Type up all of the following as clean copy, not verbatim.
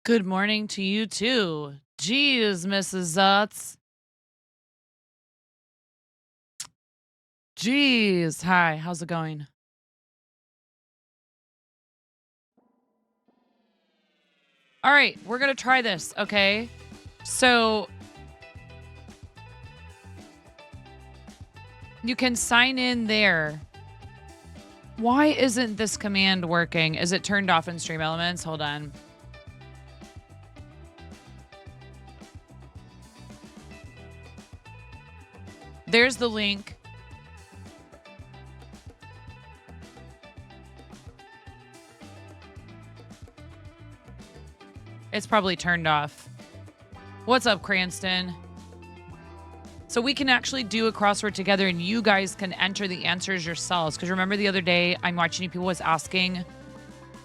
Good morning to you too. Jeez, Mrs. Zutz. Jeez. Hi, how's it going? All right, we're going to try this, okay? So you can sign in there. Why isn't this command working? Is it turned off in Stream Elements? Hold on. There's the link. It's probably turned off. What's up, Cranston? So we can actually do a crossword together and you guys can enter the answers yourselves. Because remember the other day, I'm watching people was asking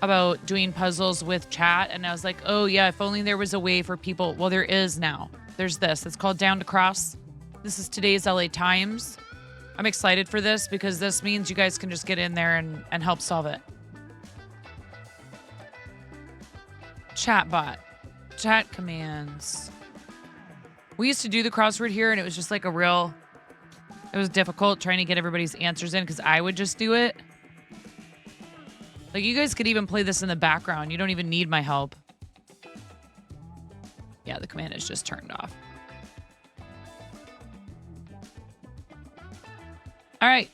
about doing puzzles with chat. And I was like, oh yeah, if only there was a way for people. Well, there is now. There's this. It's called Down to Cross. This is today's LA Times. I'm excited for this because this means you guys can just get in there and help solve it. Chatbot. Chat commands. We used to do the crossword here and it was just like it was difficult trying to get everybody's answers in because I would just do it. Like you guys could even play this in the background. You don't even need my help. Yeah, the command is just turned off. All right.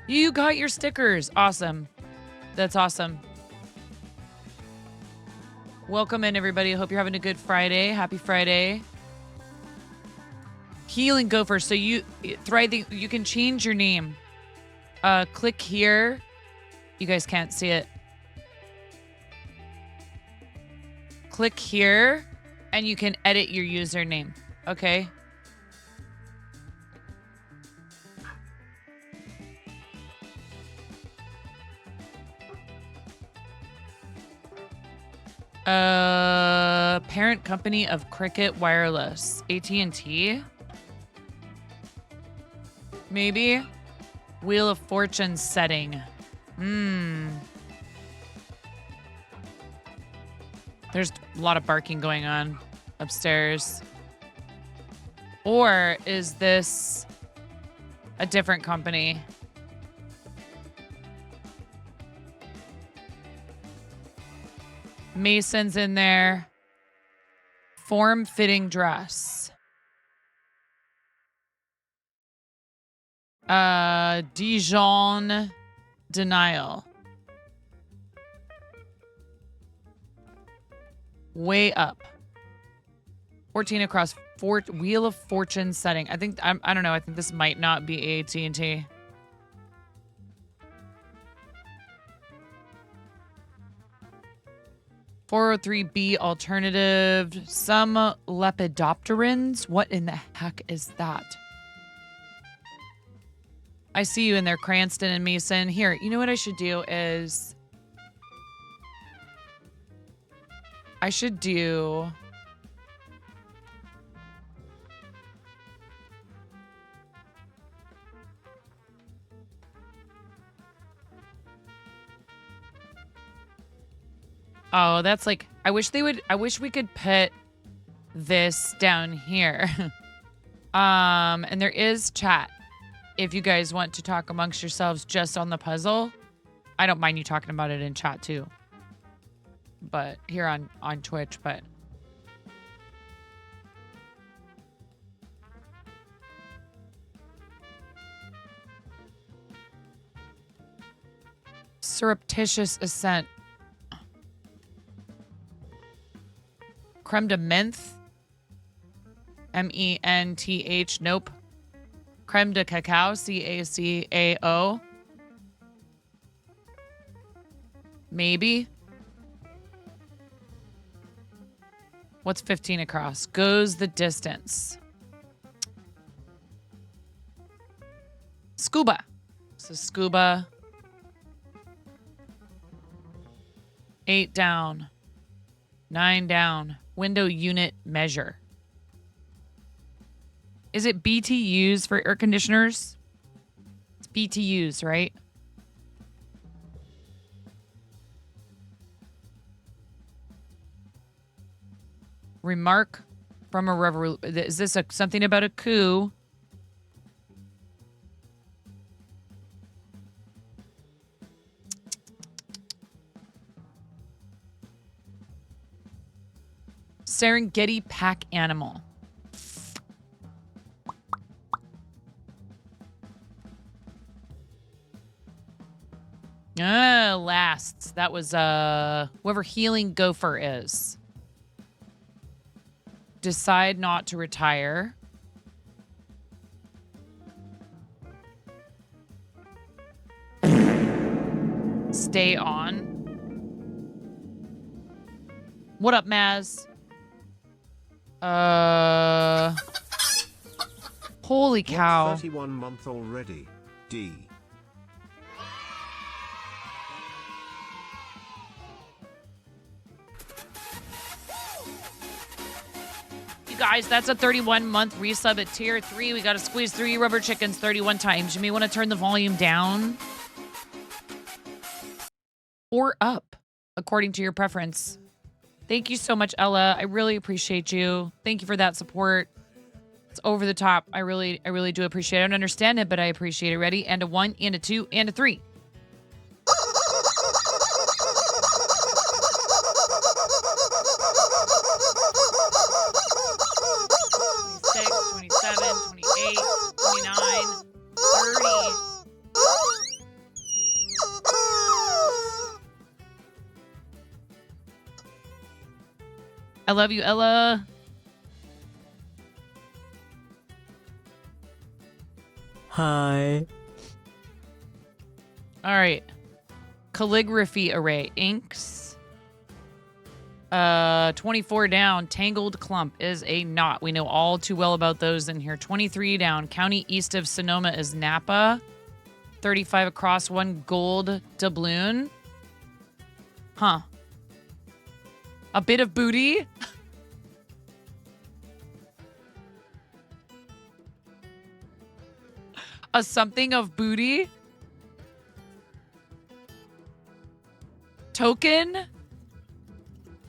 You got your stickers. Awesome. That's awesome. Welcome in, everybody. I hope you're having a good Friday. Happy Friday. Healing Gopher. So you can change your name. Click here. You guys can't see it. Click here and you can edit your username. Okay. Parent company of Cricket Wireless. AT&T? Maybe? Wheel of Fortune setting. There's a lot of barking going on upstairs. Or is this a different company? Mason's in there. Form-fitting dress. Dijon denial. Way up. 14 across. Wheel of Fortune setting. I don't know. I think this might not be AT&T. (403B) alternative. Some lepidopterans. What in the heck is that? I see you in there, Cranston and Mason. Here, you know what I should do is... I should do... Oh, that's like... I wish we could put this down here. And there is chat. If you guys want to talk amongst yourselves just on the puzzle, I don't mind you talking about it in chat too. But here on Twitch, but... Surreptitious ascent. Creme de menthe. M-E-N-T-H. Nope. Creme de cacao. C-A-C-A-O. Maybe. What's 15 across? Goes the distance. Scuba. So scuba. 8 down. 9 down. Window unit measure. Is it BTUs for air conditioners? It's BTUs, right? Remark from a revolution. Is this something about a coup? Serengeti pack animal. Lasts. That was whoever healing gopher is. Decide not to retire. Stay on. What up, Maz? Holy cow. 31 month already. D. You guys, that's a 31-month resub at tier 3. We got to squeeze 3 rubber chickens 31 times. You may want to turn the volume down or up according to your preference. Thank you so much, Ella. I really appreciate you. Thank you for that support. It's over the top. I really do appreciate it. I don't understand it, but I appreciate it. Ready? And a 1, and a 2, and a 3. 26, 27, 28, 29, 30. I love you, Ella. Hi. All right. Calligraphy array. Inks. 24 down. Tangled clump is a knot. We know all too well about those in here. 23 down. County east of Sonoma is Napa. 35 across. 1 gold doubloon. Huh. A bit of booty. A something of booty. Token.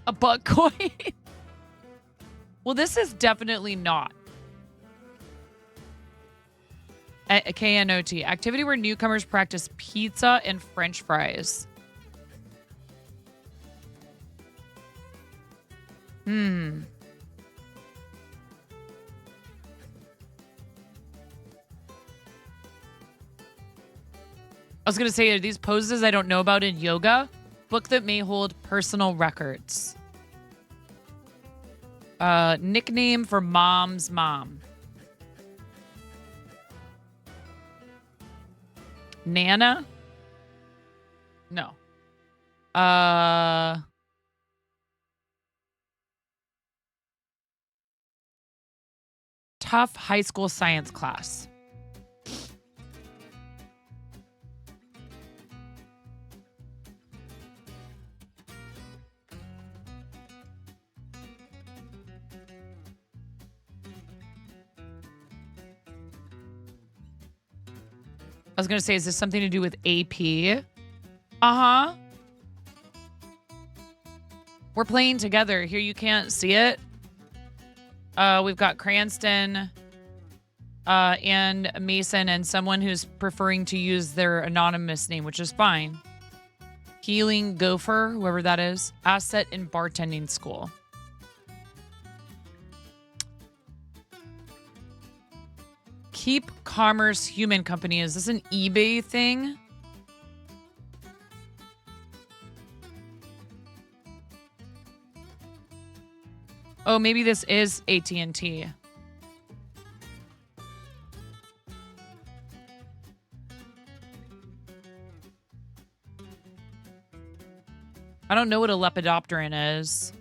A butt coin. Well, this is definitely not. KNOT. Activity where newcomers practice pizza and French fries. I was going to say, are these poses I don't know about in yoga? Book that may hold personal records. Nickname for mom's mom. Nana? No. Tough high school science class. I was going to say, is this something to do with AP? Uh-huh. We're playing together. Here, you can't see it. We've got Cranston and Mason and someone who's preferring to use their anonymous name, which is fine. Healing Gopher, whoever that is. Asset in bartending school. Keep Commerce Human Company. Is this an eBay thing? Oh, maybe this is AT&T. I don't know what a lepidopteran is.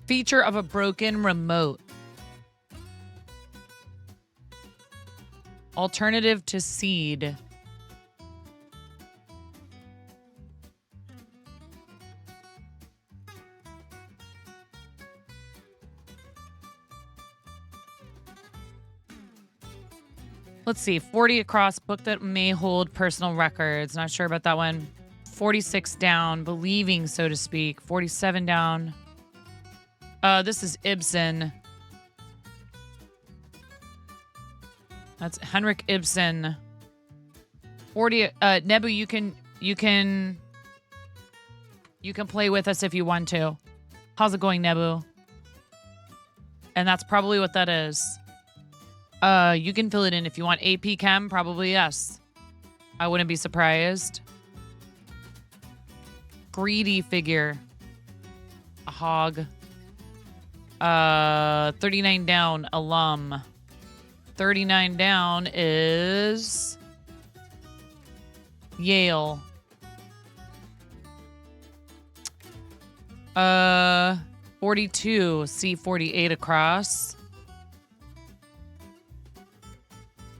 Feature of a broken remote. Alternative to seed. Let's see. 40 across, book that may hold personal records. Not sure about that one. 46 down, believing, so to speak. 47 down. This is Ibsen. That's Henrik Ibsen. 40. Nebu, you can play with us if you want to. How's it going, Nebu? And that's probably what that is. You can fill it in if you want. AP Chem, probably yes. I wouldn't be surprised. Greedy figure. A hog. 39 down, alum. 39 down is Yale. 42, C48 across.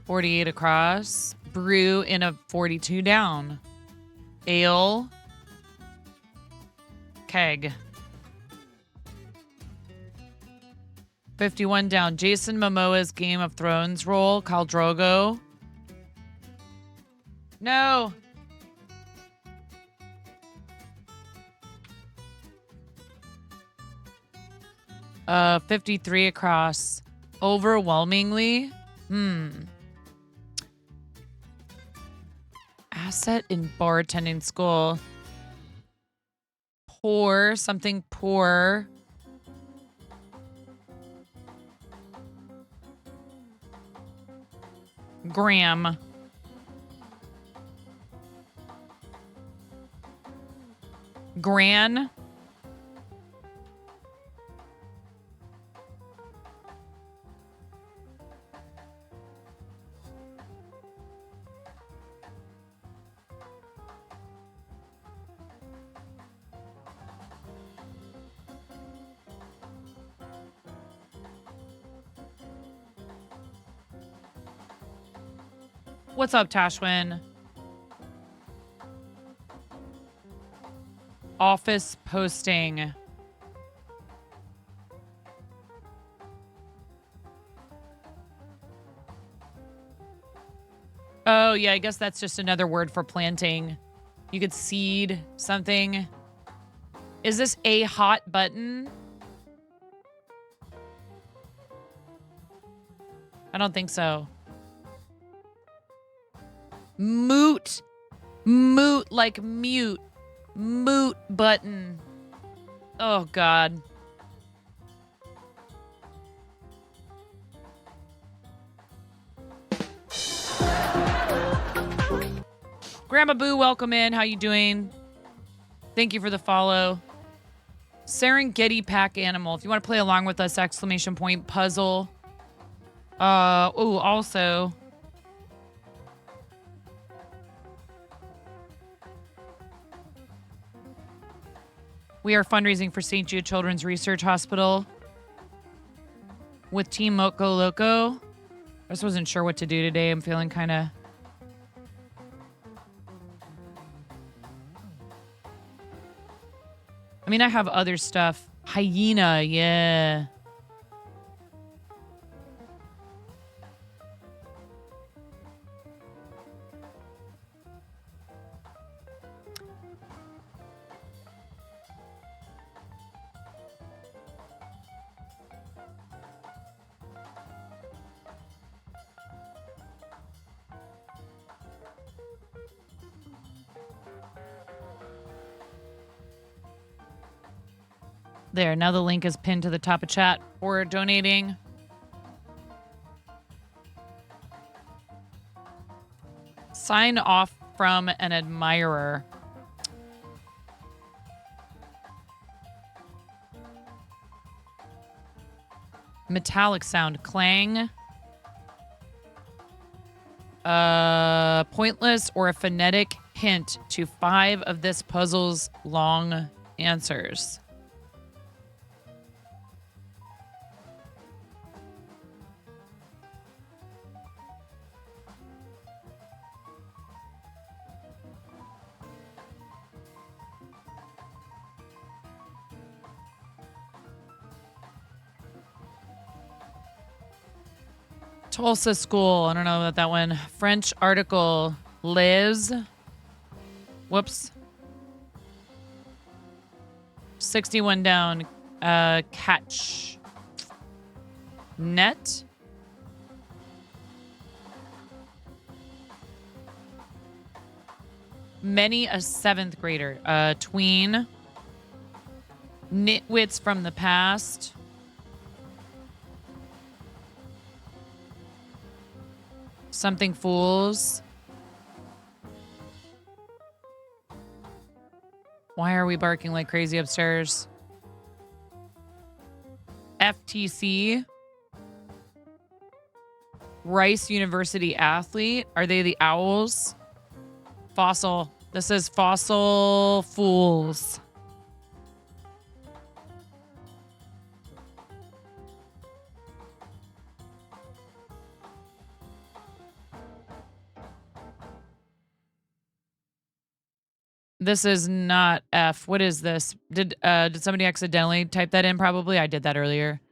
48 across. Brew in a 42 down. Ale. Keg. 51 down. Jason Momoa's Game of Thrones role. Khal Drogo. No. Uh, 53 across. Overwhelmingly. Asset in bartending school. Poor. Something poor. Graham. Gran. What's up, Tashwin? Office posting. Oh, yeah, I guess that's just another word for planting. You could seed something. Is this a hot button? I don't think so. Moot. Moot, like mute. Moot button. Oh, God. Grandma Boo, welcome in. How you doing? Thank you for the follow. Serengeti pack animal. If you want to play along with us, exclamation point puzzle. Oh, also... we are fundraising for St. Jude Children's Research Hospital with Team Moco Loco. I just wasn't sure what to do today. I'm feeling kind of... I mean, I have other stuff. Hyena, yeah. There, now the link is pinned to the top of chat for donating. Sign off from an admirer. Metallic sound. Clang. Pointless or a phonetic hint to 5 of this puzzle's long answers. Tulsa School. I don't know about that one. French article. Liz. Whoops. 61 down. Catch. Net. Many a 7th grader. Tween. Nitwits from the past. Something fools. Why are we barking like crazy upstairs? FTC. Rice University athlete. Are they the Owls? Fossil. This is Fossil Fools. This is not F. What is this? Did somebody accidentally type that in? Probably. I did that earlier.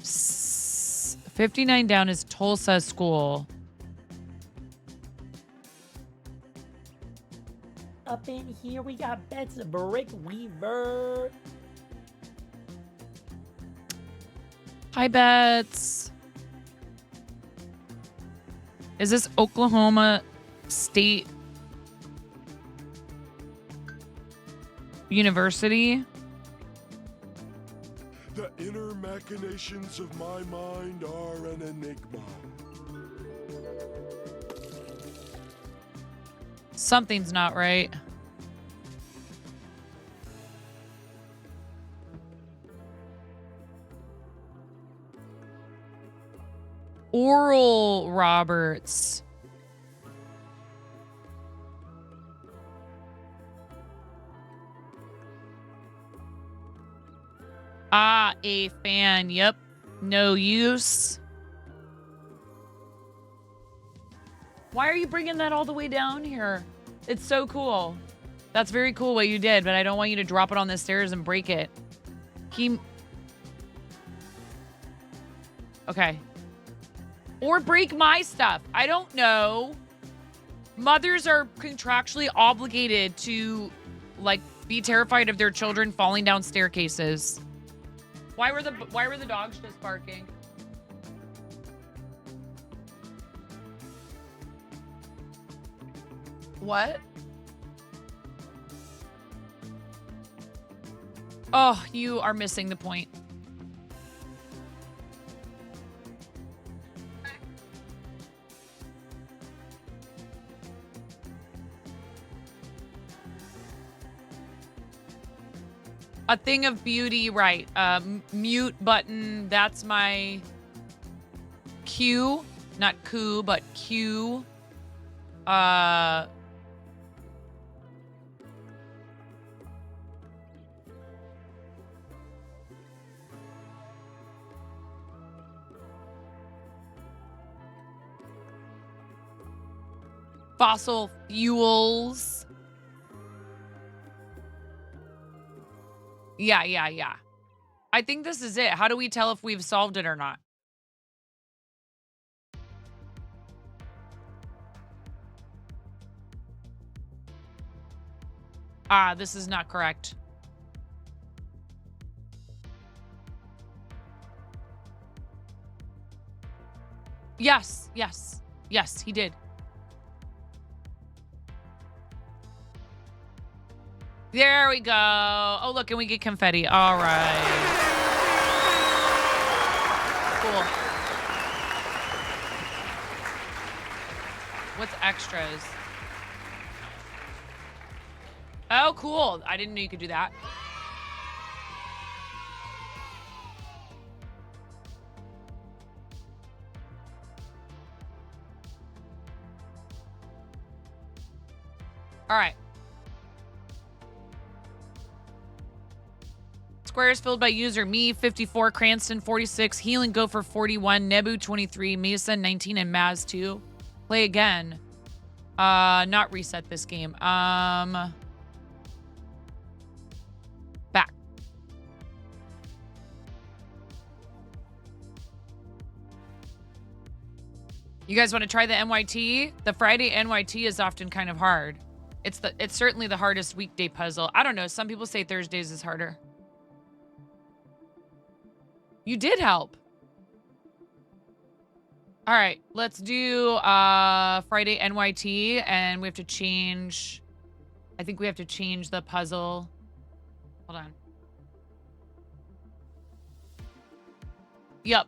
S 59 down is Tulsa School. Up in here, we got Bets Brick Weaver. Hi, Bets. Is this Oklahoma State University? The inner machinations of my mind are an enigma. Something's not right. Oral Roberts. Ah, a fan. Yep. No use. Why are you bringing that all the way down here? It's so cool. That's very cool what you did, but I don't want you to drop it on the stairs and break it. Okay. Or break my stuff. I don't know. Mothers are contractually obligated to, like, be terrified of their children falling down staircases. Why were the dogs just barking? What? Oh, you are missing the point. A thing of beauty, right. Mute button, that's my Q. Not coup, but Q. Fossil fuels. Yeah. I think this is it. How do we tell if we've solved it or not? Ah, this is not correct. Yes, he did. There we go. Oh, look, and we get confetti. All right. Cool. What's extras? Oh, cool. I didn't know you could do that. All right. Squares filled by user me 54, Cranston 46, Healing Gopher 41, Nebu 23, Mesa 19, and Maz 2. Play again. Not reset this game. Back. You guys want to try the NYT? The Friday NYT is often kind of hard. It's certainly the hardest weekday puzzle. I don't know. Some people say Thursdays is harder. You did help. All right, let's do Friday NYT, and we have to change. I think we have to change the puzzle. Hold on. Yep.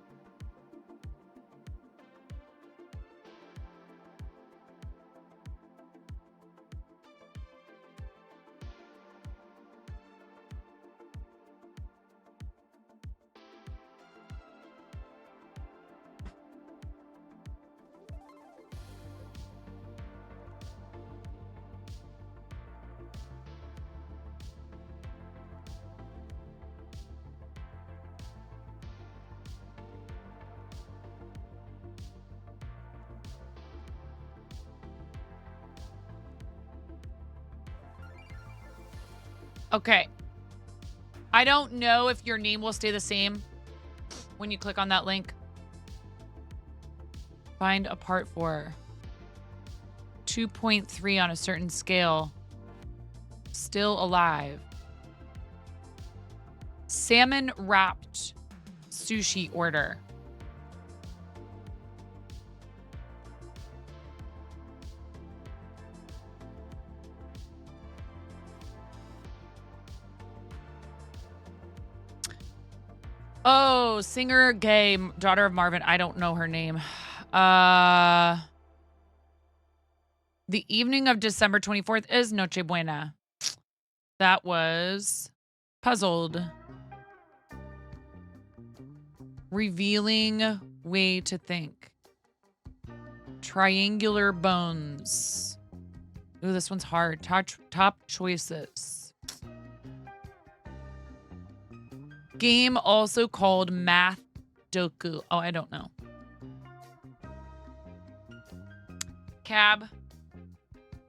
Okay. I don't know if your name will stay the same when you click on that link. Find a part for 2.3 on a certain scale. Still alive. Salmon wrapped sushi order. Oh, singer, gay, daughter of Marvin. I don't know her name. The evening of December 24th is Noche Buena. That was puzzled. Revealing way to think. Triangular bones. Ooh, this one's hard. Top choices. Game also called Math Doku. Oh, I don't know. Cab.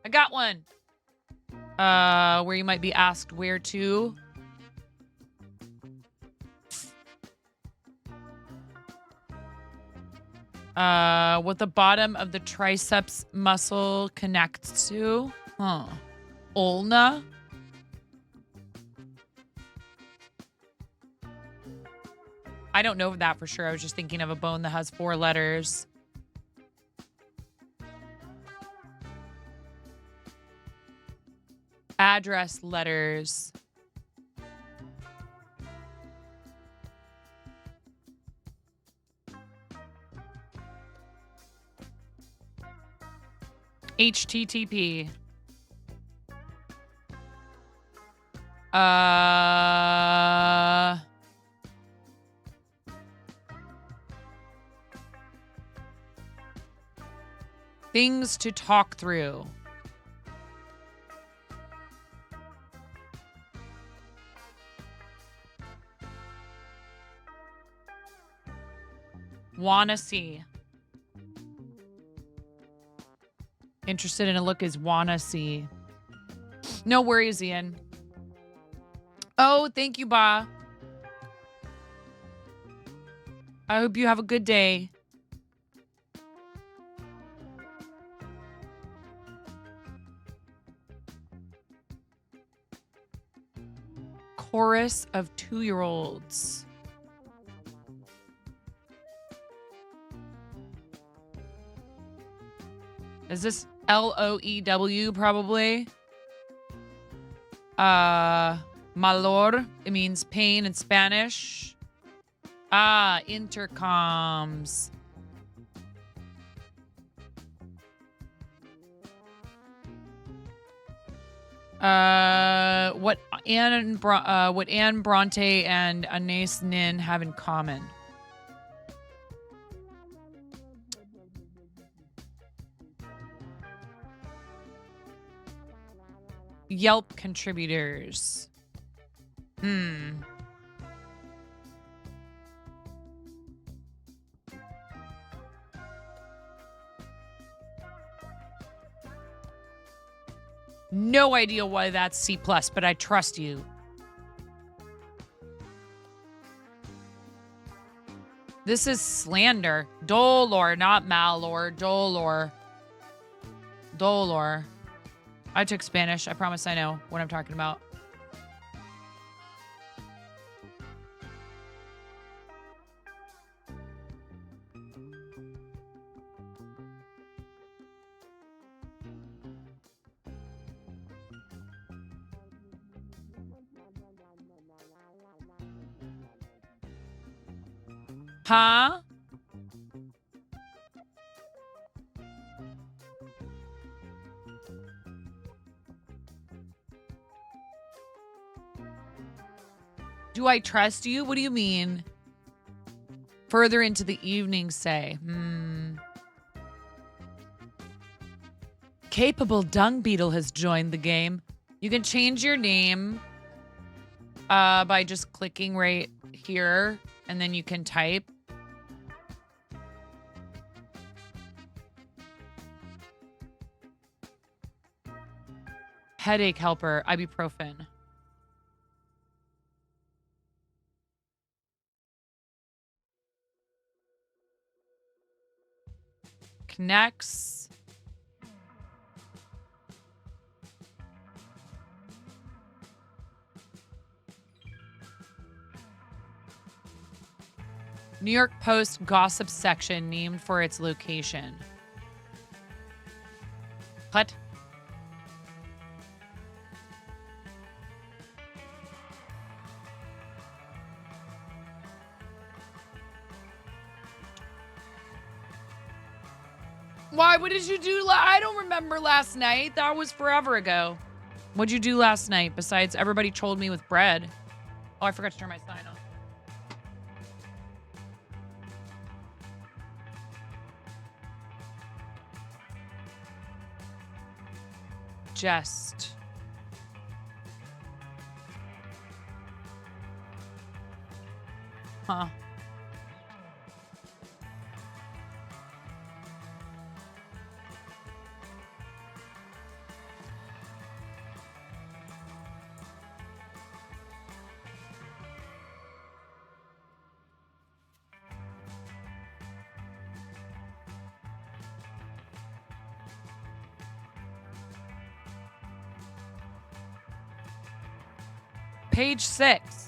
I got one. Where you might be asked where to. What the bottom of the triceps muscle connects to. Huh. Ulna. I don't know that for sure. I was just thinking of a bone that has 4 letters. Address letters. HTTP. Things to talk through. Wanna see. Interested in a look is wanna see. No worries, Ian. Oh, thank you, Ba. I hope you have a good day. Chorus of 2-year-olds. Is this LOEW probably? Malor. It means pain in Spanish. Ah, intercoms. What Anne Bronte and Anais Nin have in common? Yelp contributors. No idea why that's C+, but I trust you. This is slander. Dolor, not Malor. Dolor. Dolor. I took Spanish. I promise I know what I'm talking about. Huh? Do I trust you? What do you mean? Further into the evening, say. Capable Dung Beetle has joined the game. You can change your name by just clicking right here, and then you can type. Headache helper, ibuprofen. Connects. New York Post gossip section named for its location. What? Why? What did you do? I don't remember last night. That was forever ago. What'd you do last night besides everybody trolled me with bread? Oh, I forgot to turn my sign on. Just. Huh. Page 6.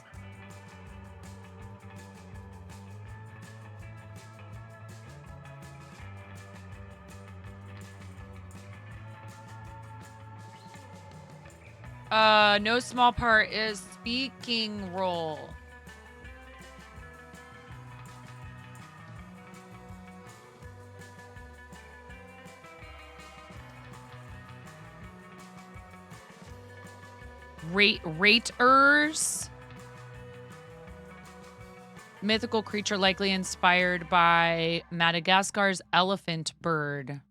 No small part is speaking role. Raters. Mythical creature likely inspired by Madagascar's elephant bird.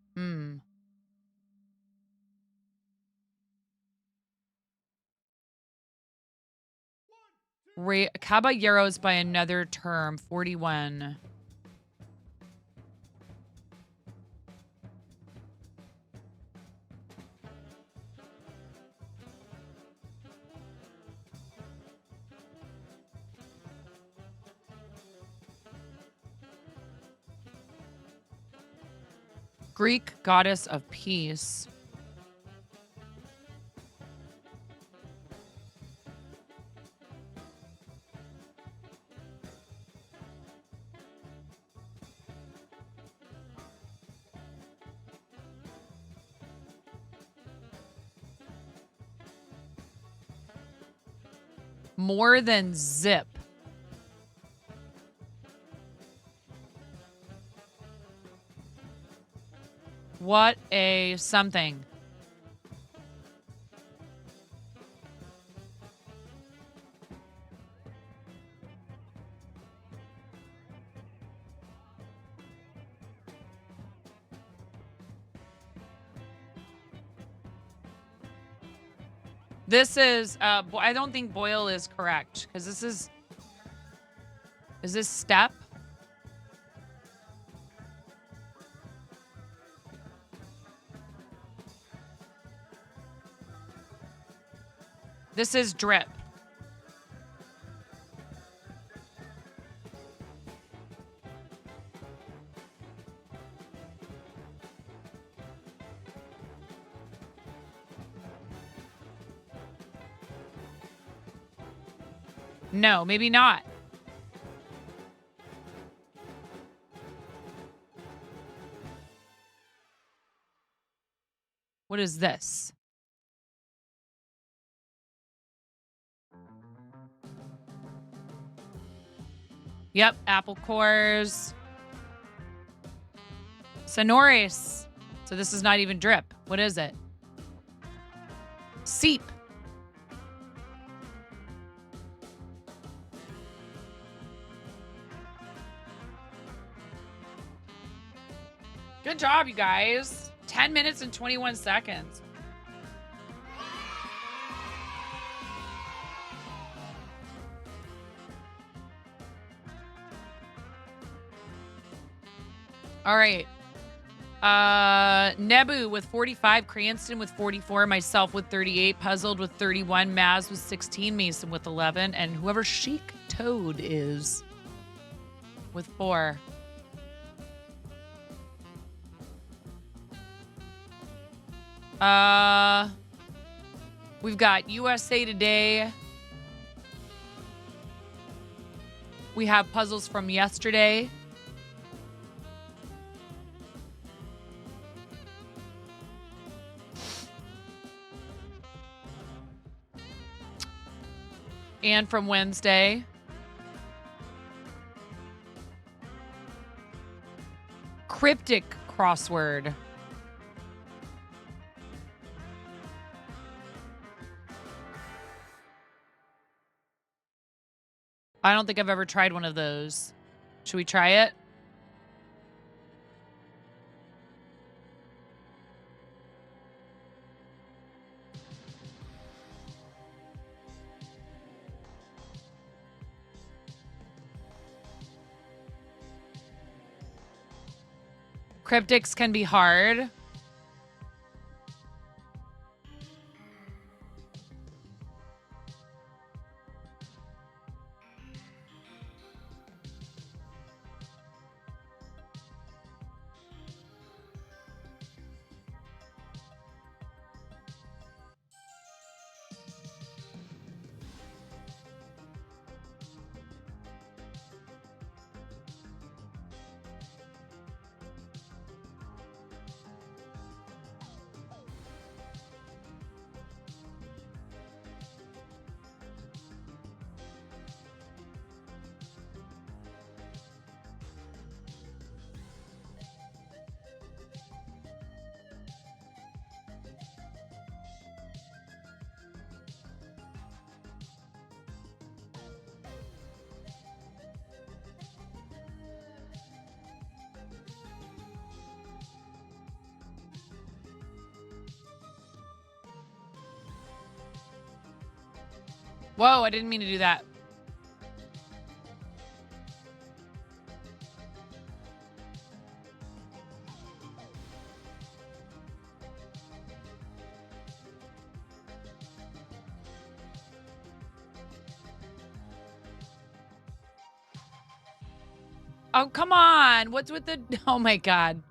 Caballeros by another term. 41. Greek goddess of peace. More than zip. What a something. This is, I don't think Boyle is correct because this is this step? This is drip. No, maybe not. What is this? Yep, apple cores. Sonoris. So this is not even drip. What is it? Seep. Good job, you guys. 10 minutes and 21 seconds. All right. Nebu with 45, Cranston with 44, myself with 38, Puzzled with 31, Maz with 16, Mason with 11, and whoever Chic Toad is with 4. We've got USA Today. We have puzzles from yesterday. And from Wednesday. Cryptic crossword. I don't think I've ever tried one of those. Should we try it? Cryptics can be hard. Whoa, I didn't mean to do that. Oh, come on. What's with the... Oh, my God.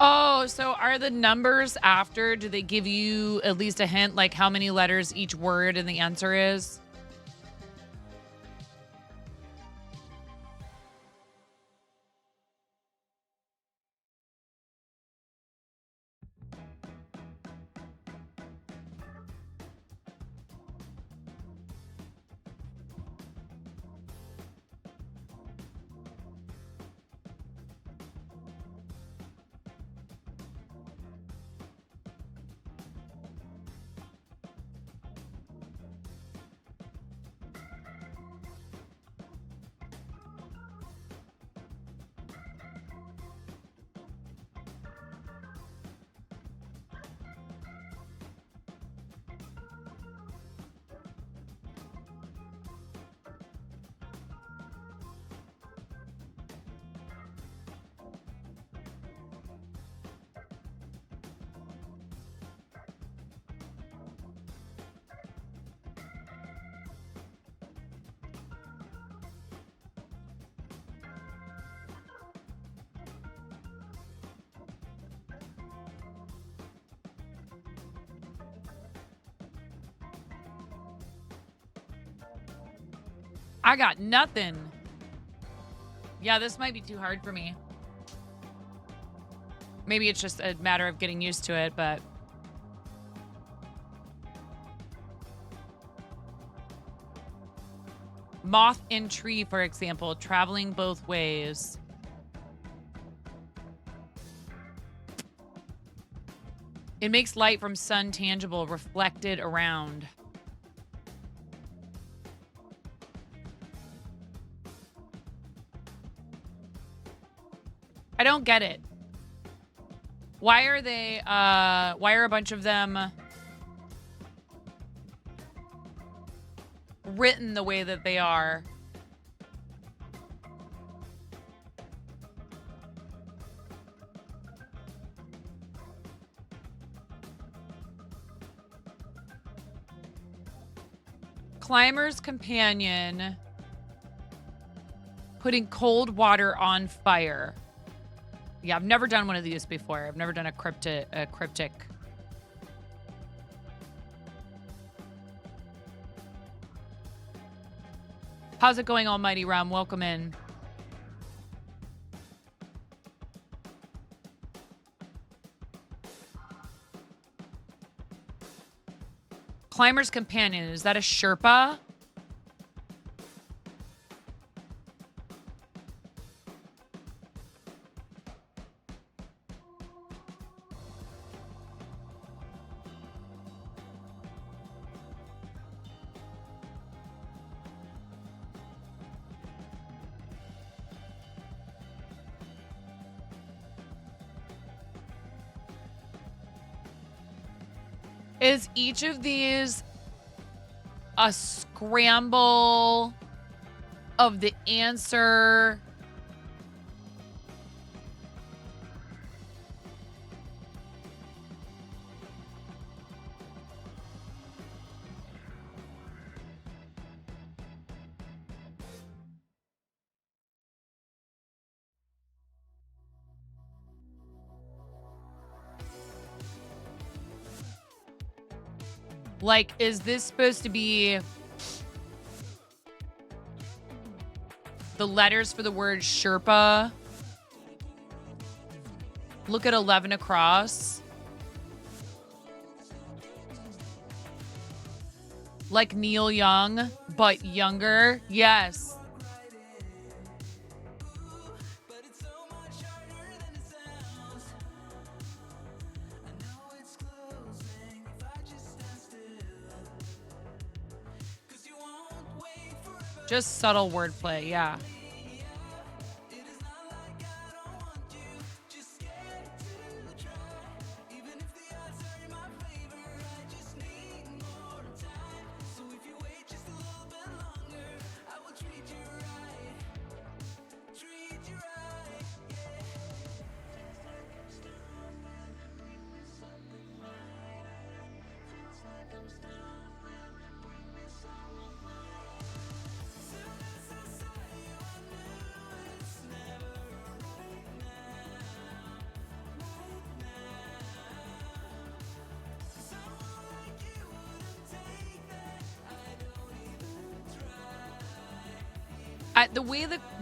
Oh, so are the numbers after, do they give you at least a hint, like how many letters each word and the answer is? I got nothing. Yeah, this might be too hard for me. Maybe it's just a matter of getting used to it, but... Moth in tree, for example, traveling both ways. It makes light from sun tangible, reflected around. I don't get it. Why are they, why are a bunch of them written the way that they are? Climber's companion putting cold water on fire. Yeah, I've never done one of these before. I've never done a cryptic. How's it going, Almighty Rum? Welcome in. Climber's companion. Is that a Sherpa? Is each of these a scramble of the answer? Like, is this supposed to be the letters for the word Sherpa? Look at 11 across. Like Neil Young, but younger. Yes. Just subtle wordplay, yeah.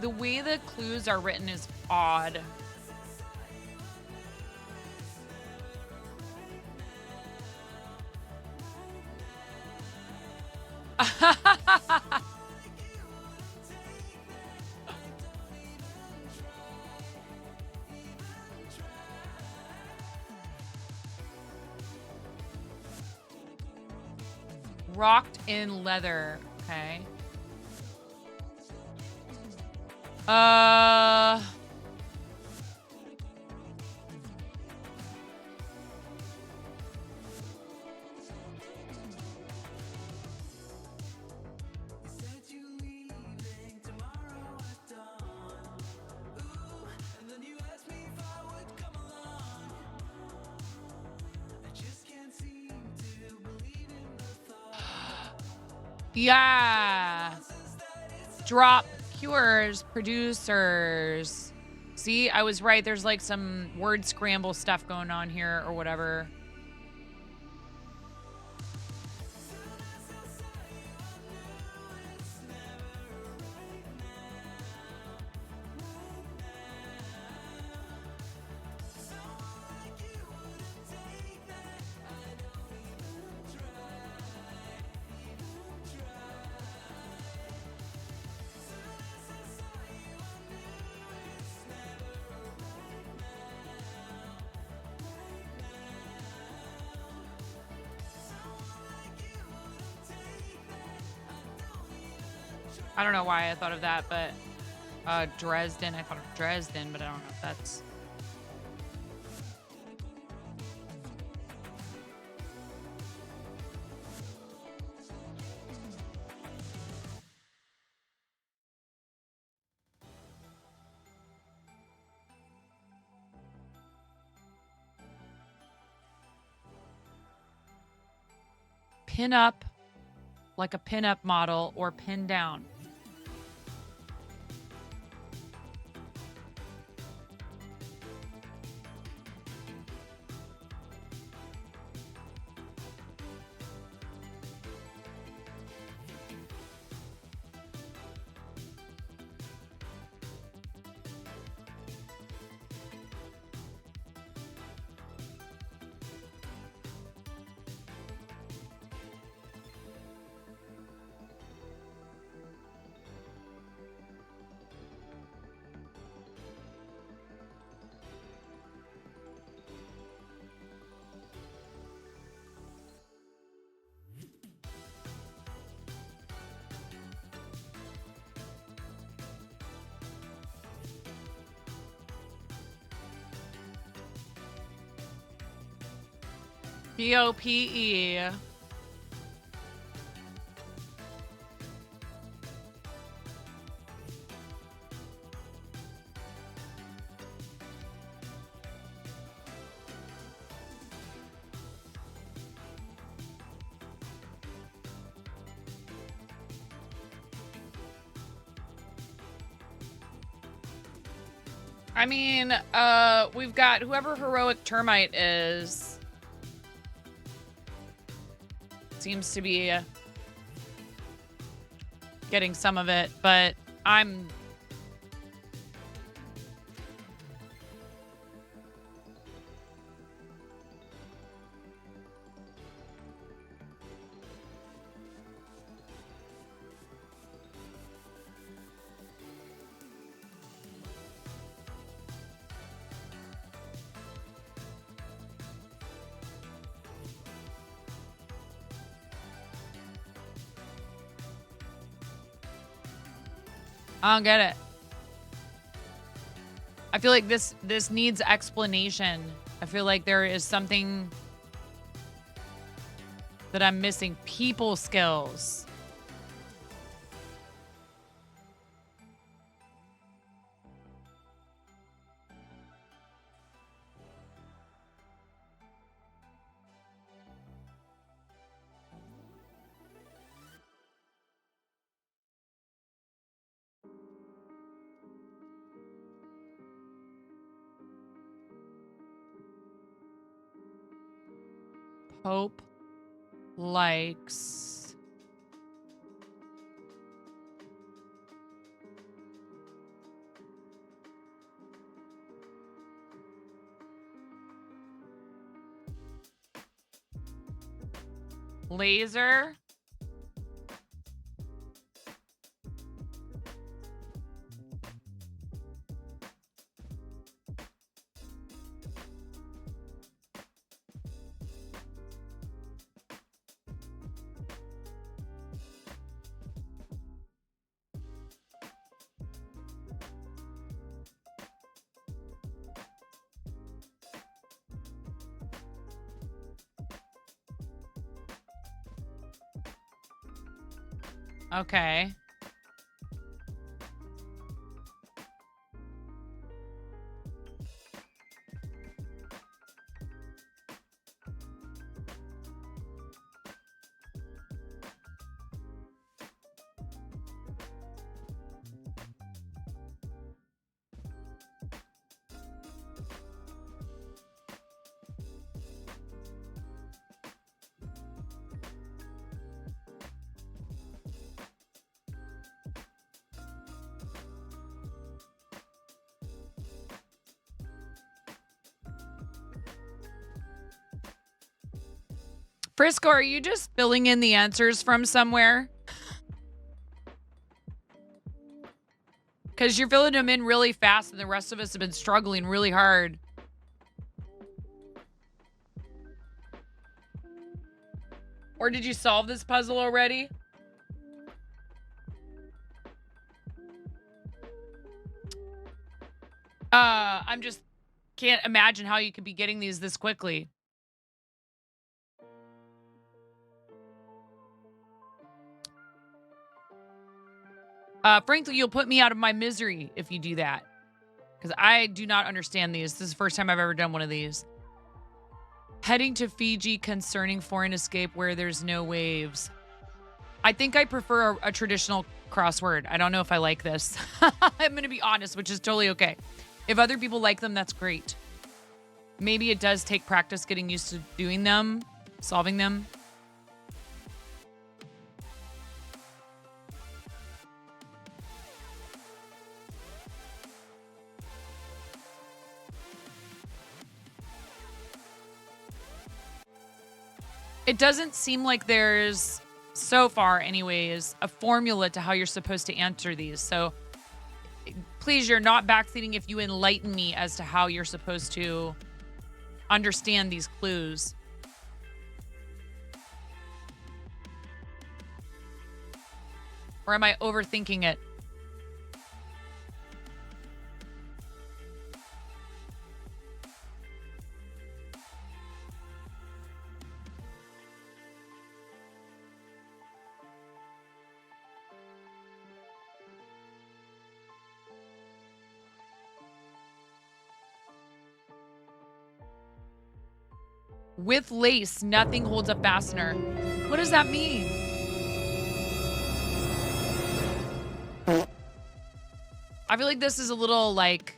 The way the clues are written is odd. Rocked in leather. Okay. Yeah. Drop cures producers. See, I was right. There's like some word scramble stuff going on here or whatever. I don't know why I thought of that, but Dresden. I thought of Dresden, but I don't know if that's. Pin up like a pin up model or pin down. POPE. I mean, we've got whoever Heroic Termite is. Seems to be getting some of it, but I'm... I don't get it. I feel like this needs explanation. I feel like there is something that I'm missing. People skills. Pope likes laser. Okay. Frisco, are you just filling in the answers from somewhere? Because you're filling them in really fast and the rest of us have been struggling really hard. Or did you solve this puzzle already? I'm just can't imagine how you could be getting these this quickly. Frankly, you'll put me out of my misery if you do that. Because I do not understand these. This is the first time I've ever done one of these. Heading to Fiji concerning foreign escape where there's no waves. I think I prefer a traditional crossword. I don't know if I like this. I'm going to be honest, which is totally okay. If other people like them, that's great. Maybe it does take practice getting used to doing them, solving them. It doesn't seem like there's, so far anyways, a formula to how you're supposed to answer these. So please, you're not backseating if you enlighten me as to how you're supposed to understand these clues. Or am I overthinking it? With lace, nothing holds a fastener. What does that mean? I feel like this is a little like...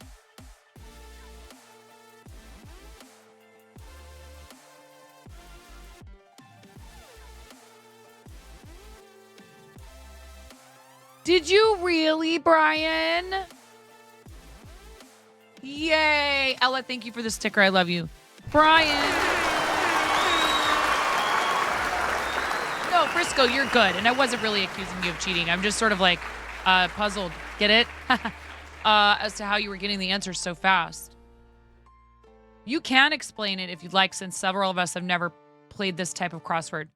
Did you really, Brian? Yay. Ella, thank you for the sticker. I love you. Brian. No, Frisco, you're good. And I wasn't really accusing you of cheating. I'm just sort of like puzzled. Get it? As to how you were getting the answers so fast. You can explain it if you'd like, since several of us have never played this type of crossword.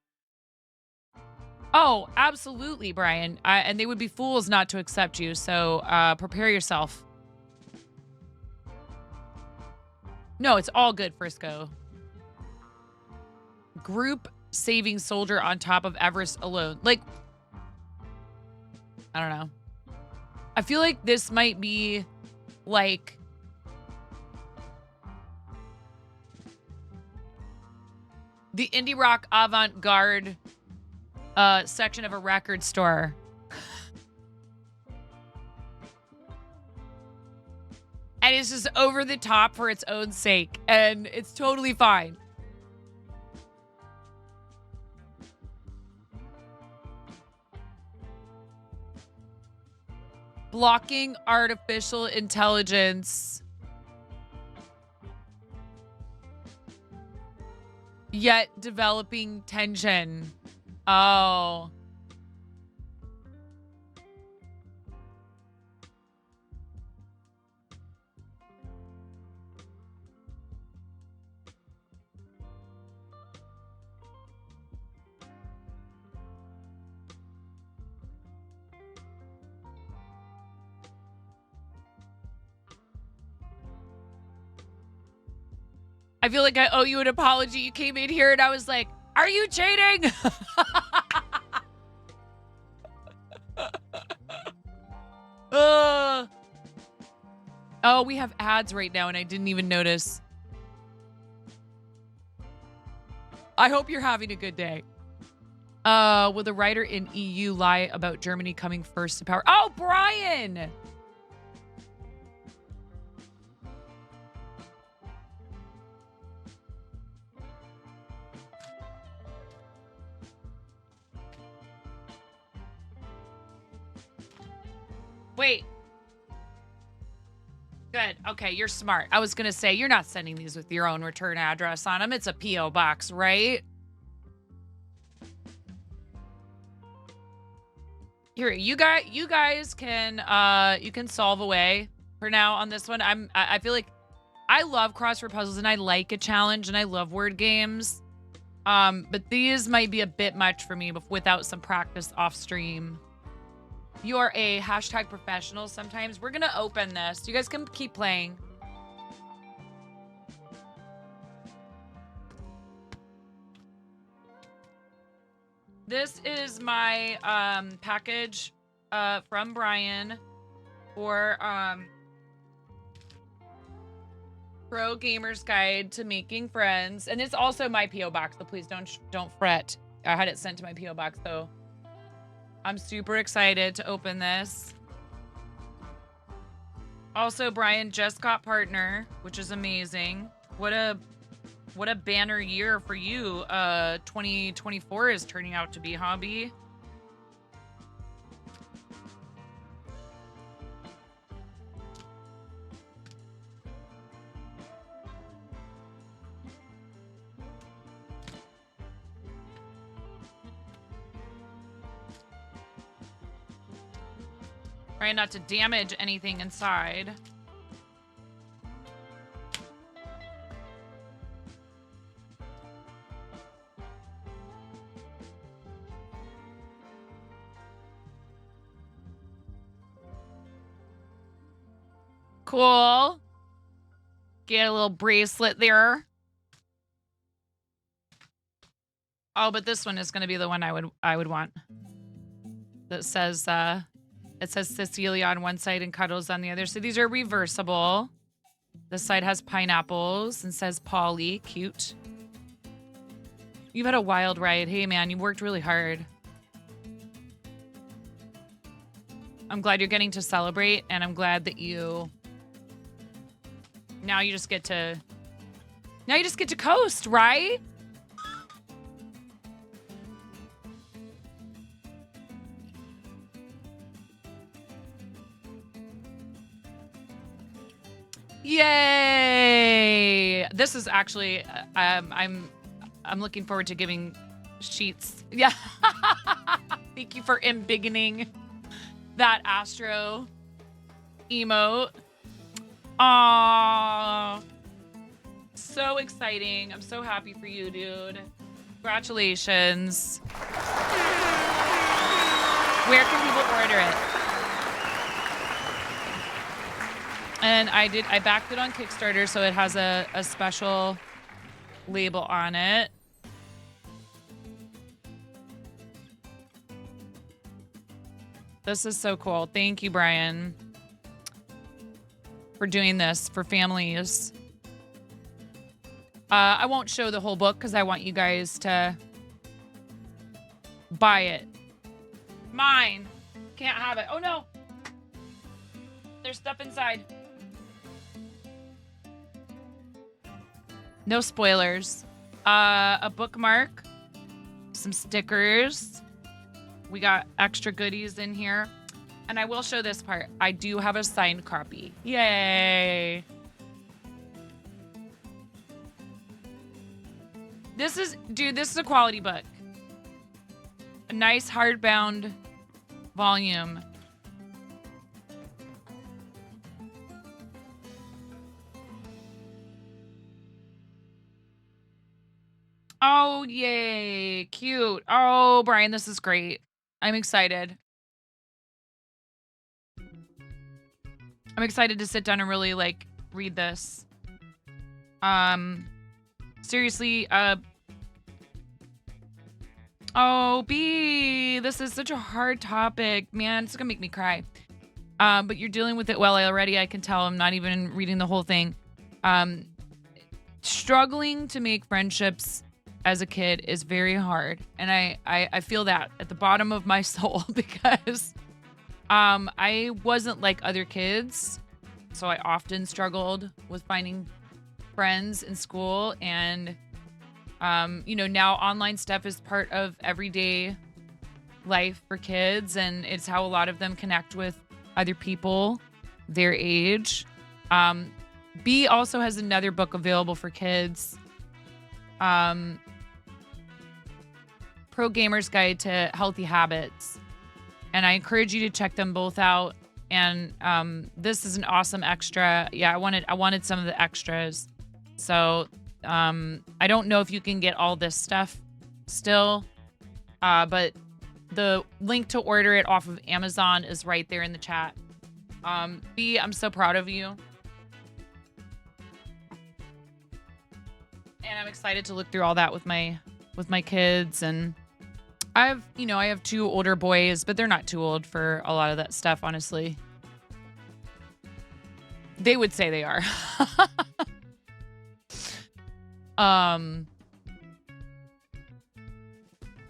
Oh, absolutely, Brian. And they would be fools not to accept you. So prepare yourself. No, it's all good, Frisco. Group saving soldier on top of Everest alone. Like, I don't know. I feel like this might be like the indie rock avant-garde section of a record store. And it's just over the top for its own sake. And it's totally fine. Blocking artificial intelligence. Yet developing tension. Oh. I feel like I owe you an apology. You came in here and I was like, are you cheating? Oh, we have ads right now and I didn't even notice. I hope you're having a good day. Will the writer in EU lie about Germany coming first to power? Oh, Brian! Wait. Good. Okay, you're smart. I was going to say, you're not sending these with your own return address on them. It's a P.O. box, right? Here, you guys can you can solve away for now on this one. I feel like I love crossword puzzles and I like a challenge and I love word games. But these might be a bit much for me without some practice off stream. You are a #professional sometimes. We're going to open this. You guys can keep playing. This is my package from Brian for Pro Gamer's Guide to Making Friends, and it's also my PO box. So please don't fret. I had it sent to my PO box, so I'm super excited to open this. Also, Brian just got partner, which is amazing. What a banner year for you. 2024 is turning out to be, hobby. Trying not to damage anything inside. Cool. Get a little bracelet there. Oh, but this one is going to be the one I would want. That says it says Cecilia on one side and Cuddles on the other. So these are reversible. This side has pineapples and says Polly. Cute. You've had a wild ride. Hey, man, you worked really hard. I'm glad you're getting to celebrate, and I'm glad that now you just get to coast, right? Yay! This is actually I'm looking forward to giving sheets. Yeah. Thank you for embiggening that Astro emote. Aww. So exciting. I'm so happy for you, dude. Congratulations. Where can people order it? And I backed it on Kickstarter, so it has a special label on it. This is so cool. Thank you, Brian, for doing this for families. I won't show the whole book because I want you guys to buy it. Mine. Can't have it. Oh, no. There's stuff inside. No spoilers. A bookmark. Some stickers. We got extra goodies in here. And I will show this part. I do have a signed copy. Yay. This is a quality book. A nice hardbound volume. Oh, yay. Cute. Oh, Brian, this is great. I'm excited. I'm excited to sit down and really read this. Seriously, oh, B, this is such a hard topic. Man, it's gonna make me cry. But you're dealing with it well already. I can tell. I'm not even reading the whole thing. Struggling to make friendships as a kid is very hard. And I feel that at the bottom of my soul because I wasn't like other kids. So I often struggled with finding friends in school. And, now online stuff is part of everyday life for kids. And it's how a lot of them connect with other people their age. B also has another book available for kids. Pro Gamer's Guide to Healthy Habits. And I encourage you to check them both out. And this is an awesome extra. Yeah, I wanted some of the extras. So I don't know if you can get all this stuff still. But the link to order it off of Amazon is right there in the chat. B, I'm so proud of you. And I'm excited to look through all that with my kids and I have 2 older boys, but they're not too old for a lot of that stuff, honestly. They would say they are.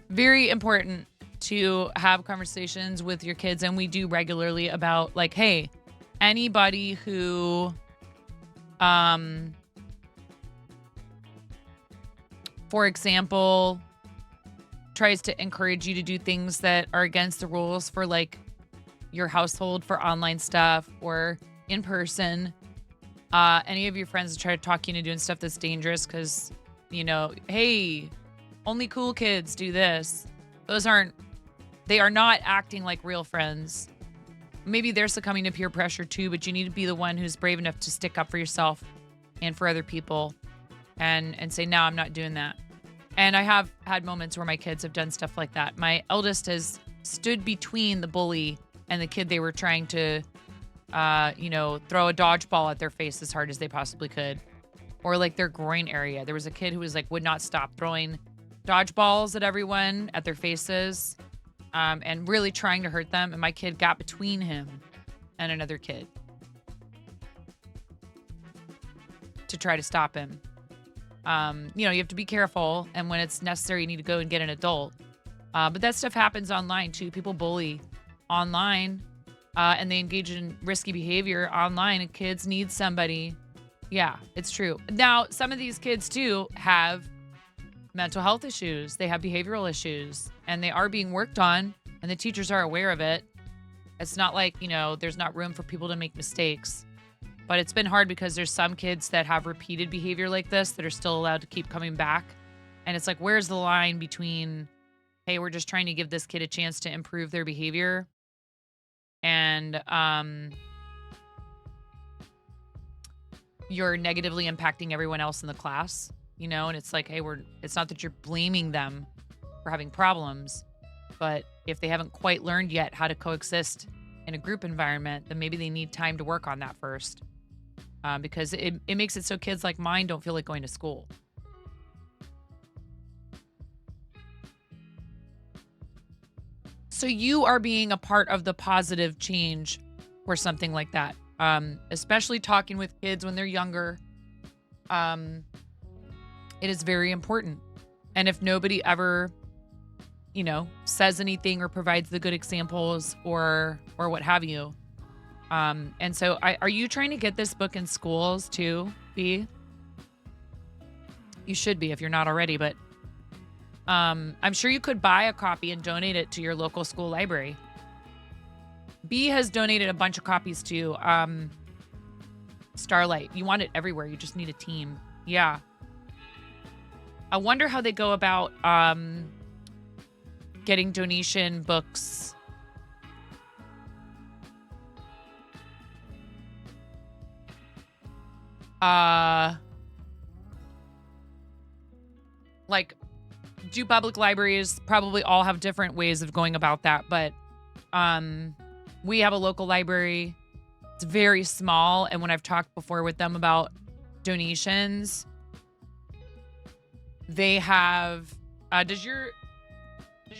Very important to have conversations with your kids, and we do regularly about like, hey, anybody who for example, tries to encourage you to do things that are against the rules for like your household for online stuff or in person. Any of your friends that try to talk you into doing stuff that's dangerous because, hey, only cool kids do this. They are not acting like real friends. Maybe they're succumbing to peer pressure too, but you need to be the one who's brave enough to stick up for yourself and for other people and say, no, I'm not doing that. And I have had moments where my kids have done stuff like that. My eldest has stood between the bully and the kid they were trying to, throw a dodgeball at their face as hard as they possibly could. Or like their groin area. There was a kid who was like, would not stop throwing dodgeballs at everyone, at their faces, and really trying to hurt them. And my kid got between him and another kid to try to stop him. You have to be careful, and when it's necessary, you need to go and get an adult. But that stuff happens online too. People bully online, and they engage in risky behavior online, and kids need somebody. Yeah, it's true. Now, some of these kids too have mental health issues. They have behavioral issues, and they are being worked on, and the teachers are aware of it. It's not like, there's not room for people to make mistakes. But it's been hard because there's some kids that have repeated behavior like this that are still allowed to keep coming back. And it's like, where's the line between, hey, we're just trying to give this kid a chance to improve their behavior, and you're negatively impacting everyone else in the class, and it's like, hey, it's not that you're blaming them for having problems, but if they haven't quite learned yet how to coexist in a group environment, then maybe they need time to work on that first. Because it makes it so kids like mine don't feel like going to school. So you are being a part of the positive change for something like that. Especially talking with kids when they're younger. It is very important. And if nobody ever, says anything or provides the good examples or what have you. And so are you trying to get this book in schools too, B? You should be if you're not already, but I'm sure you could buy a copy and donate it to your local school library. B has donated a bunch of copies to Starlight. You want it everywhere. You just need a team. Yeah. I wonder how they go about getting donation books. Like, do public libraries probably all have different ways of going about that, but we have a local library. It's very small, and when I've talked before with them about donations, they have does your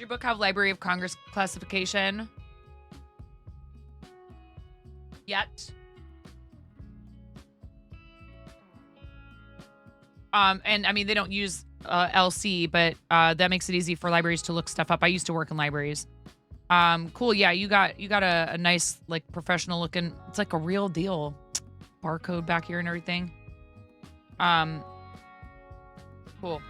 book have Library of Congress classification yet? And I mean, they don't use LC, but that makes it easy for libraries to look stuff up. I used to work in libraries. Cool. Yeah, you got a nice, like, professional looking. It's like a real deal barcode back here and everything. Cool.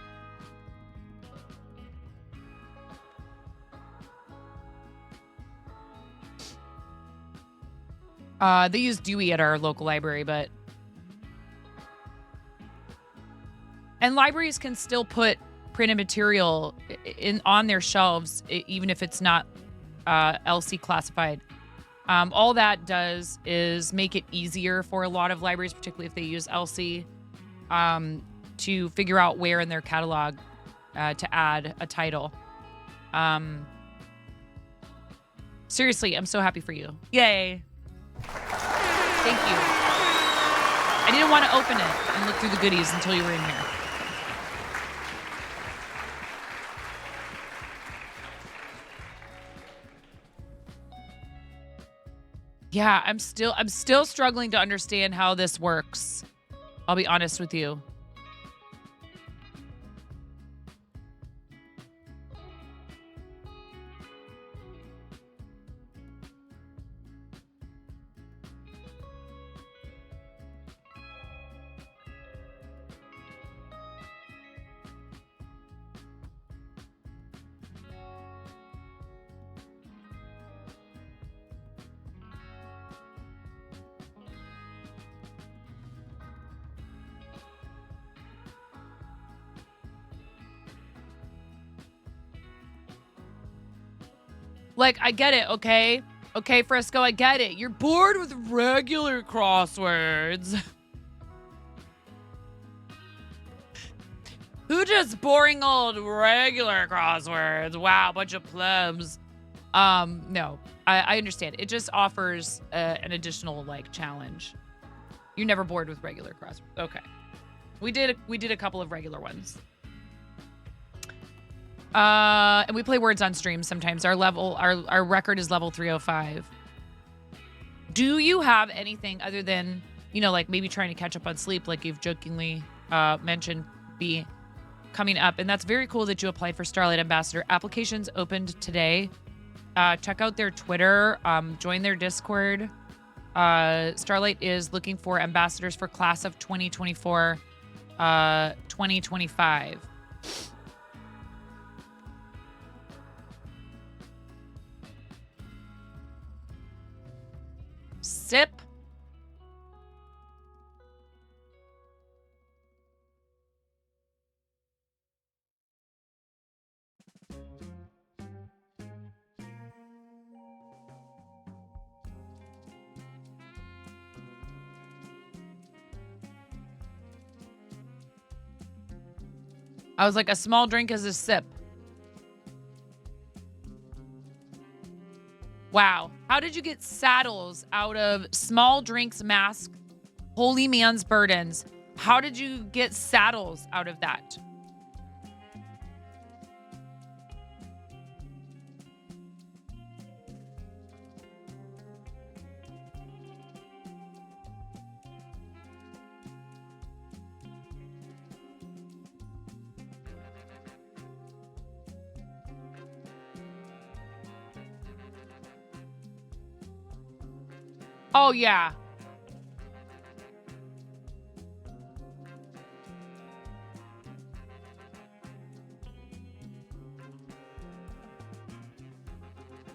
They use Dewey at our local library, but. And libraries can still put printed material on their shelves, even if it's not LC classified. All that does is make it easier for a lot of libraries, particularly if they use LC, to figure out where in their catalog to add a title. Seriously, I'm so happy for you. Yay. Thank you. I didn't want to open it and look through the goodies until you were in here. Yeah, I'm still struggling to understand how this works. I'll be honest with you. Like, I get it, okay? Okay, Frisco, I get it. You're bored with regular crosswords. Who just boring old regular crosswords? Wow, bunch of plebs. No, I understand. It just offers an additional, like, challenge. You're never bored with regular crosswords. Okay. We did a couple of regular ones. And we play words on stream sometimes. Our record is level 305. Do you have anything other than, you know, like maybe trying to catch up on sleep, like you've jokingly mentioned be coming up? And that's very cool that you applied for Starlight Ambassador. Applications opened today. Check out their Twitter, join their Discord. Starlight is looking for ambassadors for class of 2024, 2025. Sip. I was like, a small drink is a sip. Wow. How did you get saddles out of small drinks mask, holy man's burdens? How did you get saddles out of that? Oh, yeah.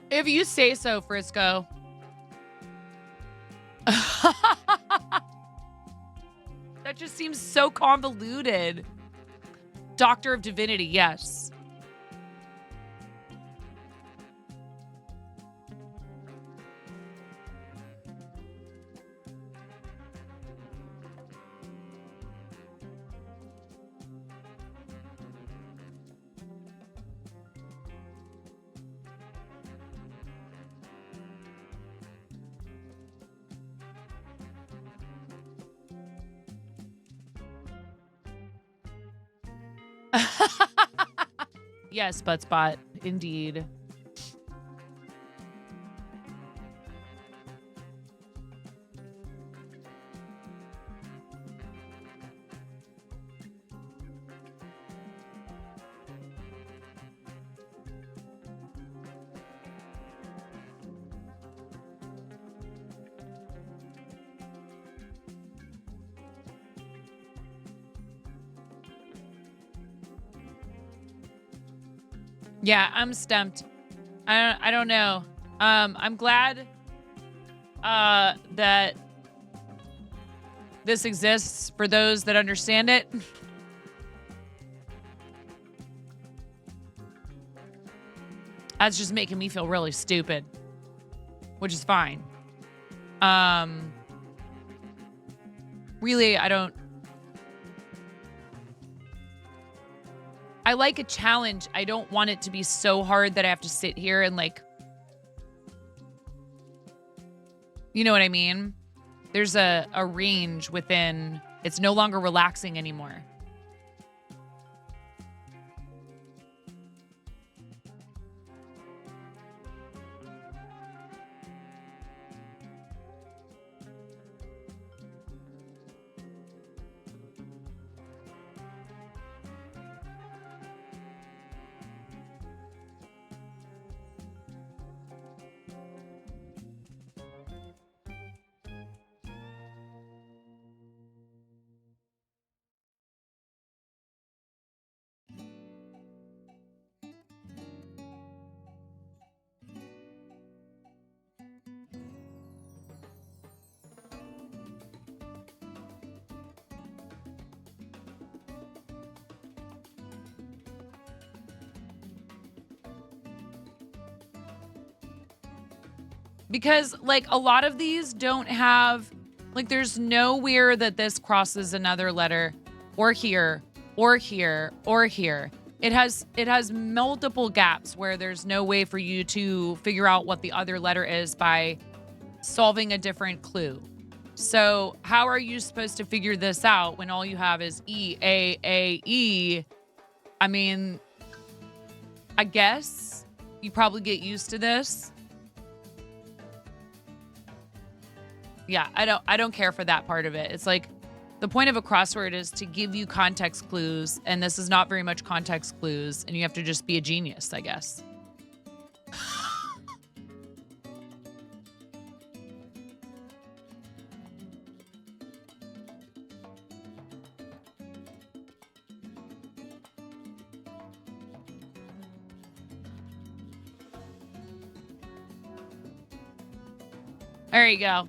If you say so, Frisco. That just seems so convoluted. Doctor of Divinity, yes. Yes, Buttspot, indeed. Yeah, I'm stumped. I don't know. I'm glad that this exists for those that understand it. That's just making me feel really stupid, which is fine. Really, I like a challenge. I don't want it to be so hard that I have to sit here and like, you know what I mean? There's a range within, it's no longer relaxing anymore. Because like a lot of these don't have, like there's nowhere that this crosses another letter or here or here or here. It has multiple gaps where there's no way for you to figure out what the other letter is by solving a different clue. So how are you supposed to figure this out when all you have is E, A, E? I mean, I guess you probably get used to this. Yeah, I don't care for that part of it. It's like the point of a crossword is to give you context clues, and this is not very much context clues, and you have to just be a genius, I guess. There you go.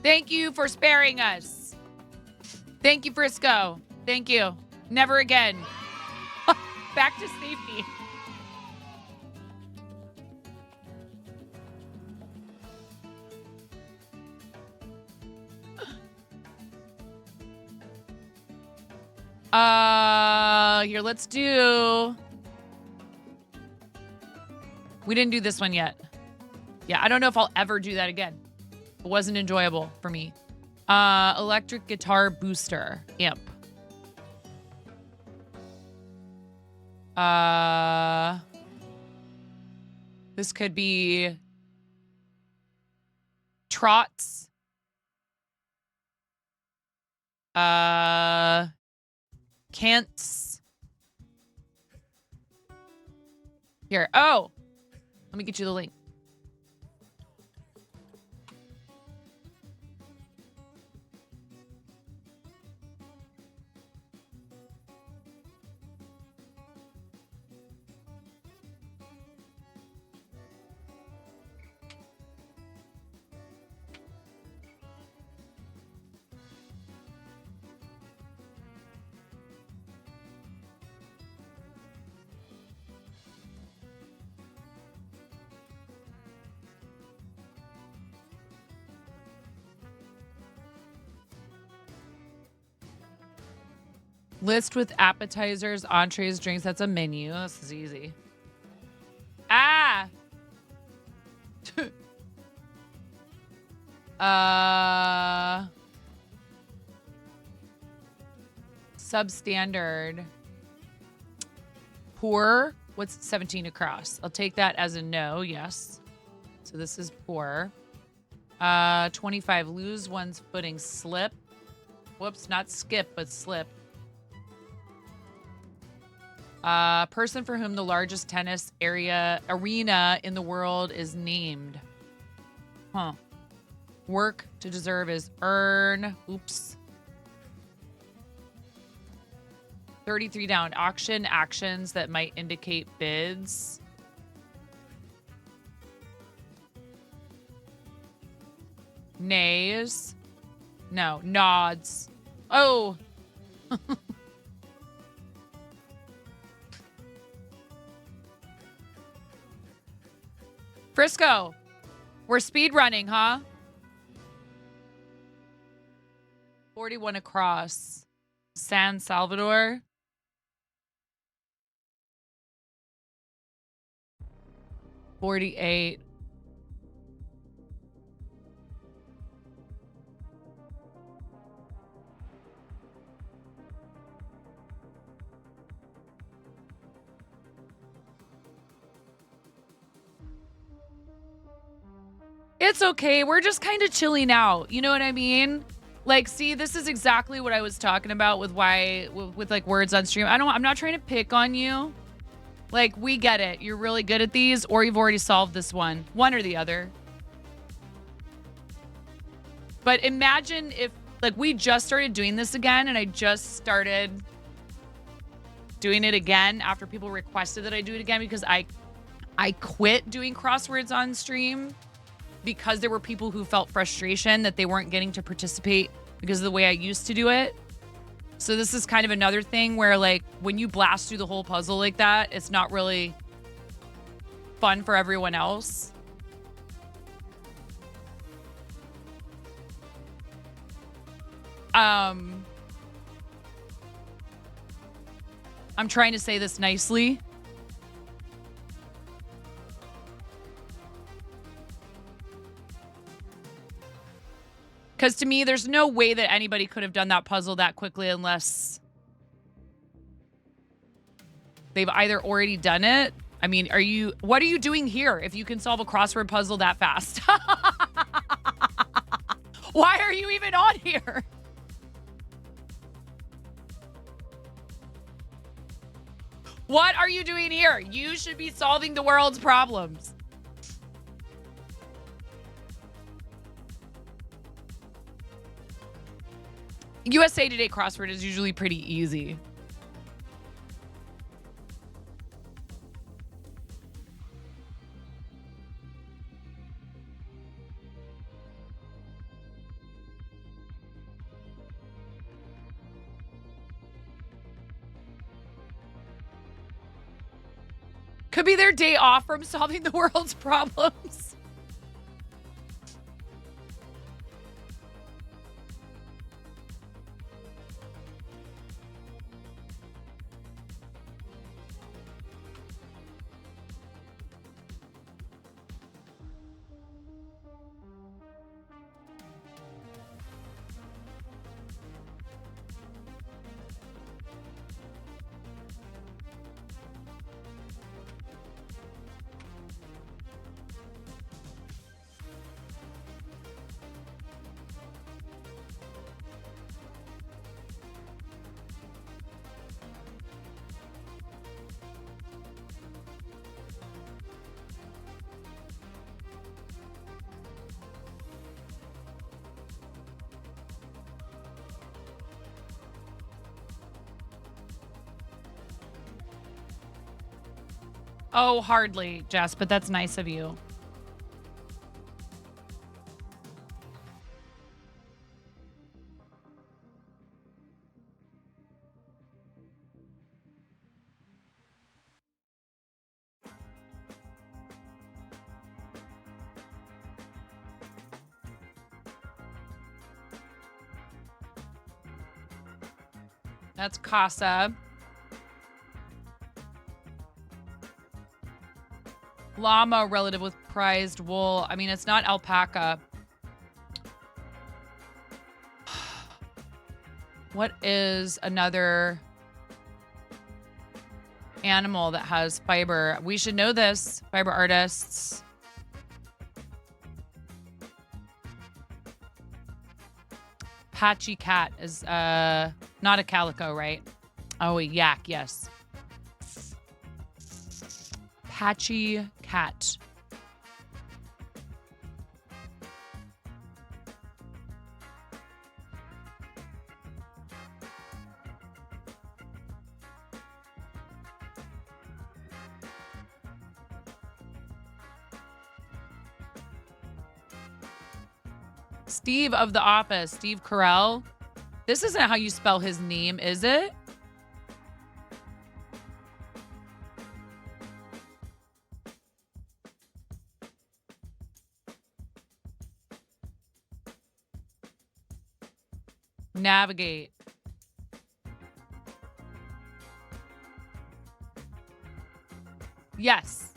Thank you for sparing us. Thank you, Frisco. Thank you. Never again. Back to safety. Here, let's do... We didn't do this one yet. Yeah, I don't know if I'll ever do that again. It wasn't enjoyable for me. Electric guitar booster amp. This could be trots. Cants. Here. Oh, let me get you the link. List with appetizers, entrees, drinks. That's a menu. This is easy. Ah! Substandard. Poor. What's 17 across? I'll take that as a no. Yes. So this is poor. 25. Lose one's footing. Slip. Whoops. Not skip, but slip. Person for whom the largest tennis arena in the world is named. Huh. Work to deserve is earn. Oops. 33 down. Auction actions that might indicate bids. Nays. No. Nods. Oh. Frisco, we're speed running, huh? 41 across. San Salvador. $48. It's okay. We're just kind of chilling out. You know what I mean? Like, see, this is exactly what I was talking about with with like words on stream. I'm not trying to pick on you. Like, we get it. You're really good at these, or you've already solved this one or the other. But imagine if, like, we just started doing this again, and I just started doing it again after people requested that I do it again because I quit doing crosswords on stream because there were people who felt frustration that they weren't getting to participate because of the way I used to do it. So this is kind of another thing where, like, when you blast through the whole puzzle like that, it's not really fun for everyone else. I'm trying to say this nicely. Because to me, there's no way that anybody could have done that puzzle that quickly unless they've either already done it. I mean, what are you doing here if you can solve a crossword puzzle that fast? Why are you even on here? What are you doing here? You should be solving the world's problems. USA Today crossword is usually pretty easy. Could be their day off from solving the world's problems. Oh, hardly, Jess, but that's nice of you. That's Casa. Llama relative with prized wool. I mean, it's not alpaca. What is another animal that has fiber? We should know this, fiber artists. Patchy cat is not a calico, right? Oh, a yak, yes. Patchy cat. Steve of The Office, Steve Carell. This isn't how you spell his name, is it? Navigate. Yes.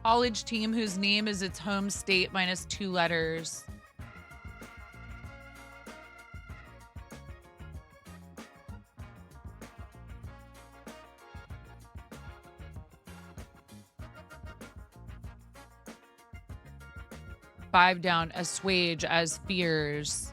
College team whose name is its home state minus 2 letters. Five down, assuage as fears.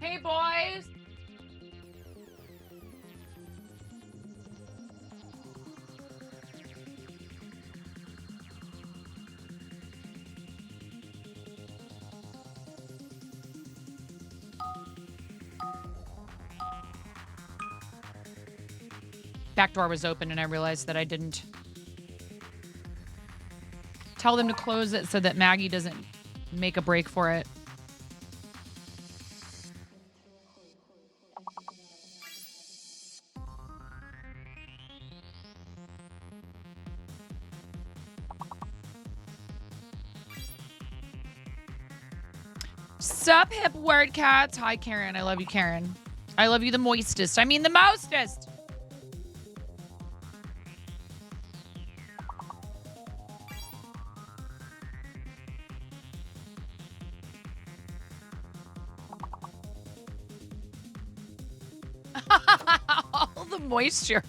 Hey, boys. Back door was open and I realized that I didn't tell them to close it so that Maggie doesn't make a break for it. Sup, hip word cats. Hi, Karen. I love you, Karen. I love you the moistest. I mean the mostest. All the moisture.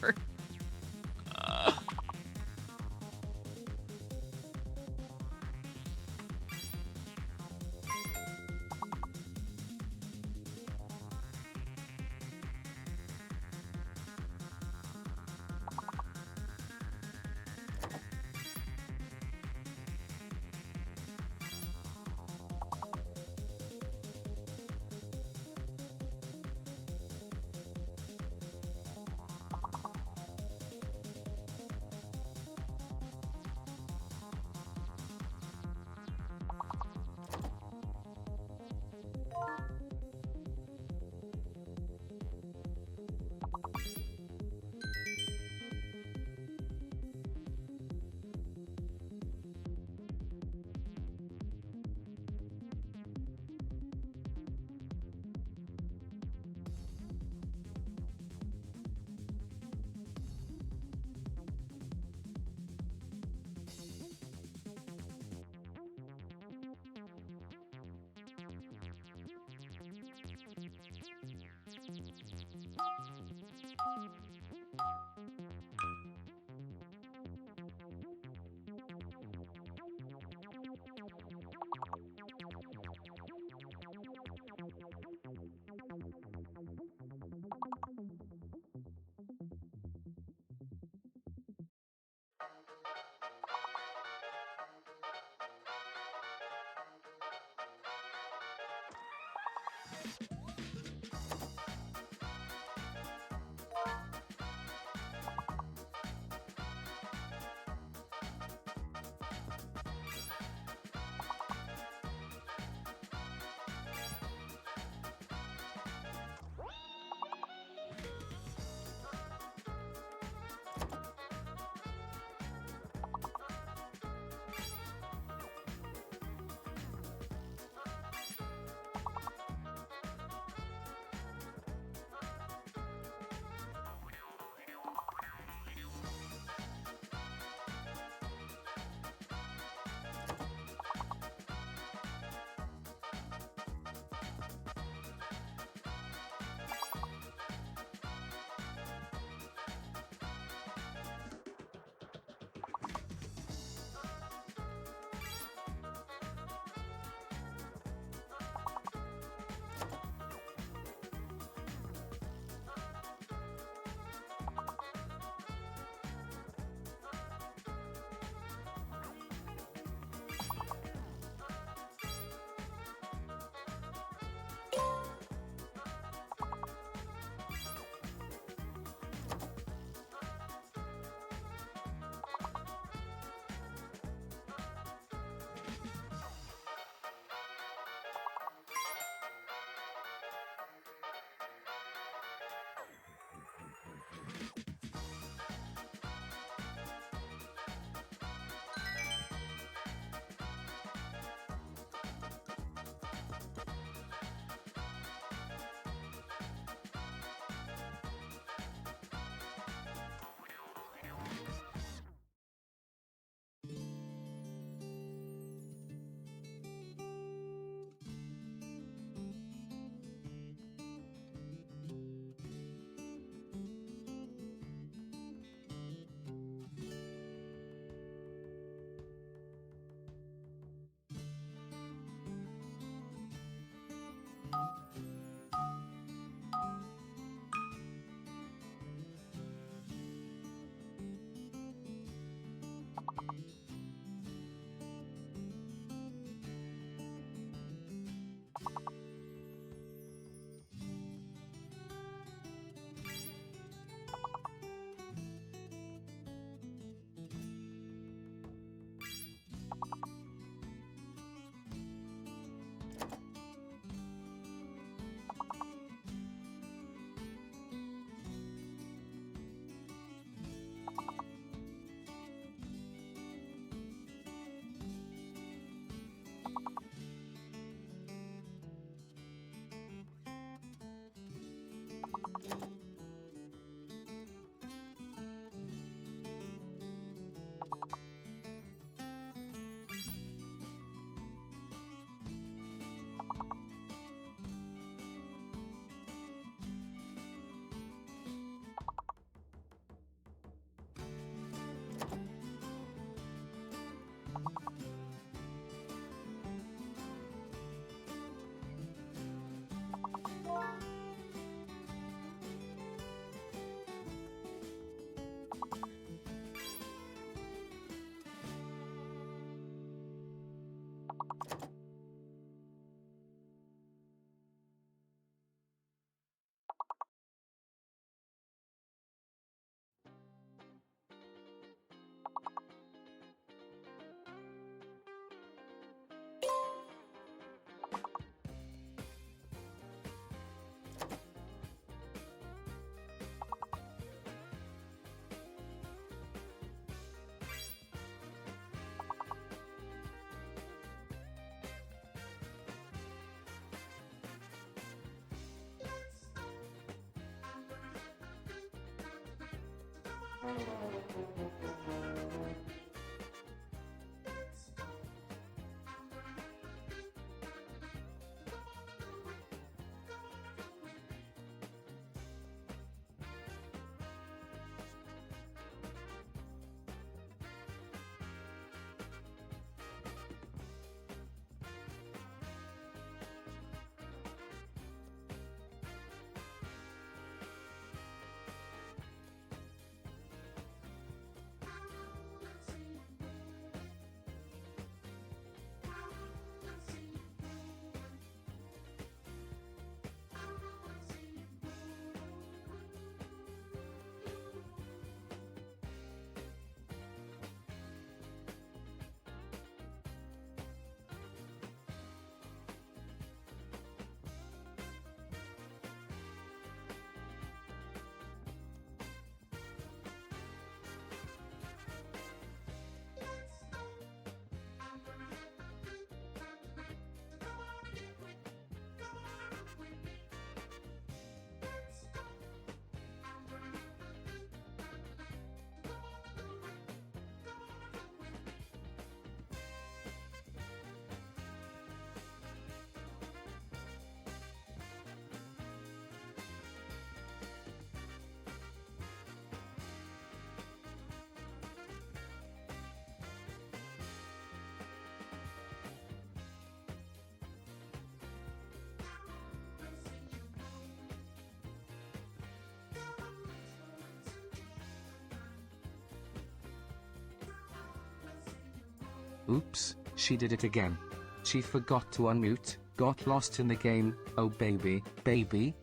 Oops, she did it again. She forgot to unmute, got lost in the game. Oh baby, baby.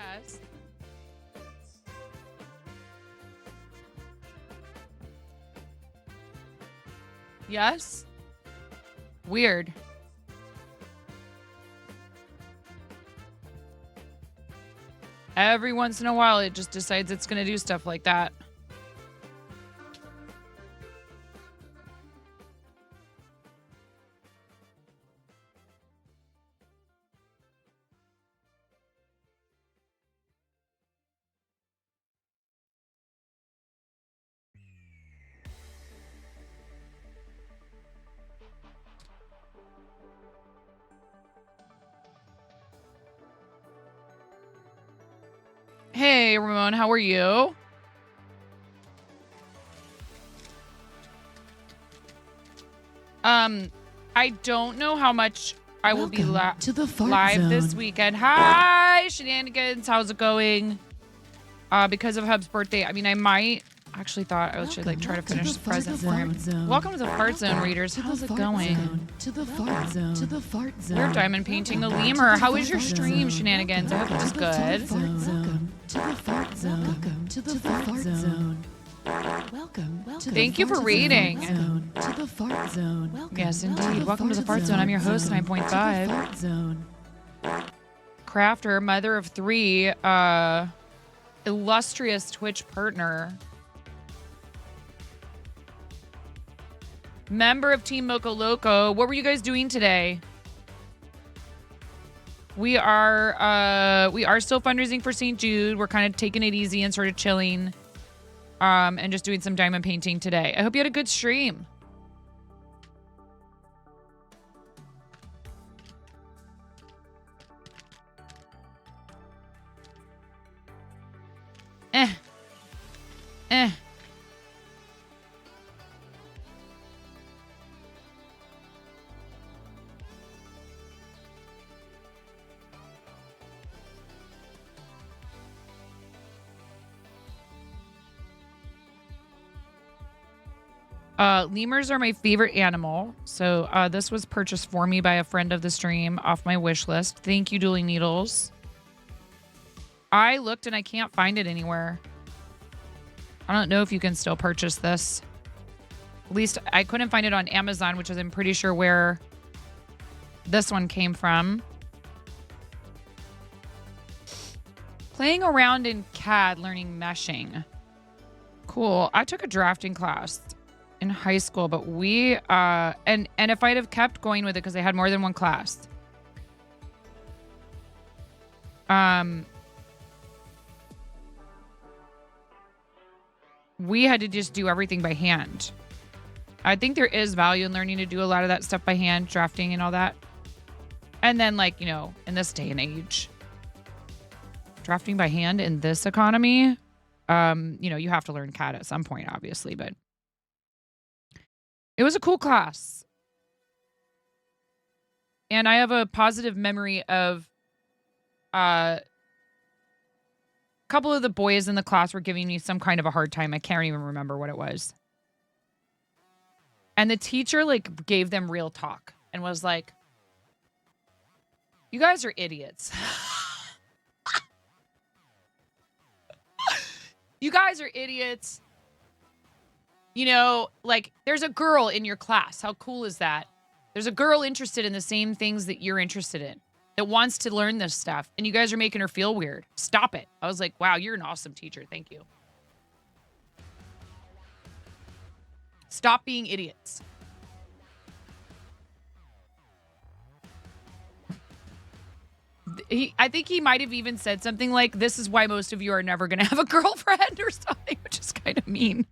Yes. Yes. Weird. Every once in a while, it just decides it's going to do stuff like that. Hey, Ramon, how are you? I don't know how much I will be to the fart live zone. this weekend. Hi, shenanigans. How's it going? Because of Hub's birthday. I mean, I might actually thought I should like try to finish the present for him. Welcome to the Fart Zone, readers. How's it going? To the fart zone. To the fart zone. We're diamond painting a lemur. How was your stream, shenanigans? I hope it was good. Welcome to the fart zone. Welcome to the fart zone. Welcome. Thank you for reading. To the fart zone. Yes, indeed. Welcome to the Fart Zone. I'm your host, 9.5. Fart zone. Crafter, mother of 3, illustrious Twitch partner. Member of Team Moco Loco. What were you guys doing today? We are still fundraising for St. Jude. We're kind of taking it easy and sort of chilling. And just doing some diamond painting today. I hope you had a good stream. Lemurs are my favorite animal. So this was purchased for me by a friend of the stream off my wish list. Thank you, Dueling Needles. I looked and I can't find it anywhere. I don't know if you can still purchase this. At least I couldn't find it on Amazon, which is I'm pretty sure where this one came from. Playing around in CAD, learning meshing. Cool. I took a drafting class in high school, but we and if I'd have kept going with it because I had more than one class, we had to just do everything by hand. I think there is value in learning to do a lot of that stuff by hand, drafting and all that. And then, like, you know, in this day and age, drafting by hand in this economy, you know, you have to learn CAD at some point, obviously, but it was a cool class. And I have a positive memory of a couple of the boys in the class were giving me some kind of a hard time. I can't even remember what it was. And the teacher like gave them real talk and was like, "You guys are idiots." You guys are idiots. You know, like, there's a girl in your class. How cool is that? There's a girl interested in the same things that you're interested in, that wants to learn this stuff, and you guys are making her feel weird. Stop it. I was like, wow, you're an awesome teacher. Thank you. Stop being idiots. I think he might have even said something like, "This is why most of you are never going to have a girlfriend," or something, which is kind of mean.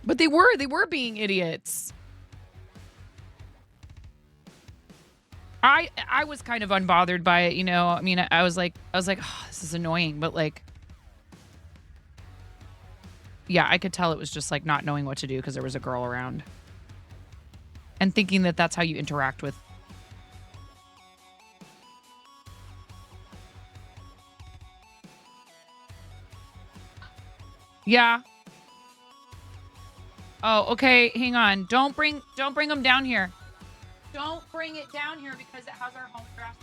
But they were being idiots. I was kind of unbothered by it, you know. I mean, I was like, oh, this is annoying, but like, yeah, I could tell it was just like not knowing what to do because there was a girl around. And thinking that that's how you interact with. Yeah. Oh, okay. Hang on. Don't bring them down here. Don't bring it down here because it has our home address.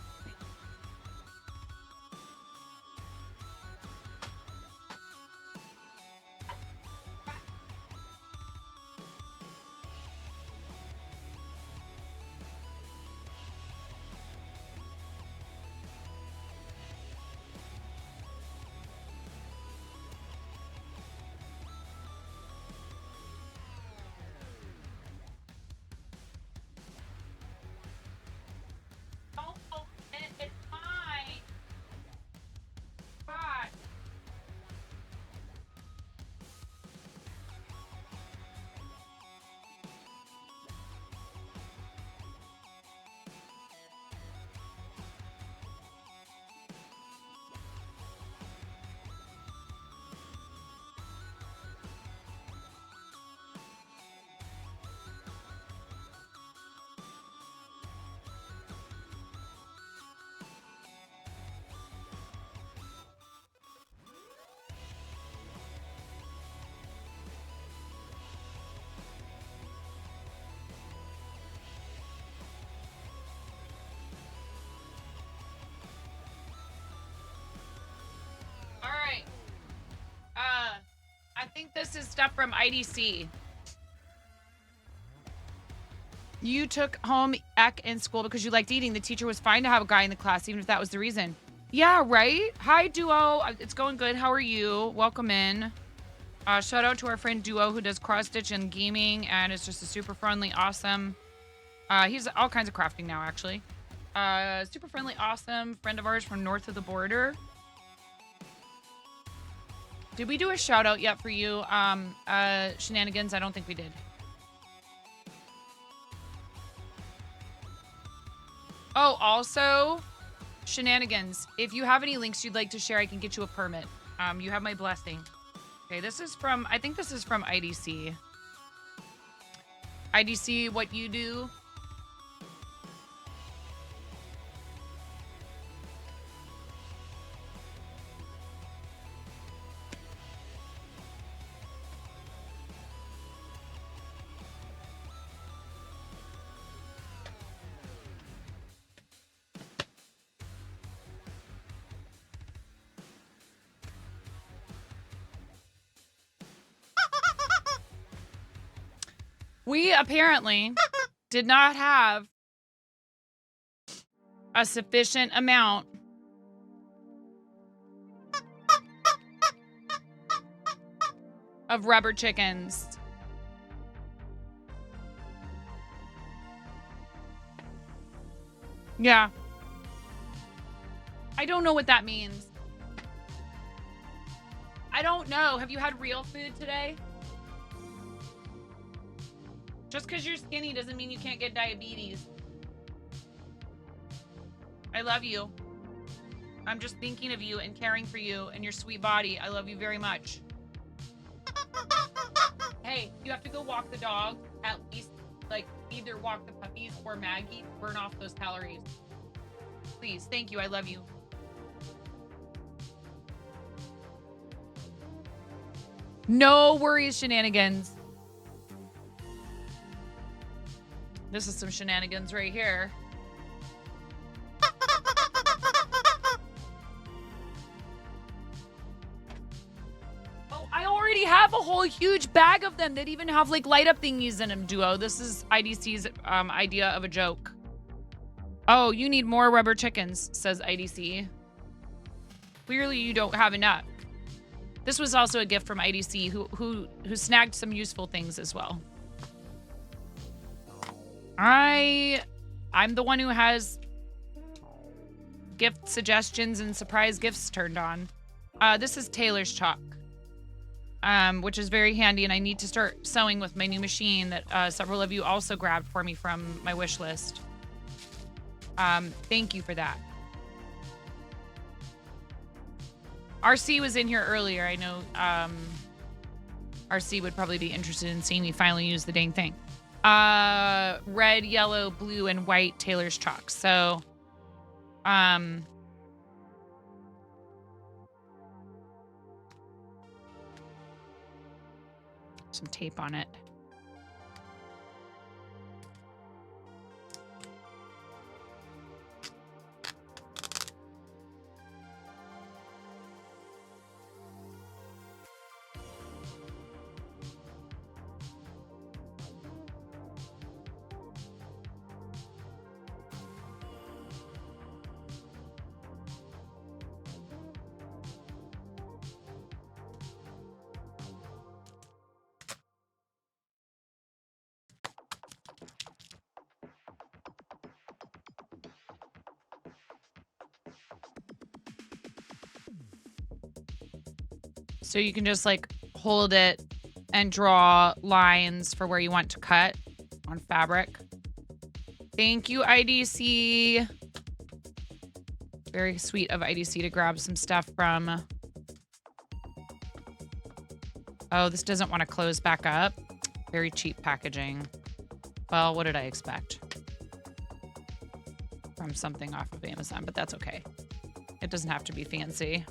Don't open it. It's mine. God. All right. I think this is stuff from IDC. You took home ec in school because you liked eating. The teacher was fine to have a guy in the class, even if that was the reason. Yeah, right? Hi, Duo. It's going good. How are you? Welcome in. Shout out to our friend Duo who does cross-stitch and gaming and is just a super friendly, awesome. He's all kinds of crafting now, actually. Super friendly, awesome friend of ours from north of the border. Did we do a shout out yet for you? Shenanigans? I don't think we did. Oh, also, Shenanigans. If you have any links you'd like to share, I can get you a permit. You have my blessing. Okay, this is from, I think this is from IDC. IDC, what you do. We apparently did not have a sufficient amount of rubber chickens. Yeah. I don't know what that means. I don't know. Have you had real food today? Just because you're skinny doesn't mean you can't get diabetes. I love you. I'm just thinking of you and caring for you and your sweet body. I love you very much. Hey, you have to go walk the dog. At least, like, either walk the puppies or Maggie. Burn off those calories. Please, thank you. I love you. No worries, Shenanigans. This is some shenanigans right here. Oh, I already have a whole huge bag of them that even have like light up thingies in them, Duo. This is IDC's idea of a joke. Oh, you need more rubber chickens, says IDC. Clearly you don't have enough. This was also a gift from IDC who snagged some useful things as well. I'm the one who has gift suggestions and surprise gifts turned on. This is Taylor's chalk, which is very handy, and I need to start sewing with my new machine that several of you also grabbed for me from my wish list. Thank you for that. RC was in here earlier. I know RC would probably be interested in seeing me finally use the dang thing. Red, yellow, blue, and white Taylor's chalk. So, some tape on it. So you can just like hold it and draw lines for where you want to cut on fabric. Thank you, IDC. Very sweet of IDC to grab some stuff from. Oh, this doesn't want to close back up. Very cheap packaging. Well, what did I expect? From something off of Amazon, but that's okay. It doesn't have to be fancy.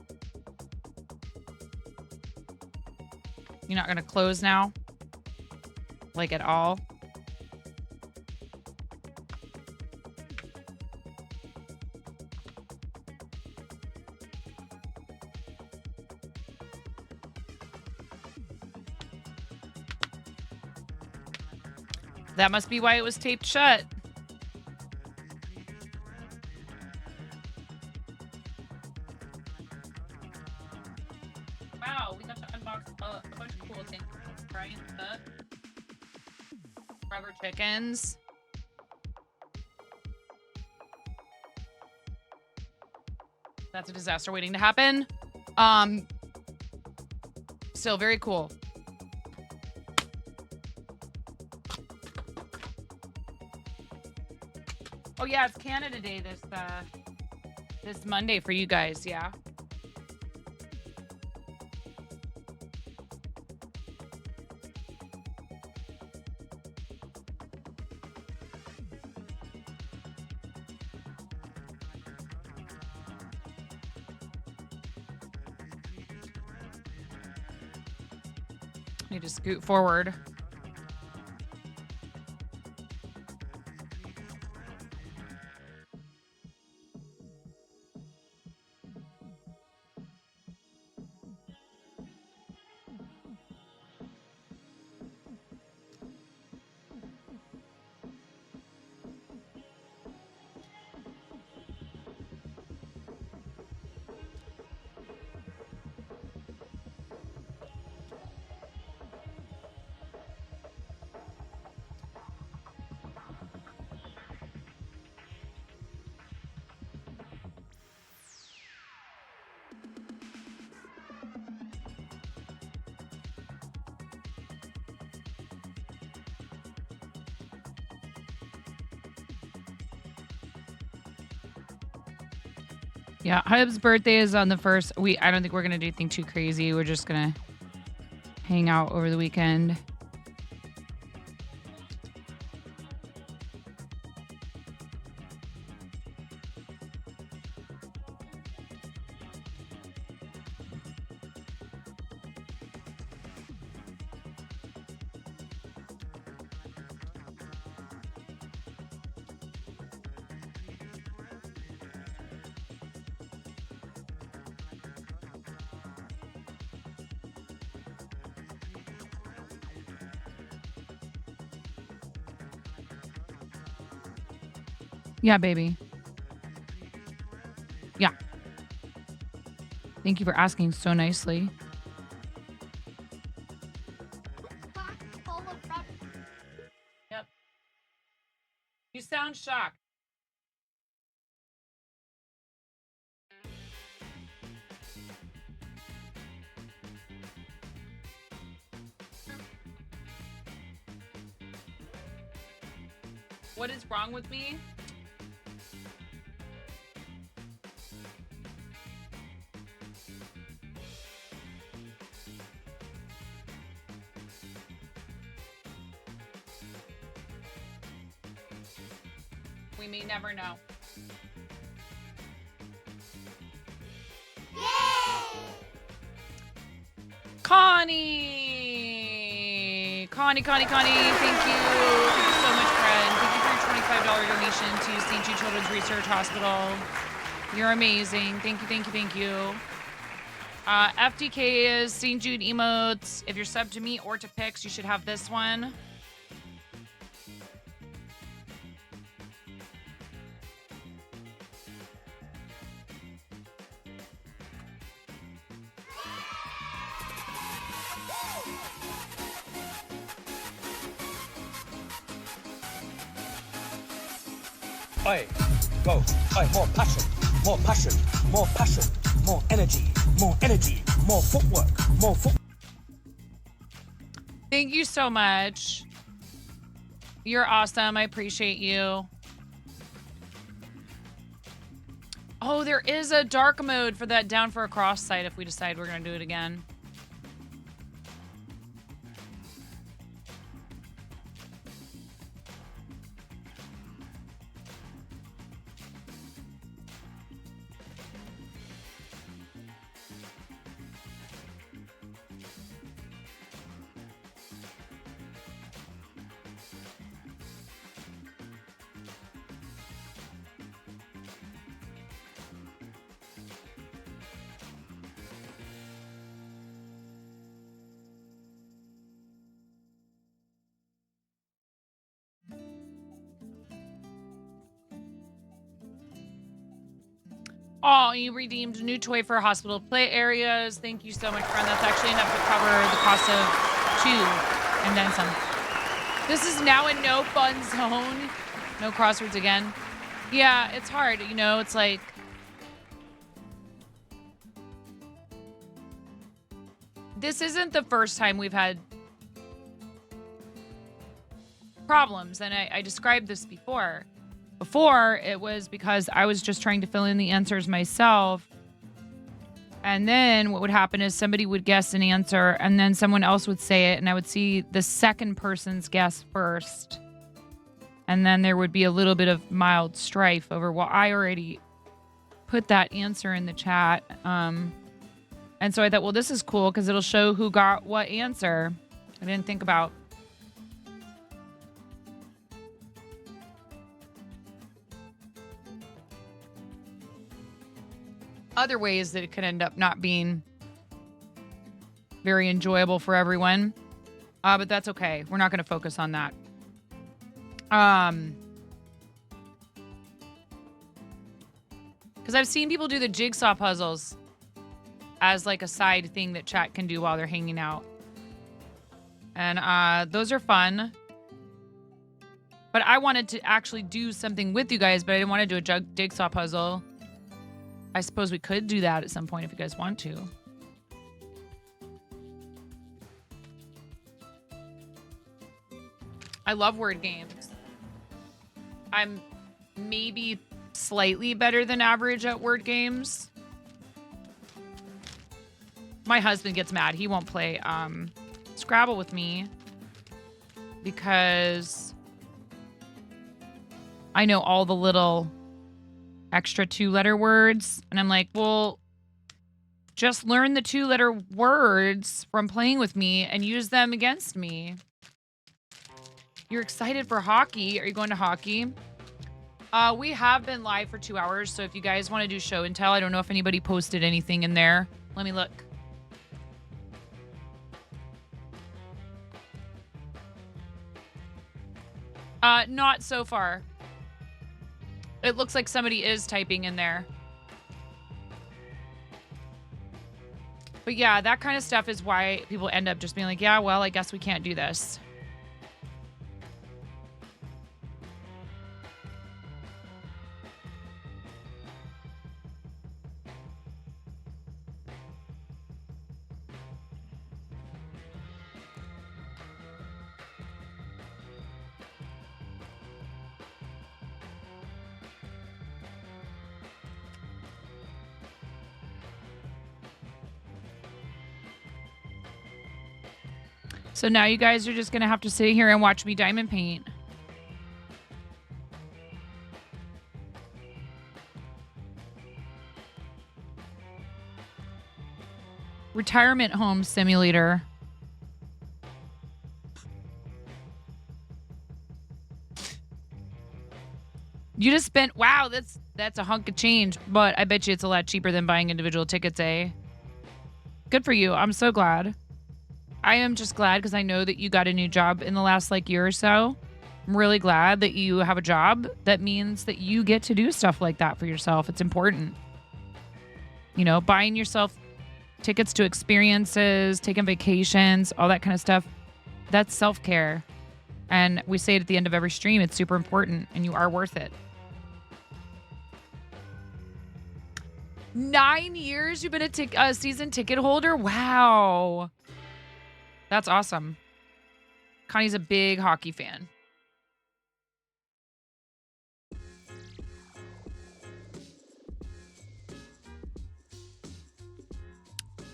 You're not going to close now? Like at all? That must be why it was taped shut. Wow, we got to unbox a bunch of cool things. Brian, rubber chickens. That's a disaster waiting to happen. Still very cool. Oh yeah, it's Canada Day this Monday for you guys, yeah. Need to scoot forward. Yeah, Hub's birthday is on the 1st. I don't think we're gonna do anything too crazy. We're just gonna hang out over the weekend. Yeah, baby. Yeah. Thank you for asking so nicely. Yep. You sound shocked. What is wrong with me? We may never know. Connie! Connie, thank you. Thank you so much, friend. Thank you for your $25 donation to St. Jude Children's Research Hospital. You're amazing. Thank you. FDK is St. Jude emotes. If you're subbed to me or to Pix, you should have this one. Oi, go. Oi, more passion, more passion, more passion, more energy, more footwork, more foot. Thank you so much. You're awesome. I appreciate you. Oh, there is a dark mode for that Down for a Cross site if we decide we're going to do it again. Oh, you redeemed a new toy for hospital play areas. Thank you so much, friend. That's actually enough to cover the cost of 2 and then some. This is now a no fun zone. No crosswords again. Yeah, it's hard. You know, it's like... This isn't the first time we've had problems, and I described this before. Before, it was because I was just trying to fill in the answers myself. And then what would happen is somebody would guess an answer, and then someone else would say it, and I would see the second person's guess first. And then there would be a little bit of mild strife over, well, I already put that answer in the chat. And so I thought, well, this is cool because it'll show who got what answer. I didn't think about. Other ways that it could end up not being very enjoyable for everyone. But that's okay. We're not going to focus on that. Because I've seen people do the jigsaw puzzles as like a side thing that chat can do while they're hanging out. And those are fun. But I wanted to actually do something with you guys, but I didn't want to do a jigsaw puzzle. I suppose we could do that at some point if you guys want to. I love word games. I'm maybe slightly better than average at word games. My husband gets mad. He won't play Scrabble with me because I know all the little extra 2-letter words. And I'm like, well, just learn the 2-letter words from playing with me and use them against me. You're excited for hockey. Are you going to hockey? We have been live for 2 hours. So if you guys want to do show and tell, I don't know if anybody posted anything in there. Let me look. Not so far. It looks like somebody is typing in there. But yeah, that kind of stuff is why people end up just being like, yeah, well, I guess we can't do this. So now you guys are just going to have to sit here and watch me diamond paint. Retirement home simulator. You just spent, wow, that's a hunk of change, but I bet you it's a lot cheaper than buying individual tickets, eh? Good for you. I'm so glad. I am just glad because I know that you got a new job in the last year or so. I'm really glad that you have a job that means that you get to do stuff like that for yourself. It's important. You know, buying yourself tickets to experiences, taking vacations, all that kind of stuff. That's self-care. And we say it at the end of every stream. It's super important and you are worth it. 9 years you've been a season ticket holder? Wow. That's awesome. Connie's a big hockey fan.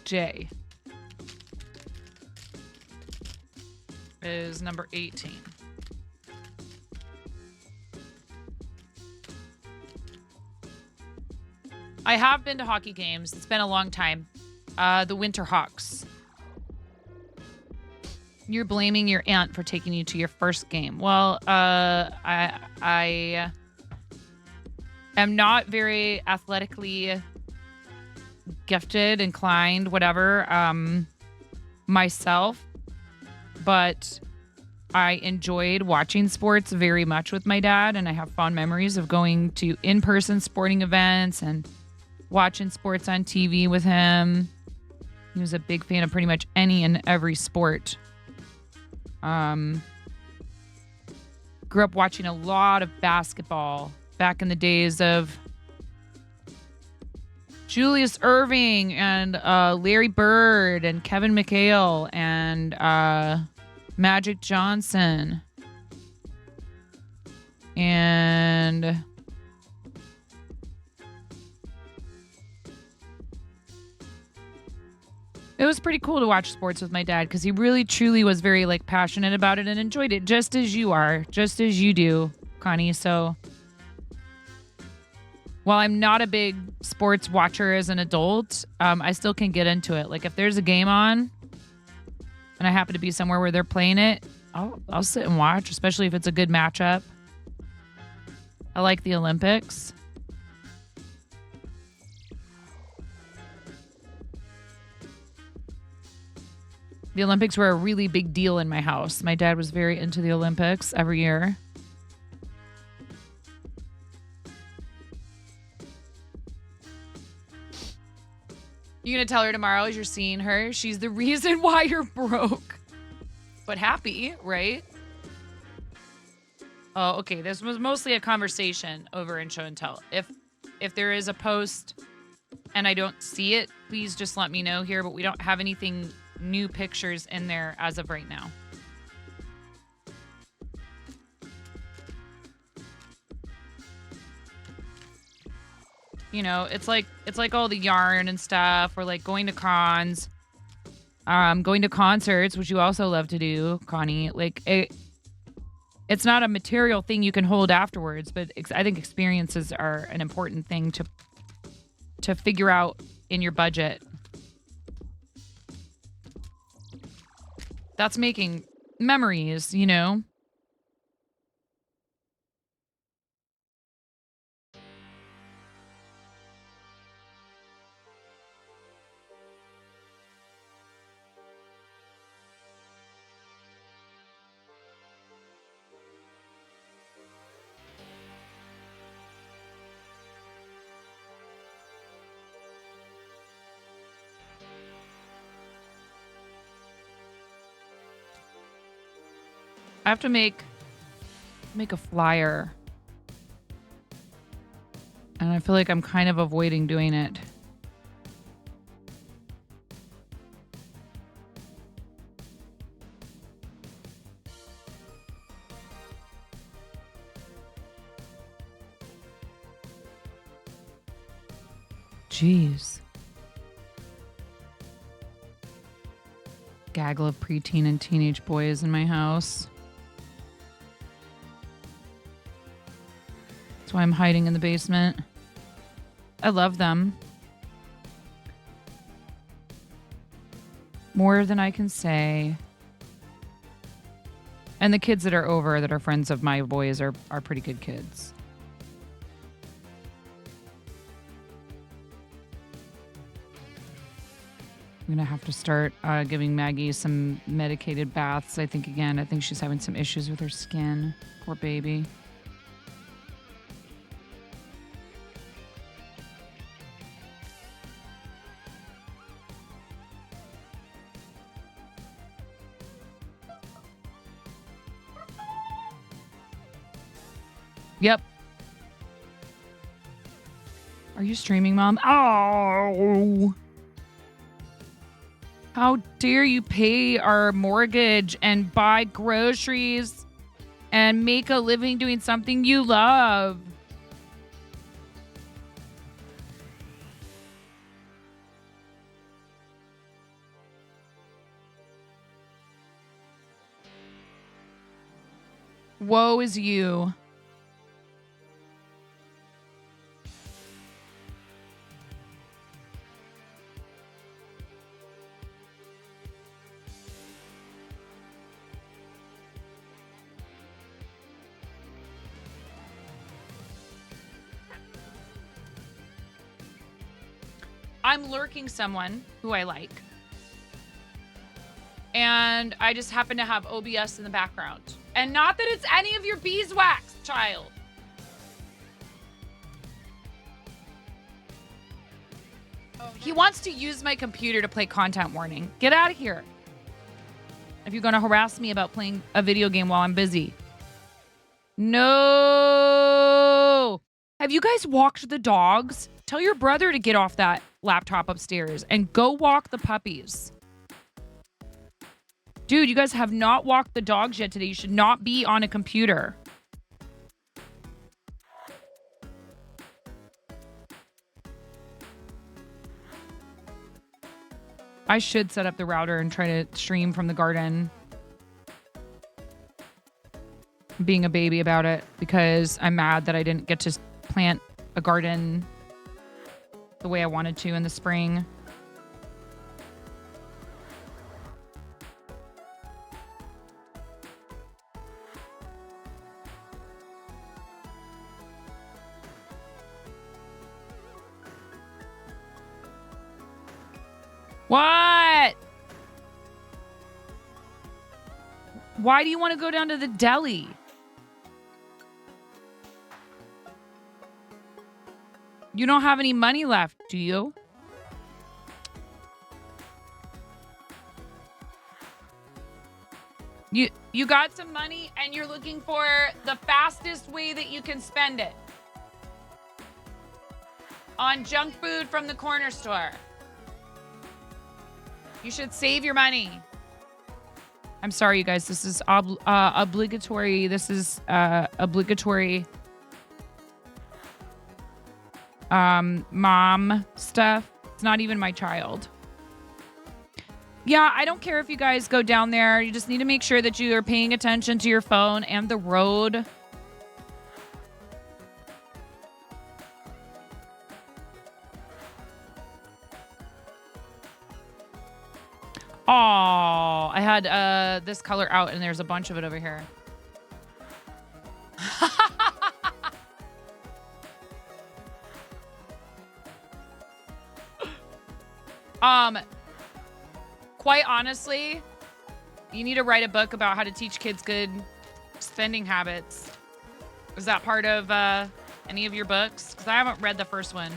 Jay is number 18. I have been to hockey games. It's been a long time. The Winter Hawks. You're blaming your aunt for taking you to your first game. Well, I am not very athletically gifted, inclined, whatever, myself, but I enjoyed watching sports very much with my dad, and I have fond memories of going to in-person sporting events and watching sports on TV with him. He was a big fan of pretty much any and every sport. Grew up watching a lot of basketball back in the days of Julius Erving and Larry Bird and Kevin McHale and Magic Johnson. And it was pretty cool to watch sports with my dad because he really truly was very like passionate about it and enjoyed it just as you are, just as you do, Connie. So while I'm not a big sports watcher as an adult, I still can get into it. Like if there's a game on and I happen to be somewhere where they're playing it, I'll sit and watch, especially if it's a good matchup. I like the Olympics. The Olympics were a really big deal in my house. My dad was very into the Olympics every year. You're going to tell her tomorrow as you're seeing her, she's the reason why you're broke. But happy, right? Oh, okay. This was mostly a conversation over in Show and Tell. If there is a post and I don't see it, please just let me know here. But we don't have anything new pictures in there as of right now. You know, it's like all the yarn and stuff, or like going to cons, going to concerts, which you also love to do, Connie. Like it's not a material thing you can hold afterwards, but I think experiences are an important thing to figure out in your budget. That's making memories, you know? I have to make a flyer. And I feel like I'm kind of avoiding doing it. Jeez. Gaggle of preteen and teenage boys in my house. That's why I'm hiding in the basement. I love them. More than I can say. And the kids that are over that are friends of my boys are pretty good kids. I'm going to have to start giving Maggie some medicated baths. I think she's having some issues with her skin. Poor baby. Yep. Are you streaming, Mom? Oh. How dare you pay our mortgage and buy groceries and make a living doing something you love? Woe is you. I'm lurking someone who I like. And I just happen to have OBS in the background. And not that it's any of your beeswax, child. He wants to use my computer to play content warning. Get out of here. If you're going to harass me about playing a video game while I'm busy. No. Have you guys walked the dogs? Tell your brother to get off that laptop upstairs and go walk the puppies. Dude, you guys have not walked the dogs yet today. You should not be on a computer. I should set up the router and try to stream from the garden. I'm being a baby about it because I'm mad that I didn't get to plant a garden the way I wanted to in the spring. What? Why do you want to go down to the deli? You don't have any money left, do you? You got some money and you're looking for the fastest way that you can spend it. On junk food from the corner store. You should save your money. I'm sorry, you guys. This is obligatory. This is obligatory mom stuff. It's not even my child. Yeah, I don't care if you guys go down there. You just need to make sure that you are paying attention to your phone and the road. Oh, I had this color out and there's a bunch of it over here. Quite honestly, you need to write a book about how to teach kids good spending habits. Is that part of any of your books? Because I haven't read the first one.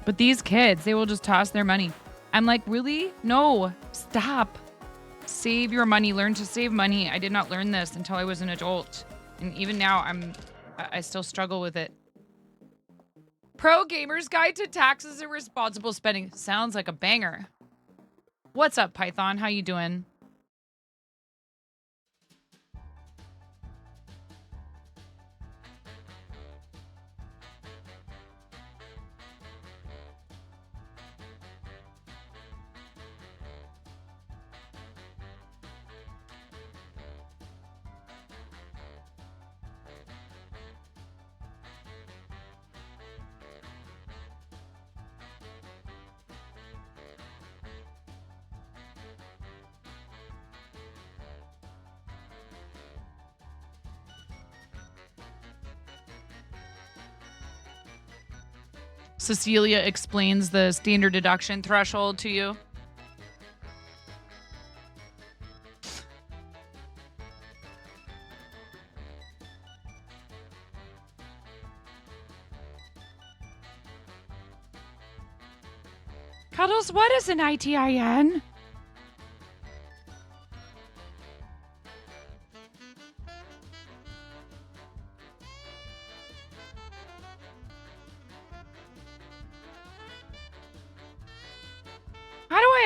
But these kids, they will just toss their money. I'm like, really? No, stop. Save your money. Learn to save money. I did not learn this until I was an adult. And even now, I still struggle with it. Pro Gamer's Guide to Taxes and Responsible Spending. Sounds like a banger. What's up, Python? How you doing? Cecilia explains the standard deduction threshold to you. Cuddles, what is an ITIN?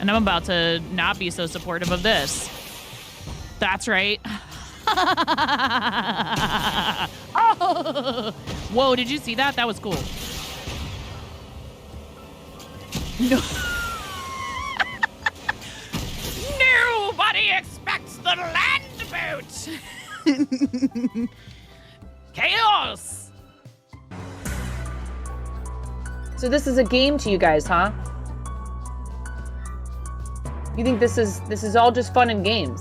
And I'm about to not be so supportive of this. That's right. Oh! Whoa, did you see that? That was cool. No. Nobody expects the land boat. Chaos. So this is a game to you guys, huh? You think this is all just fun and games?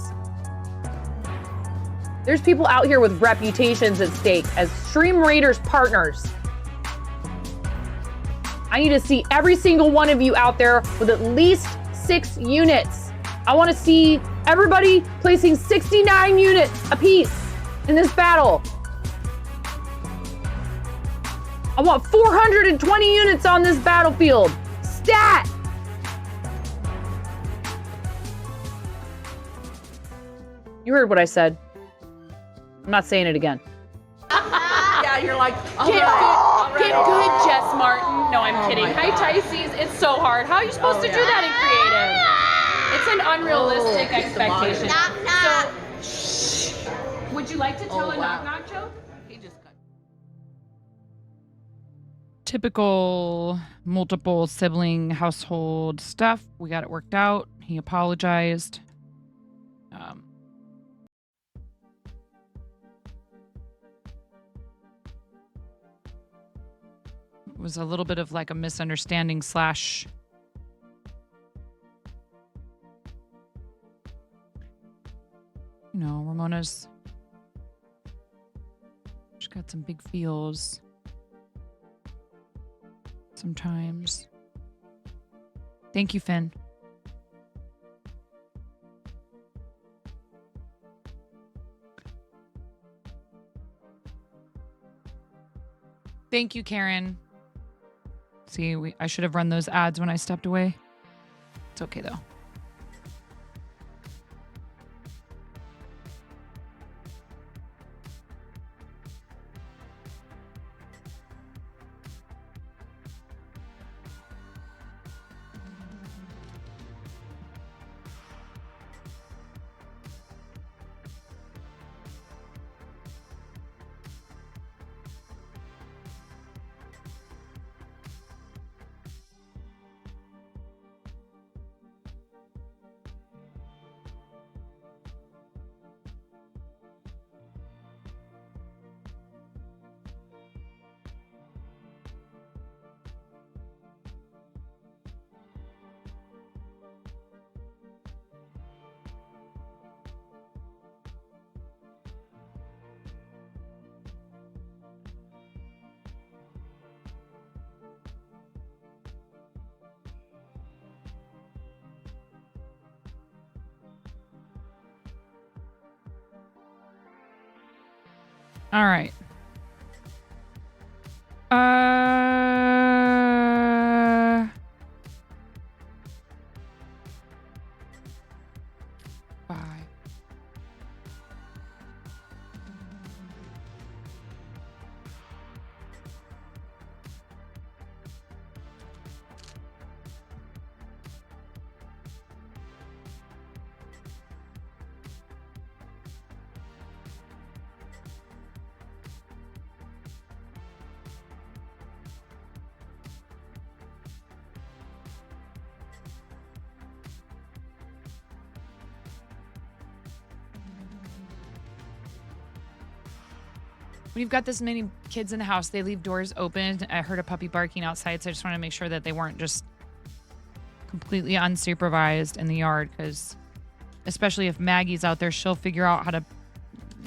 There's people out here with reputations at stake as Stream Raiders partners. I need to see every single one of you out there with at least 6 units. I want to see everybody placing 69 units apiece in this battle. I want 420 units on this battlefield. Stat! You heard what I said. I'm not saying it again. Yeah, you're like, Get good, Jess Martin. No, I'm kidding. Hi, Tysees. It's so hard. How are you supposed to do that in creative? It's an unrealistic expectation. So, shh. Would you like to tell a knock-knock joke? He just cut. Typical multiple sibling household stuff. We got it worked out. He apologized. It was a little bit of like a misunderstanding slash Ramona's she's got some big feels sometimes. Thank you, Finn. Thank you, Karen. See, I should have run those ads when I stepped away. It's okay, though. All right. Bye. When you've got this many kids in the house, they leave doors open. I heard a puppy barking outside, so I just want to make sure that they weren't just completely unsupervised in the yard, because especially if Maggie's out there, she'll figure out how to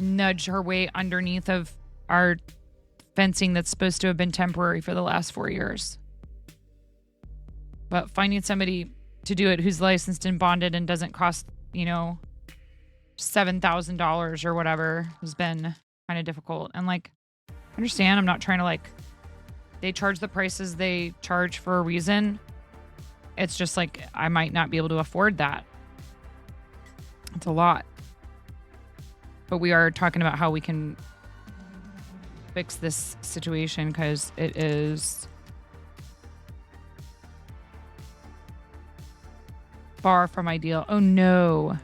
nudge her way underneath of our fencing that's supposed to have been temporary for the last 4 years. But finding somebody to do it who's licensed and bonded and doesn't cost, $7,000 or whatever has been kind of difficult. And understand, I'm not trying to they charge the prices they charge for a reason. It's just I might not be able to afford that. It's a lot. But we are talking about how we can fix this situation because it is far from ideal. Oh no.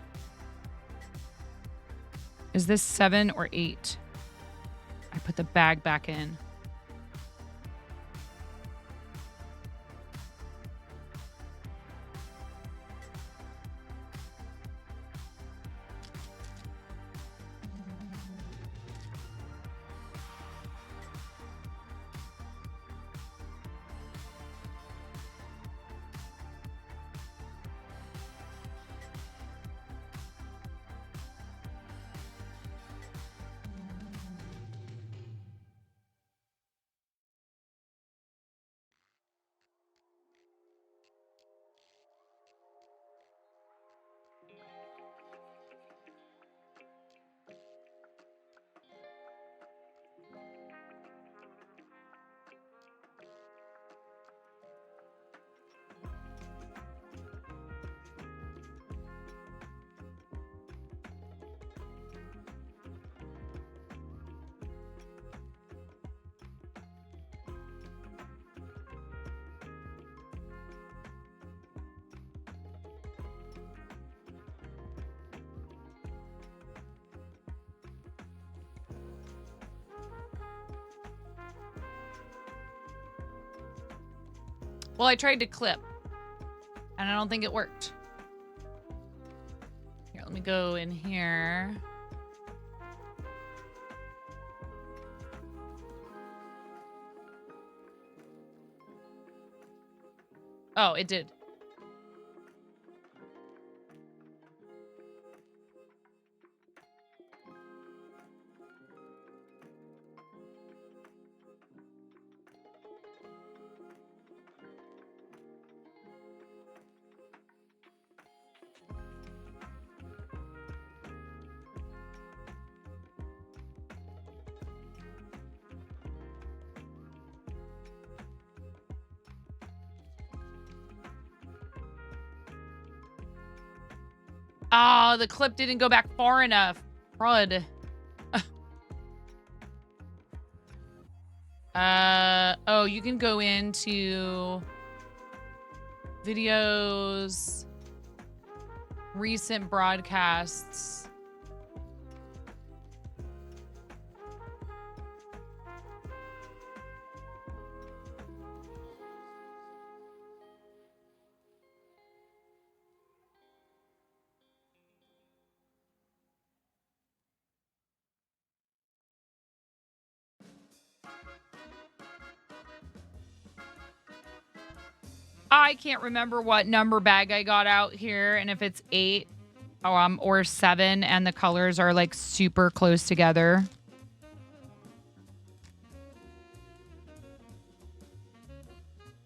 Is this 7 or 8? I put the bag back in. Well, I tried to clip, and I don't think it worked. Here, let me go in here. Oh, it did. Oh, the clip didn't go back far enough. Crud. Oh, you can go into videos, recent broadcasts. I can't remember what number bag I got out here, and if it's 8 or 7 and the colors are like super close together.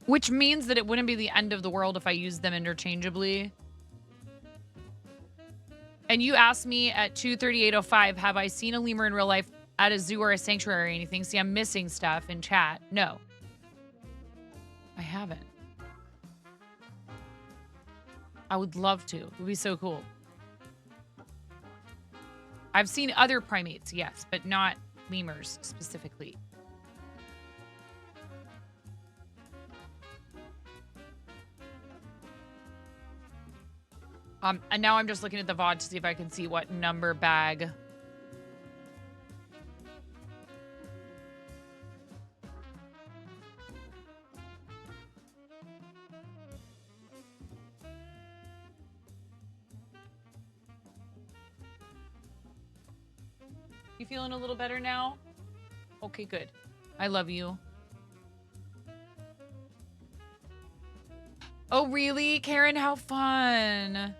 Which means that it wouldn't be the end of the world if I used them interchangeably. And you asked me at 2:38:05, have I seen a lemur in real life at a zoo or a sanctuary or anything? See, I'm missing stuff in chat. No, I haven't. I would love to. It would be so cool. I've seen other primates, yes, but not lemurs specifically. And now I'm just looking at the VOD to see if I can see what number bag. You feeling a little better now? Okay, good. I love you. Oh, really? Karen, how fun.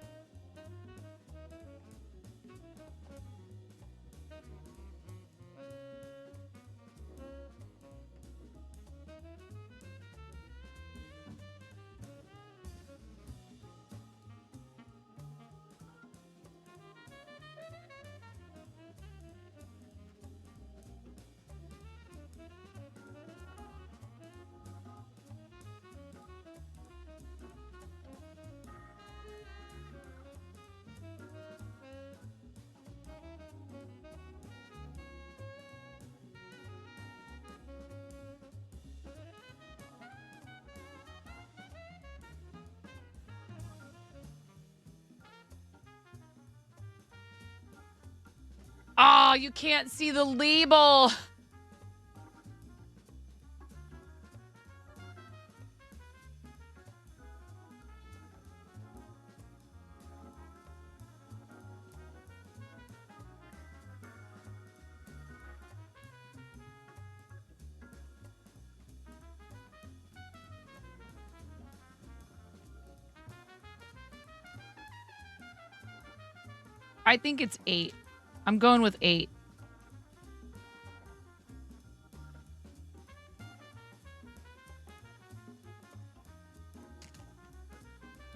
Oh, you can't see the label. I think it's 8. I'm going with 8.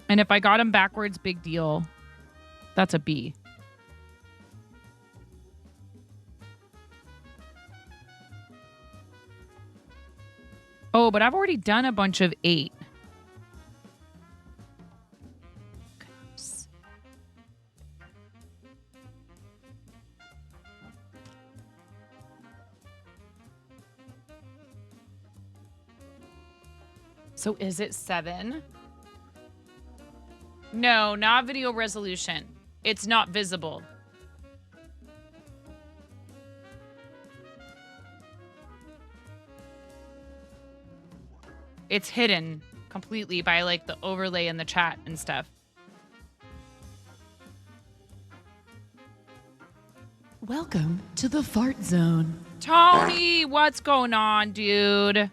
And if I got them backwards, big deal. That's a B. Oh, but I've already done a bunch of 8. Goodness. So is it 7? No, not video resolution. It's not visible. It's hidden completely by like the overlay in the chat and stuff. Welcome to the fart zone. Tony, what's going on, dude?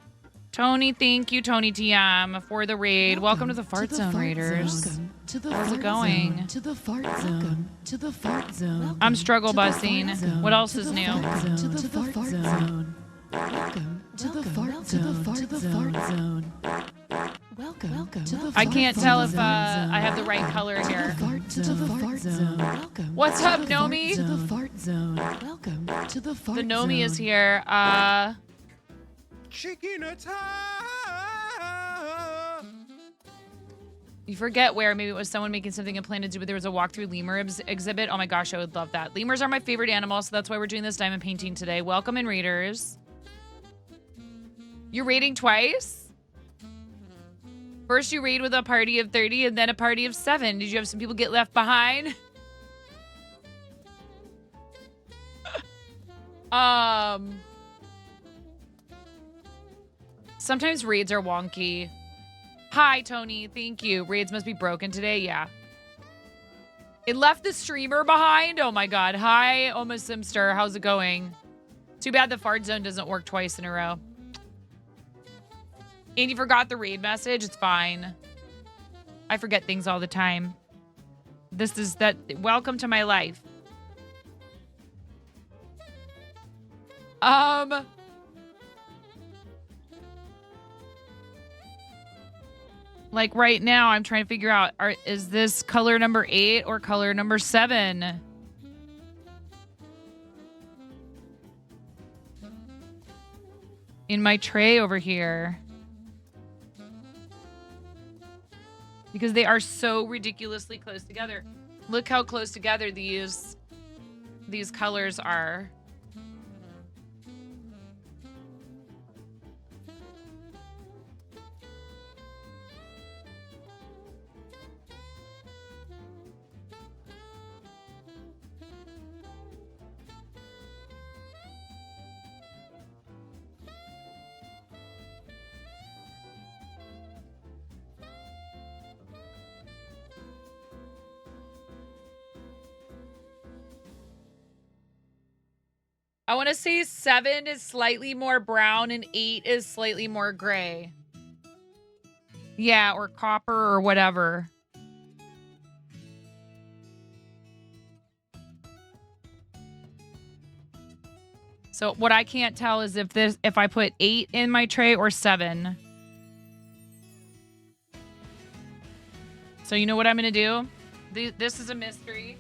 Tony, thank you, Tony TM, for the raid. Welcome to the Fart Zone, Raiders. Welcome to the How's it fart going? zone. To the fart zone. Welcome to the fart zone. I'm struggle To the busting. fart zone. What else To is the new? fart zone. To the fart zone. Welcome to the fart zone. To the fart zone. Welcome to the I fart can't tell if zone. I have the right color here. To the fart zone. Welcome. What's to up, the fart Nomi? zone. To the fart zone. Welcome to the fart The zone. Nomi is here. Chicken attack! You forget where. Maybe it was someone making something and planned to do, but there was a walkthrough lemur exhibit. Oh my gosh, I would love that. Lemurs are my favorite animal, so that's why we're doing this diamond painting today. Welcome in, Raiders. You're raiding twice? First you raid with a party of 30 and then a party of 7. Did you have some people get left behind? Sometimes raids are wonky. Hi, Tony. Thank you. Raids must be broken today. Yeah. It left the streamer behind. Oh my god. Hi, Oma Simster. How's it going? Too bad the fart zone doesn't work twice in a row. And you forgot the raid message. It's fine. I forget things all the time. This is that. Welcome to my life. Like right now, I'm trying to figure out, is this color number 8 or color number 7? In my tray over here. Because they are so ridiculously close together. Look how close together these colors are. I want to say 7 is slightly more brown and 8 is slightly more gray. Yeah, or copper or whatever. So what I can't tell is if I put 8 in my tray or 7. So you know what I'm going to do? This is a mystery.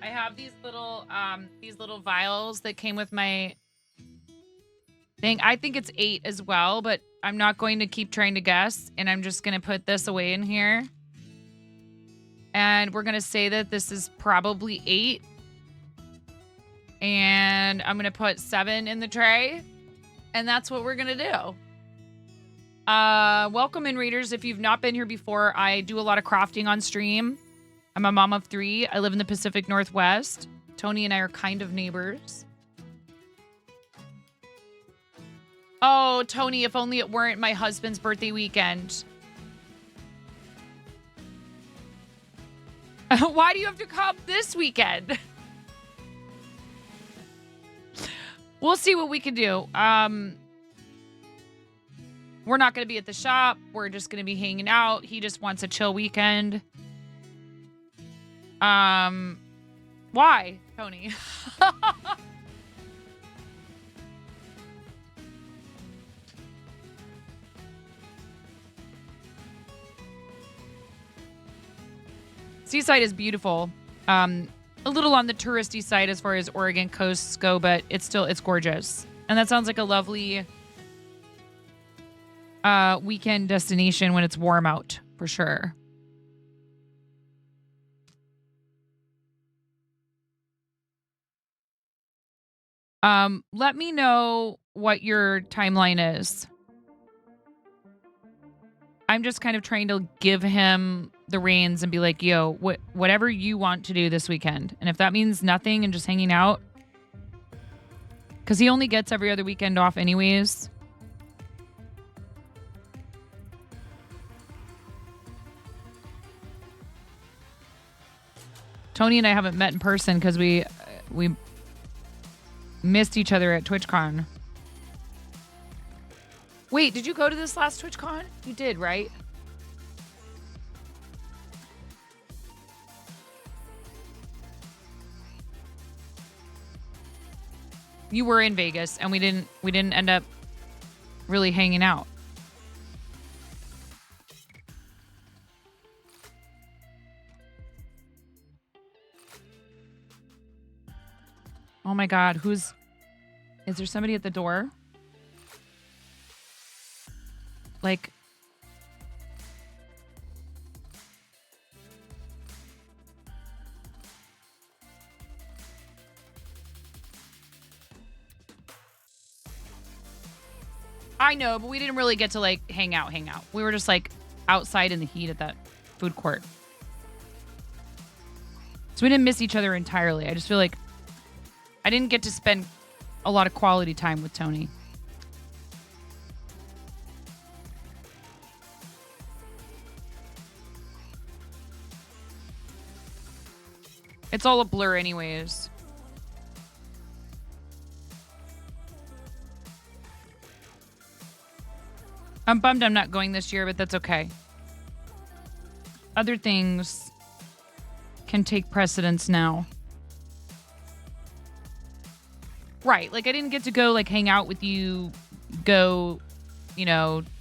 I have these little vials that came with my thing. I think it's 8 as well, but I'm not going to keep trying to guess, and I'm just going to put this away in here. And we're going to say that this is probably 8. And I'm going to put 7 in the tray, and that's what we're going to do. Welcome in, readers. If you've not been here before, I do a lot of crafting on stream. I'm a mom of 3. I live in the Pacific Northwest. Tony and I are kind of neighbors. Oh, Tony, if only it weren't my husband's birthday weekend. Why do you have to come this weekend? We'll see what we can do. We're not going to be at the shop. We're just going to be hanging out. He just wants a chill weekend. Why, Tony? Seaside is beautiful. A little on the touristy side as far as Oregon coasts go, but it's gorgeous. And that sounds like a lovely weekend destination when it's warm out, for sure. Let me know what your timeline is. I'm just kind of trying to give him the reins and be like, yo, whatever you want to do this weekend. And if that means nothing and just hanging out, because he only gets every other weekend off anyways. Tony and I haven't met in person because we missed each other at TwitchCon. Wait, did you go to this last TwitchCon? You did, right? You were in Vegas and we didn't end up really hanging out. Oh my God, is there somebody at the door? Like, I know, but we didn't really get to like hang out. We were just like outside in the heat at that food court. So we didn't miss each other entirely. I just feel like I didn't get to spend a lot of quality time with Tony. It's all a blur anyways. I'm bummed I'm not going this year, but that's okay. Other things can take precedence now. Right, like I didn't get to go like hang out with you, go, do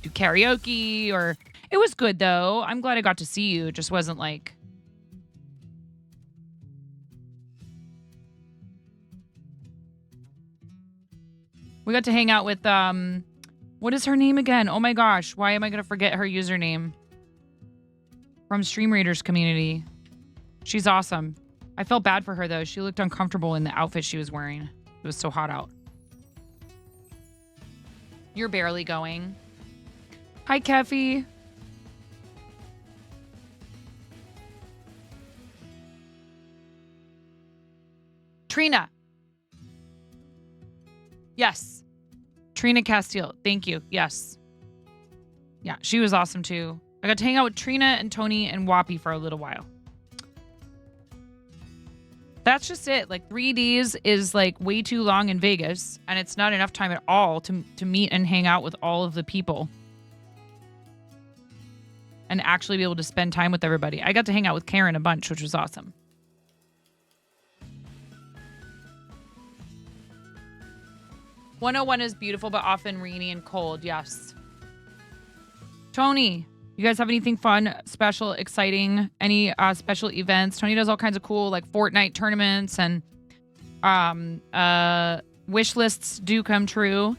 karaoke or... It was good though. I'm glad I got to see you. It just wasn't like... We got to hang out with, what is her name again? Oh my gosh, why am I going to forget her username? From Stream Raiders community. She's awesome. I felt bad for her though. She looked uncomfortable in the outfit she was wearing. It was so hot out. You're barely going. Hi, Keffy. Trina. Yes. Trina Castile. Thank you. Yes. Yeah, she was awesome too. I got to hang out with Trina and Tony and Whoppy for a little while. That's just it. Like 3 days is like way too long in Vegas, and it's not enough time at all to meet and hang out with all of the people and actually be able to spend time with everybody. I got to hang out with Karen a bunch, which was awesome. .101 is beautiful, but often rainy and cold. Yes. Tony, you guys have anything fun, special, exciting? Any special events? Tony does all kinds of cool like Fortnite tournaments, and wish lists do come true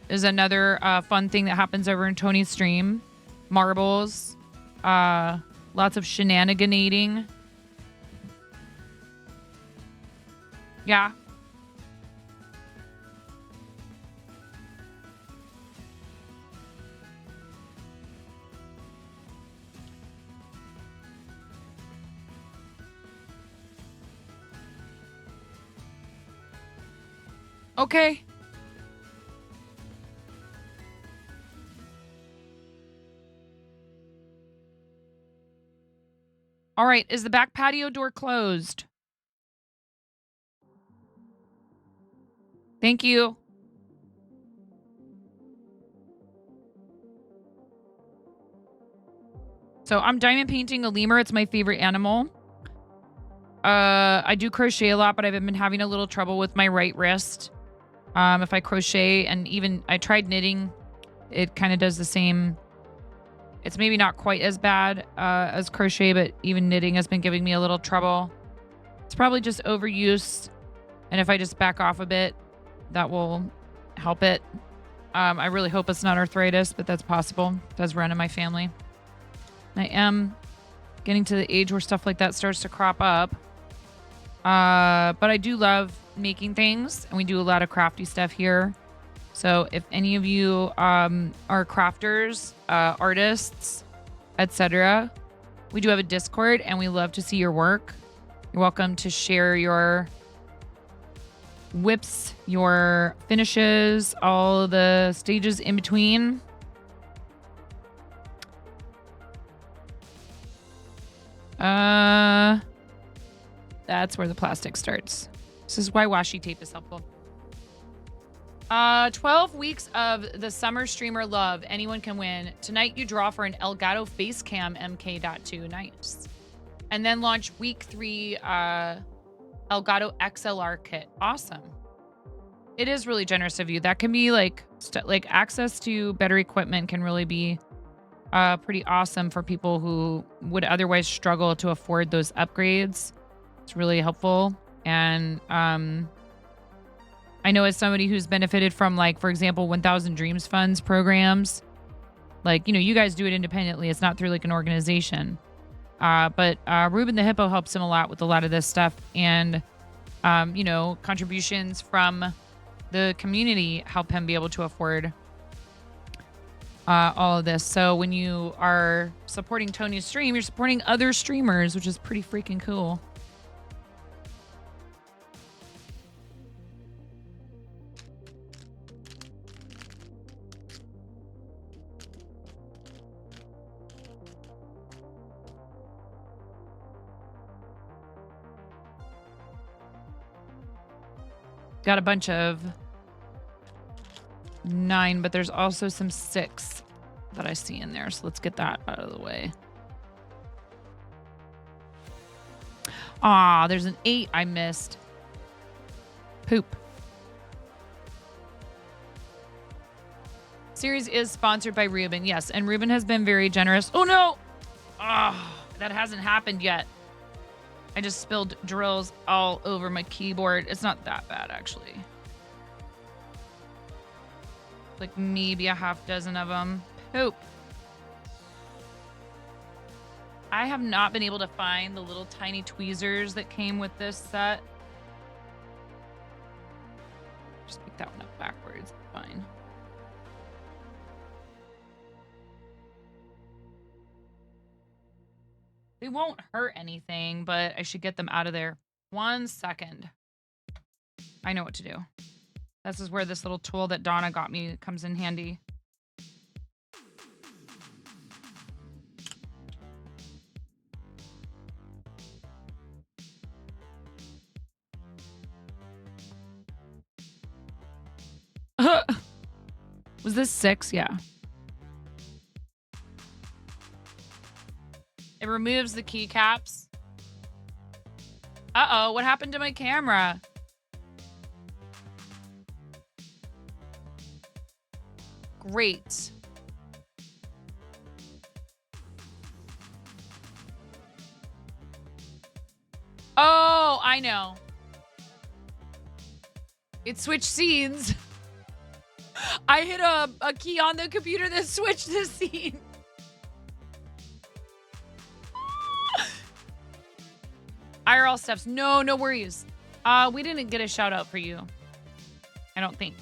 is another fun thing that happens over in Tony's stream. Marbles, lots of shenaniganating. Yeah. Okay. All right. Is the back patio door closed? Thank you. So I'm diamond painting a lemur. It's my favorite animal. I do crochet a lot, but I've been having a little trouble with my right wrist. If I crochet, and even I tried knitting, it kind of does the same. It's maybe not quite as bad as crochet, but even knitting has been giving me a little trouble. It's probably just overuse. And if I just back off a bit, that will help it. I really hope it's not arthritis, but that's possible. It does run in my family. I am getting to the age where stuff like that starts to crop up. But I do love making things, and we do a lot of crafty stuff here. So if any of you are crafters, artists, etc., we do have a Discord, and we love to see your work. You're welcome to share your whips, your finishes, all the stages in between. That's where the plastic starts. This is why washi tape is helpful. 12 weeks of the Summer Streamer Love. Anyone can win. Tonight you draw for an Elgato Facecam MK.2. Nice. And then launch week 3 Elgato XLR kit. Awesome. It is really generous of you. That can be like access to better equipment can really be pretty awesome for people who would otherwise struggle to afford those upgrades. It's really helpful. And I know as somebody who's benefited from, like, for example, 1000 Dreams Funds programs, like, you know, you guys do it independently. It's not through like an organization. But Ruben the Hippo helps him a lot with a lot of this stuff. And, you know, contributions from the community help him be able to afford all of this. So when you are supporting Tony's stream, you're supporting other streamers, which is pretty freaking cool. Got a bunch of 9, but there's also some 6 that I see in there. So let's get that out of the way. Ah, there's an 8 I missed. Poop. Series is sponsored by Ruben. Yes, and Ruben has been very generous. Oh no! Ah, that hasn't happened yet. I just spilled drills all over my keyboard. It's not that bad, actually. Like maybe a half dozen of them. Poop. I have not been able to find the little tiny tweezers that came with this set. Just pick that one up backwards. Fine. They won't hurt anything, but I should get them out of there. 1 second. I know what to do. This is where this little tool that Donna got me comes in handy. Was this 6? Yeah. It removes the keycaps. Uh-oh, what happened to my camera? Great. Oh, I know. It switched scenes. I hit a key on the computer that switched the scene. IRL steps. No worries. We didn't get a shout out for you. I don't think.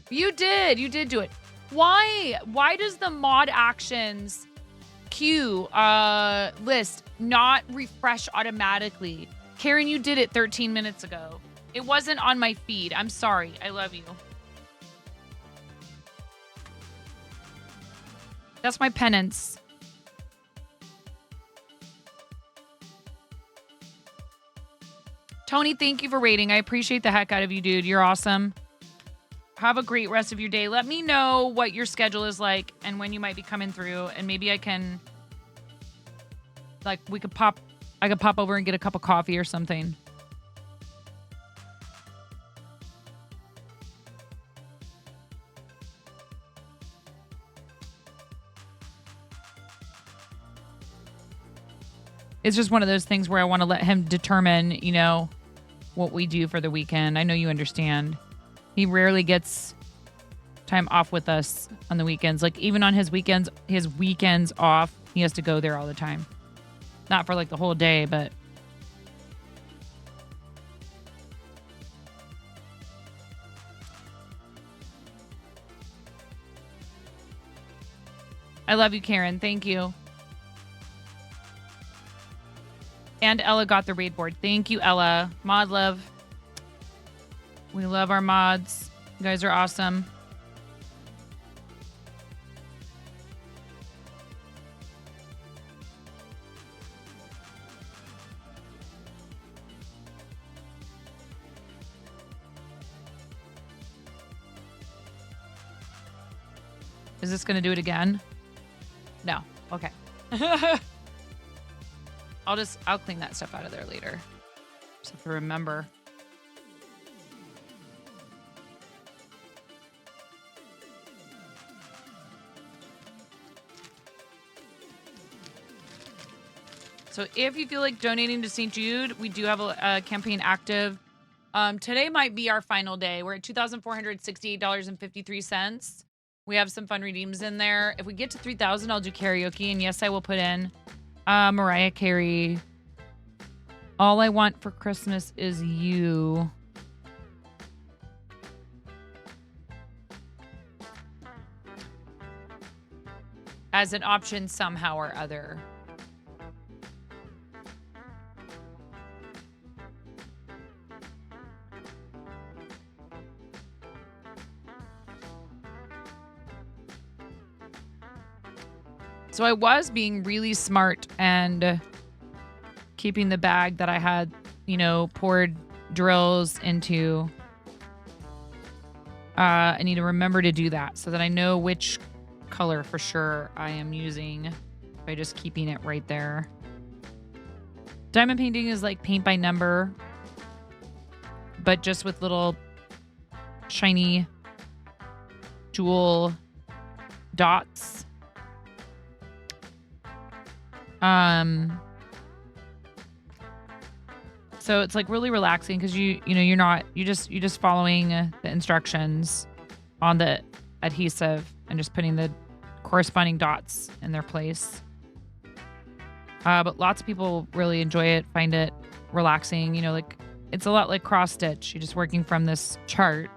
You did do it. Why does the mod actions queue list not refresh automatically. Karen, you did it 13 minutes ago. It wasn't on my feed. I'm sorry. I love you. That's my penance. Tony, thank you for rating. I appreciate the heck out of you, dude. You're awesome. Have a great rest of your day. Let me know what your schedule is like and when you might be coming through, and maybe I can, like, I could pop over and get a cup of coffee or something. It's just one of those things where I want to let him determine, you know, what we do for the weekend. I know you understand. He rarely gets time off with us on the weekends. Like, even on his weekends off, he has to go there all the time. Not for like the whole day, but I love you, Karen. Thank you. And Ella got the raid board. Thank you, Ella. Mod love. We love our mods. You guys are awesome. Is this going to do it again? No. Okay. I'll clean that stuff out of there later. Just have to remember. So if you feel like donating to St. Jude, we do have a campaign active. Today might be our final day. We're at $2,468.53. We have some fun redeems in there. If we get to 3,000, I'll do karaoke. And yes, I will put in Mariah Carey. All I Want for Christmas Is You. As an option somehow or other. So I was being really smart and keeping the bag that I had, you know, poured drills into. I need to remember to do that so that I know which color for sure I am using by just keeping it right there. Diamond painting is like paint by number, but just with little shiny jewel dots. So it's like really relaxing because you're just following the instructions on the adhesive and just putting the corresponding dots in their place. But lots of people really enjoy it, find it relaxing. You know, like it's a lot like cross stitch. You're just working from this chart.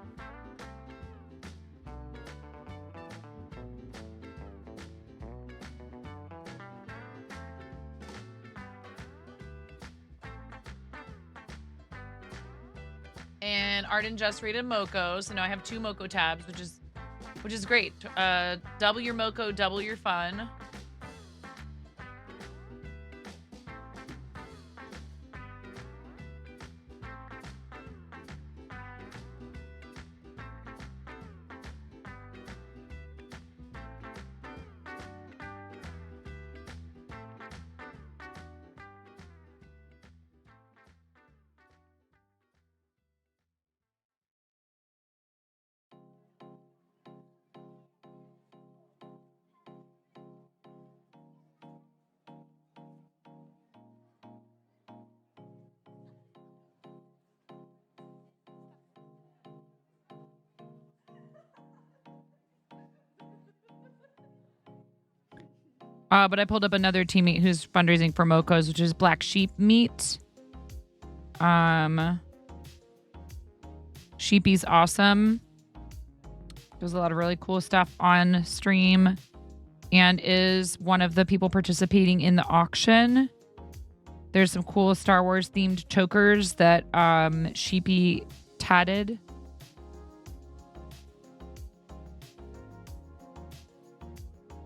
And Arden just rated Moco, so now I have 2 Moco tabs, which is great. Double your Moco, double your fun. But I pulled up another teammate who's fundraising for Mocos, which is Black Sheep Meat. Sheepy's awesome. Does a lot of really cool stuff on stream and is one of the people participating in the auction. There's some cool Star Wars themed chokers that Sheepy tatted.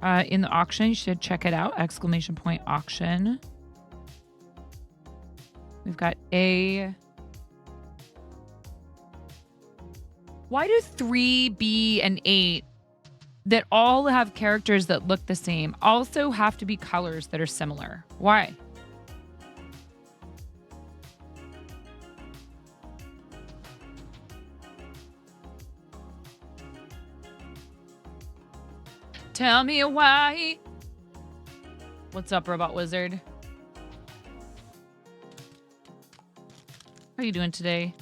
In the auction, you should check it out. ! Auction. We've got A. Why do 3, B, and 8 that all have characters that look the same also have to be colors that are similar? Why? Tell me why. What's up, Robot Wizard? How are you doing today?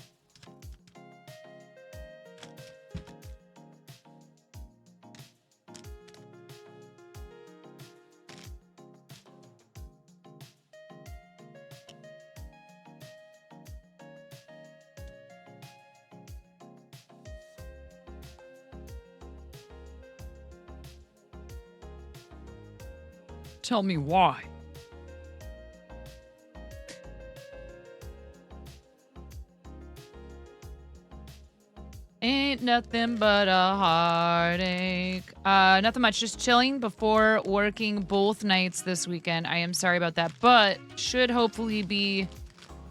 Tell me why. Ain't nothing but a heartache. Nothing much. Just chilling before working both nights this weekend. I am sorry about that, but should hopefully be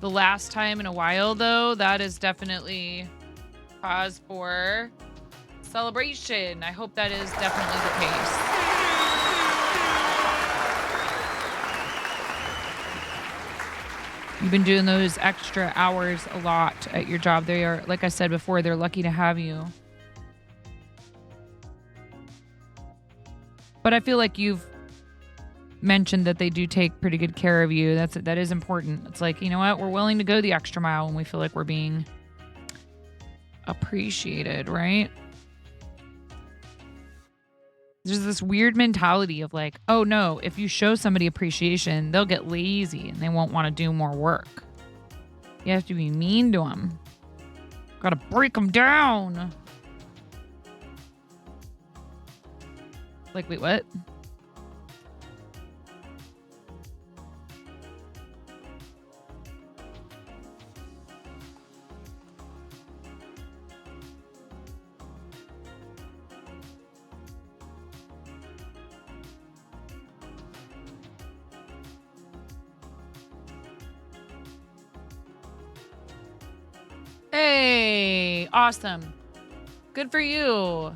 the last time in a while, though. That is definitely cause for celebration. I hope that is definitely the case. You've been doing those extra hours a lot at your job. They are, like I said before, they're lucky to have you. But I feel like you've mentioned that they do take pretty good care of you. That is important. It's like, you know what? We're willing to go the extra mile when we feel like we're being appreciated, right? There's this weird mentality of like, oh no, if you show somebody appreciation, they'll get lazy and they won't want to do more work. You have to be mean to them. Gotta break them down. Like, wait, what? Hey, awesome. Good for you.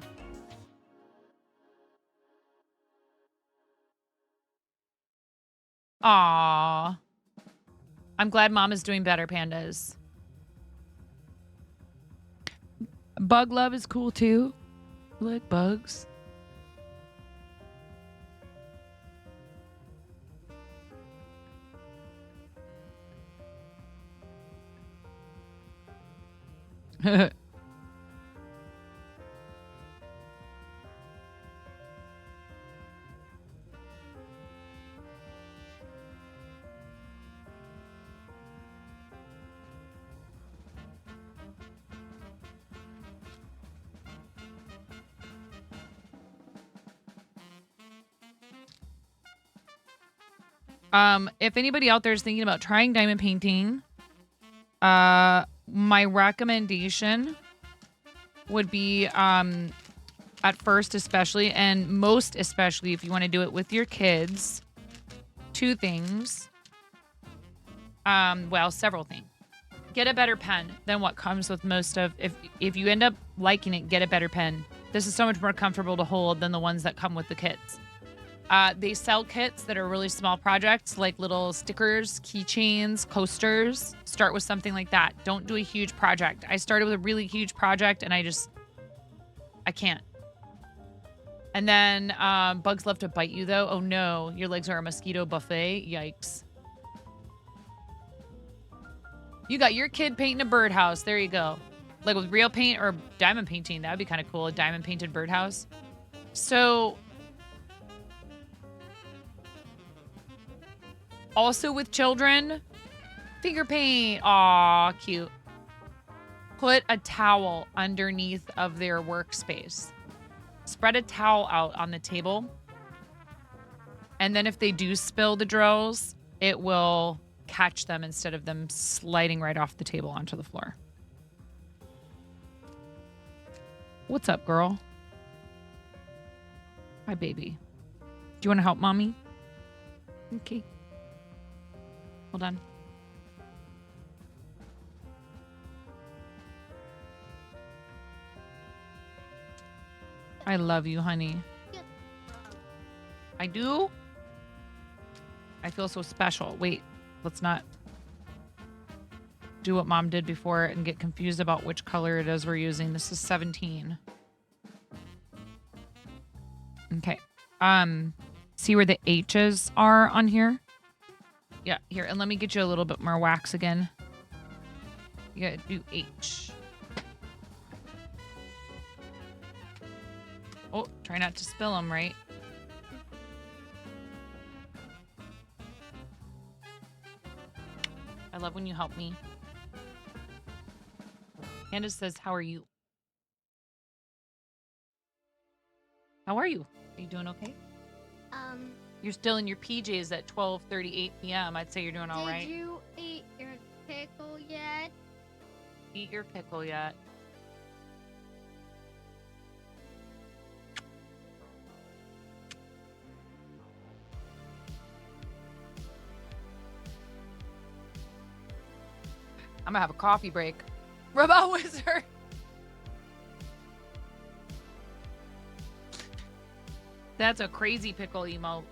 Aw. I'm glad Mom is doing better, pandas. Bug love is cool too. You like bugs? If anybody out there is thinking about trying diamond painting, my recommendation would be, at first especially, and most especially if you want to do it with your kids, two things. Well, several things. Get a better pen than what comes with most of, if you end up liking it, get a better pen. This is so much more comfortable to hold than the ones that come with the kits. They sell kits that are really small projects, like little stickers, keychains, coasters. Start with something like that. Don't do a huge project. I started with a really huge project and I can't. And then bugs love to bite you though. Oh no, your legs are a mosquito buffet. Yikes. You got your kid painting a birdhouse. There you go. Like with real paint or diamond painting. That would be kind of cool. A diamond painted birdhouse. So also with children, finger paint. Aw, cute. Put a towel underneath of their workspace. Spread a towel out on the table. And then if they do spill the drills, it will catch them instead of them sliding right off the table onto the floor. What's up, girl? Hi, baby. Do you want to help mommy? Okay. Hold on. I love you, honey. I do? I feel so special. Wait, let's not do what mom did before and get confused about which color it is we're using. This is 17. Okay. See where the H's are on here? Yeah, here. And let me get you a little bit more wax again. You gotta do H. Oh, try not to spill them, right? I love when you help me. Candace says, how are you? How are you? Are you doing okay? You're still in your PJs at 12:38 p.m. I'd say you're doing all right. Did you eat your pickle yet? Eat your pickle yet? I'm gonna have a coffee break. Robot Wizard. That's a crazy pickle emote.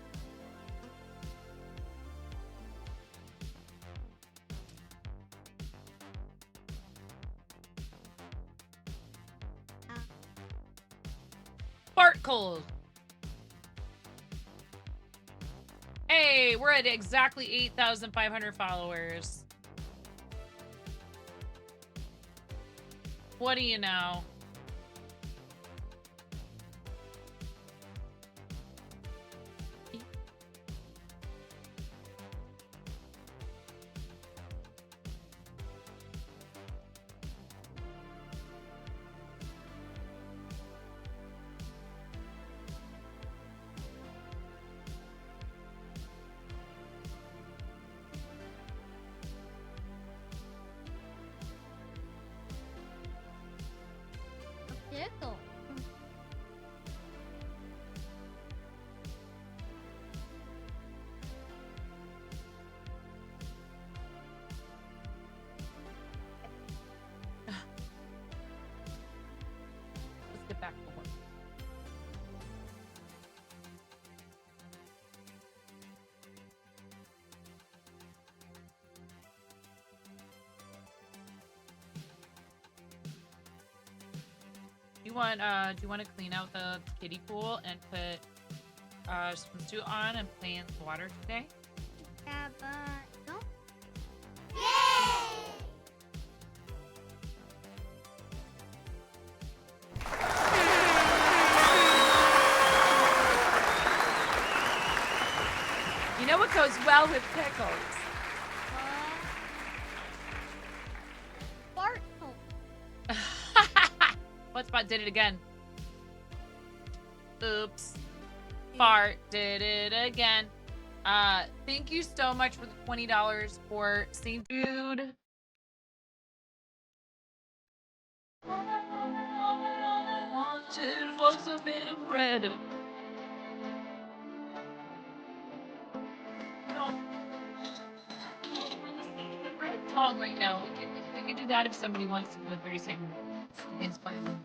Fart cold. Hey, we're at exactly 8,500 followers. What do you know? Pickle. Let's get back to work. Do you want to clean out the kiddie pool and put swimsuit on and play in the water today? Yeah, but no. You know what goes well with pickles? Fart. What spot did it again? Oops. Fart did it again. Thank you so much for the $20 for St. Jude. Was a bit of bread. Song right now. We can do that if somebody wants to do it very same. It's fine.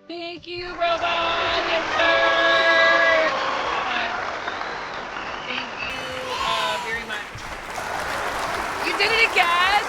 Thank you, Robot. Yes, sir. Thank you very much. You did it again.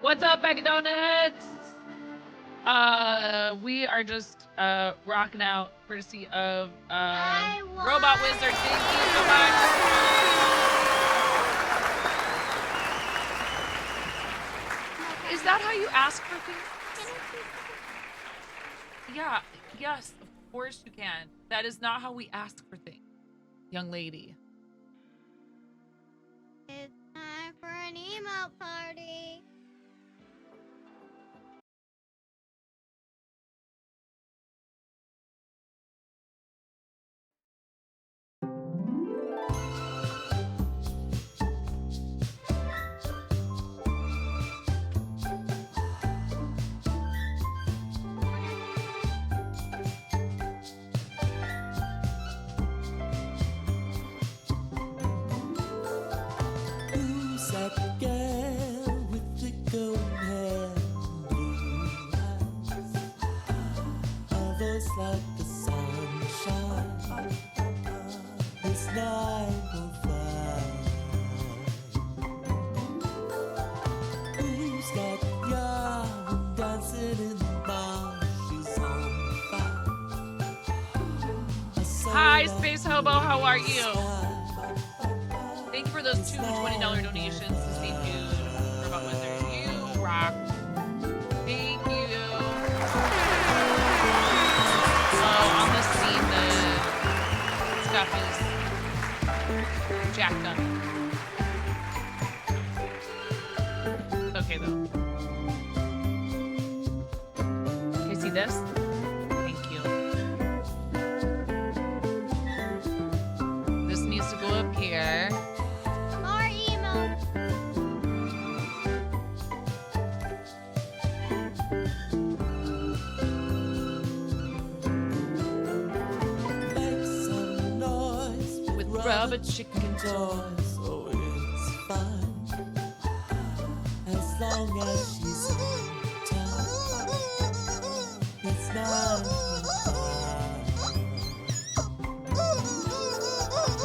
What's up, Bag of Donuts? We are just rocking out courtesy of Robot Wizard. Thank you so much. Is that how you ask for things? Yeah, yes, of course you can. That is not how we ask for things, young lady. It's time for an emo party. Who's that girl with the golden hair and blue eyes? A voice like the sunshine. It's 9:05. Who's that young dancing in the bar? She's on fire. Hi, Space Hobo, how are you? Thank you for those two $20 donations to St. Jude. Robot Wizard, you rock. Thank you. Oh, on this scene, the stuff is jacked up. It's okay, though. Okay, see this? Thank you. This needs to go up here. More emo. Make some noise With rubber chicken toys. toys. Oh, it's fine as long as she's in town. It's not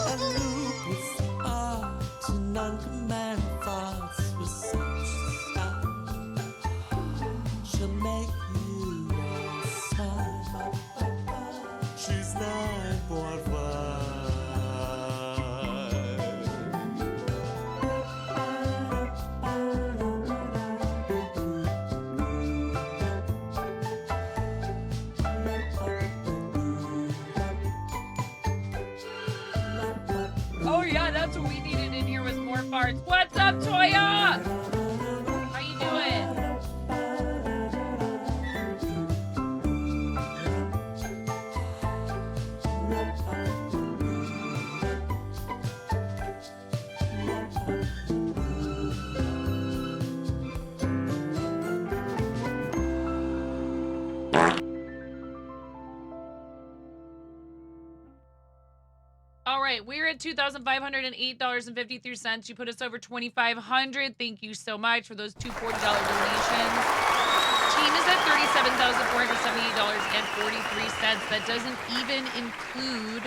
and lupus art and uncommand thoughts with such style. She'll make you all smile. She's 9.5. Oh yeah, that's what we needed in here with more farts. What's up, Toya? How you doing? All right, we're at $2,508.53. You put us over $2,500. Thank you so much for those two $40 donations. Team is at $37,478.43. That doesn't even include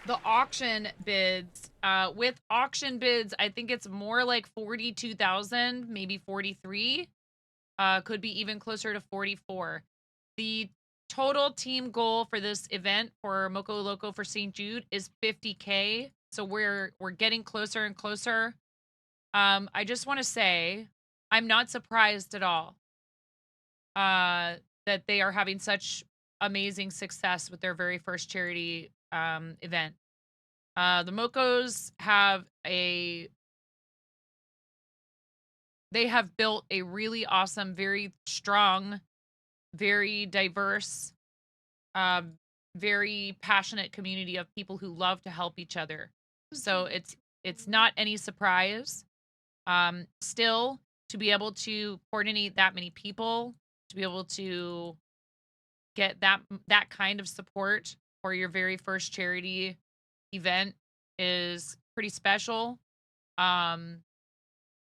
the auction bids. With auction bids, I think it's more like 42,000, maybe 43. Could be even closer to 44. The total team goal for this event for Moco Loco for St. Jude is 50K. So we're getting closer and closer. I just want to say I'm not surprised at all that they are having such amazing success with their very first charity event. The Mocos have built a really awesome, very strong, very diverse, very passionate community of people who love to help each other. So it's not any surprise. Still, to be able to coordinate that many people, to be able to get that kind of support for your very first charity event is pretty special. It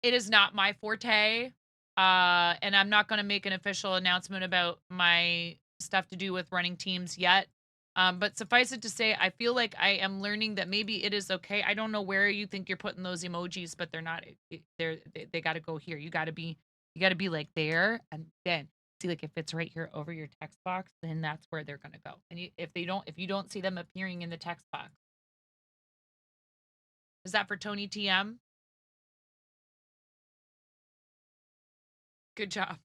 is not my forte. And I'm not going to make an official announcement about my stuff to do with running teams yet. But suffice it to say, I feel like I am learning that maybe it is okay. I don't know where you think you're putting those emojis, but they're not. They got to go here. You got to be like there, and then see, like, if it's right here over your text box, then that's where they're gonna go. And if you don't see them appearing in the text box, is that for Tony TM? Good job.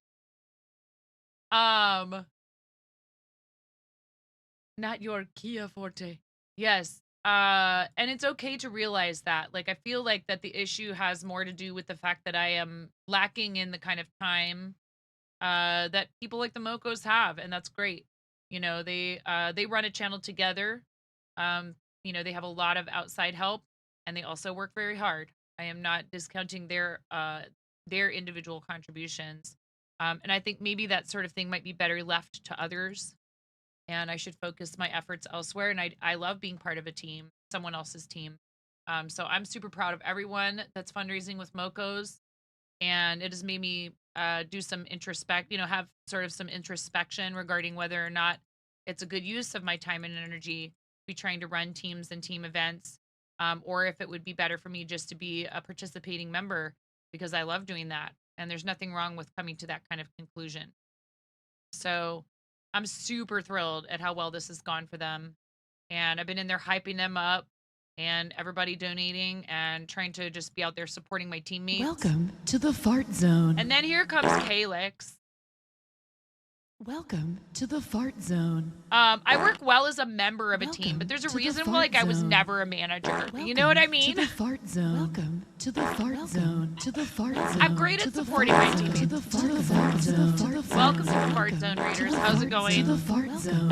Not your Kia Forte. Yes. And it's okay to realize that. Like, I feel like that the issue has more to do with the fact that I am lacking in the kind of time that people like the Mocos have, and that's great. You know, they run a channel together. You know, they have a lot of outside help, and they also work very hard. I am not discounting their individual contributions. And I think maybe that sort of thing might be better left to others. And I should focus my efforts elsewhere. And I love being part of a team, someone else's team. So I'm super proud of everyone that's fundraising with Mocos. And it has made me do some have sort of some introspection regarding whether or not it's a good use of my time and energy to be trying to run teams and team events, or if it would be better for me just to be a participating member, because I love doing that. And there's nothing wrong with coming to that kind of conclusion. So I'm super thrilled at how well this has gone for them. And I've been in there hyping them up, and everybody donating and trying to just be out there supporting my teammates. Welcome to the Fart Zone. And then here comes Calyx. Welcome to the Fart Zone. I work well as a member of a team, but there's a reason why, like, I was never a manager. You know what I mean? To the Fart Zone. Welcome to the Fart Zone. To the Fart Zone. I'm great at supporting my teammates. To the Fart Zone. Welcome to the Fart Zone, Raiders. How's it going? To the Fart Zone.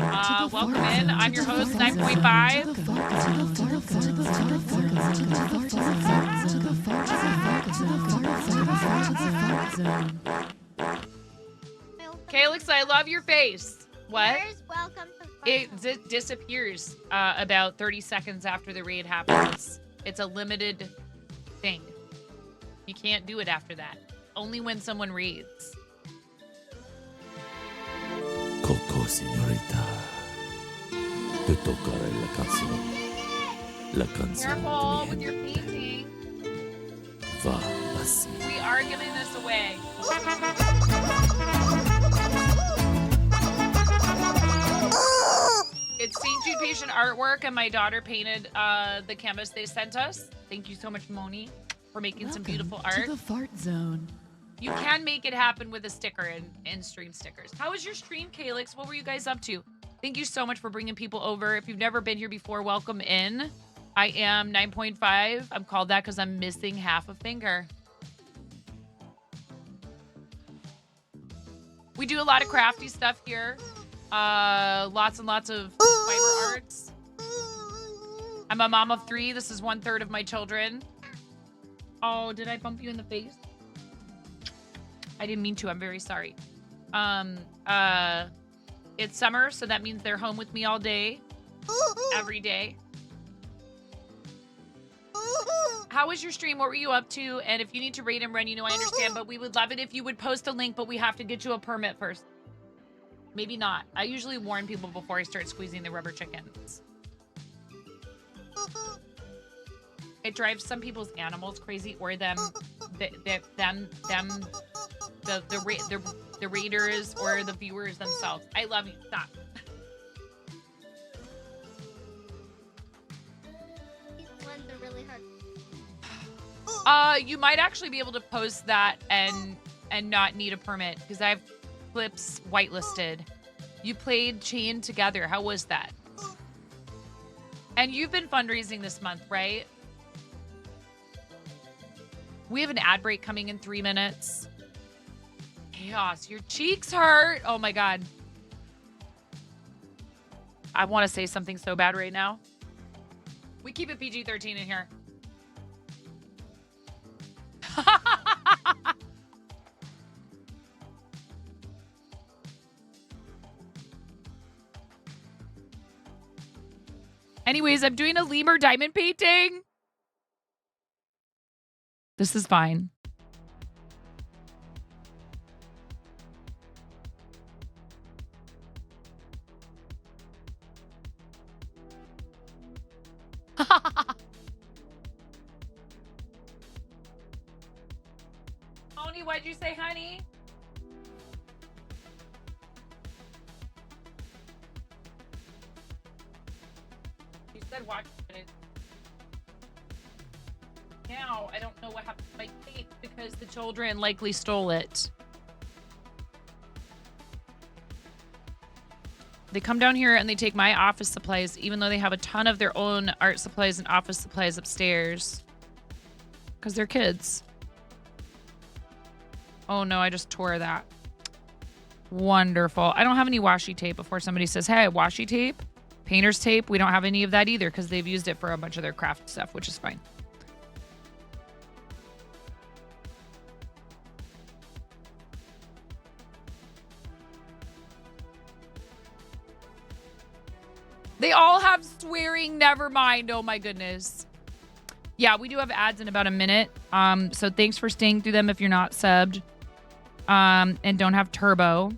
Welcome in. I'm your host, 9.5. Calyx, I love your face. What? Where's welcome to It disappears about 30 seconds after the raid happens. It's a limited thing. You can't do it after that. Only when someone raids. Coco, señorita. Te tocaré la canción. La canción Careful de with mi your gente. painting. Va así. We are giving this away. It's St. Jude patient artwork, and my daughter painted the canvas they sent us. Thank you so much, Moni, for making some beautiful art. To the Fart Zone. You can make it happen with a sticker and stream stickers. How was your stream, Calyx? What were you guys up to? Thank you so much for bringing people over. If you've never been here before, welcome in. I am 9.5. I'm called that because I'm missing half a finger. We do a lot of crafty stuff here. Lots and lots of fiber arts. I'm a mom of 3. This is 1/3 of my children. Oh, did I bump you in the face? I didn't mean to. I'm very sorry. It's summer, so that means they're home with me all day, every day. How was your stream? What were you up to? And if you need to raid and run, you know, I understand, but we would love it if you would post a link, but we have to get you a permit first. Maybe not. I usually warn people before I start squeezing the rubber chickens. It drives some people's animals crazy, or the raiders or the viewers themselves. I love you. Stop. These ones are really hard. You might actually be able to post that and not need a permit, because I have clips whitelisted. You played Chain together. How was that? And you've been fundraising this month, right? We have an ad break coming in 3 minutes. Chaos, your cheeks hurt. Oh my God. I want to say something so bad right now. We keep it PG-13 in here. Anyways, I'm doing a lemur diamond painting. This is fine. Tony, what'd you say, honey? You said watch it. Now, I don't know what happened to my tape because the children likely stole it. They come down here and they take my office supplies, even though they have a ton of their own art supplies and office supplies upstairs. Because they're kids. Oh no, I just tore that. Wonderful. I don't have any washi tape before somebody says, hey, washi tape, painter's tape. We don't have any of that either because they've used it for a bunch of their craft stuff, which is fine. They all have swearing. Never mind. Oh my goodness. Yeah, we do have ads in about a minute. So thanks for staying through them if you're not subbed. And don't have turbo.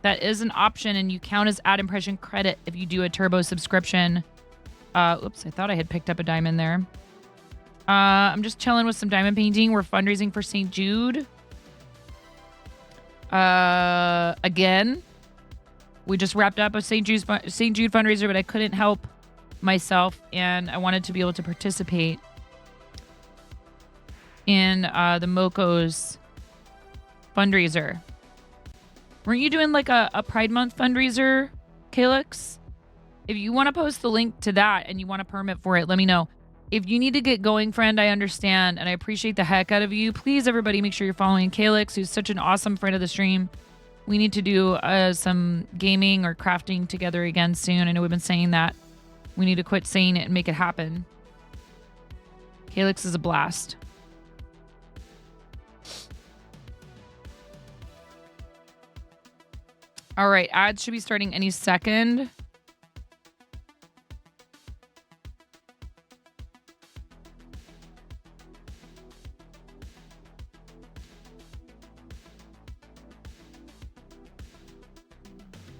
That is an option and you count as ad impression credit if you do a turbo subscription. Oops, I thought I had picked up a diamond there. I'm just chilling with some diamond painting. We're fundraising for St. Jude. Again. We just wrapped up a St. Jude fundraiser, but I couldn't help myself, and I wanted to be able to participate in the Moco's fundraiser. Weren't you doing like a Pride Month fundraiser, Calyx? If you want to post the link to that and you want a permit for it, let me know. If you need to get going, friend, I understand, and I appreciate the heck out of you. Please, everybody, make sure you're following Calyx, who's such an awesome friend of the stream. We need to do some gaming or crafting together again soon. I know we've been saying that. We need to quit saying it and make it happen. Calyx is a blast. All right, ads should be starting any second.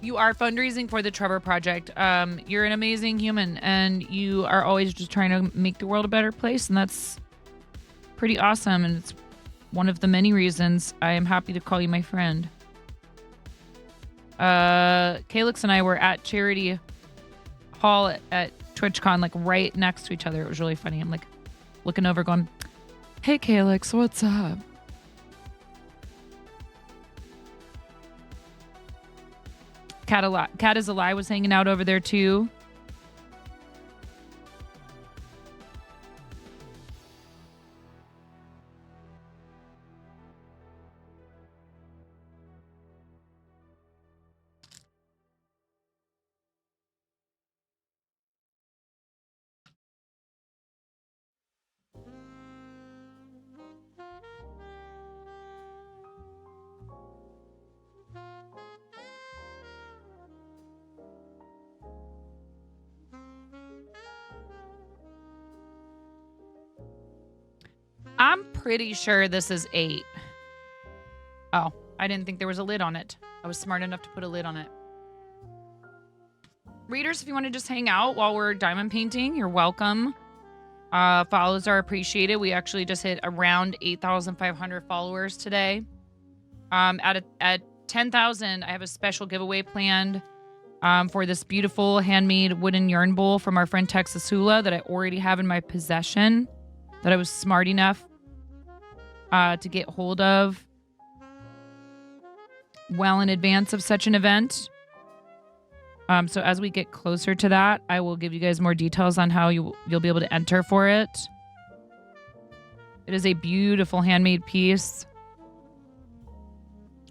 You are fundraising for the Trevor Project. You're an amazing human, and you are always just trying to make the world a better place, and that's pretty awesome, and it's one of the many reasons I am happy to call you my friend. Calyx and I were at Charity Hall at TwitchCon, like right next to each other. It was really funny. I'm like looking over going, hey, Calyx, what's up? Cat is Alive was hanging out over there too. I'm pretty sure this is 8. Oh, I didn't think there was a lid on it. I was smart enough to put a lid on it. Readers, if you want to just hang out while we're diamond painting, you're welcome. Follows are appreciated. We actually just hit around 8,500 followers today. At 10,000, I have a special giveaway planned for this beautiful handmade wooden yarn bowl from our friend Texas Hula that I already have in my possession, that I was smart enough to get hold of well in advance of such an event. So as we get closer to that, I will give you guys more details on how you'll be able to enter for it. It is a beautiful handmade piece.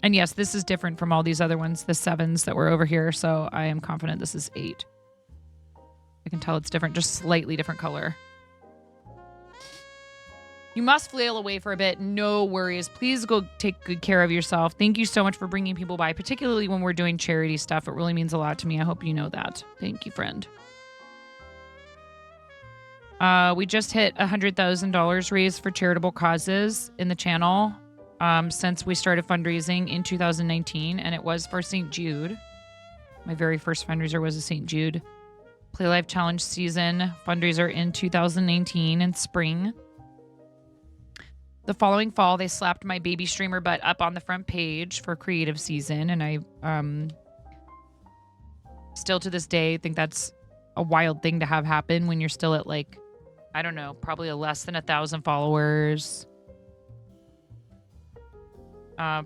And yes, this is different from all these other ones, the 7s that were over here. So I am confident this is 8. I can tell it's different, just slightly different color. You must flail away for a bit. No worries. Please go take good care of yourself. Thank you so much for bringing people by, particularly when we're doing charity stuff. It really means a lot to me. I hope you know that. Thank you, friend. We just hit $100,000 raised for charitable causes in the channel since we started fundraising in 2019, and it was for St. Jude. My very first fundraiser was a St. Jude. Play Life Challenge season fundraiser in 2019 in spring. The following fall, they slapped my baby streamer butt up on the front page for creative season. And I still to this day think that's a wild thing to have happen when you're still at like, I don't know, probably less than 1,000 followers.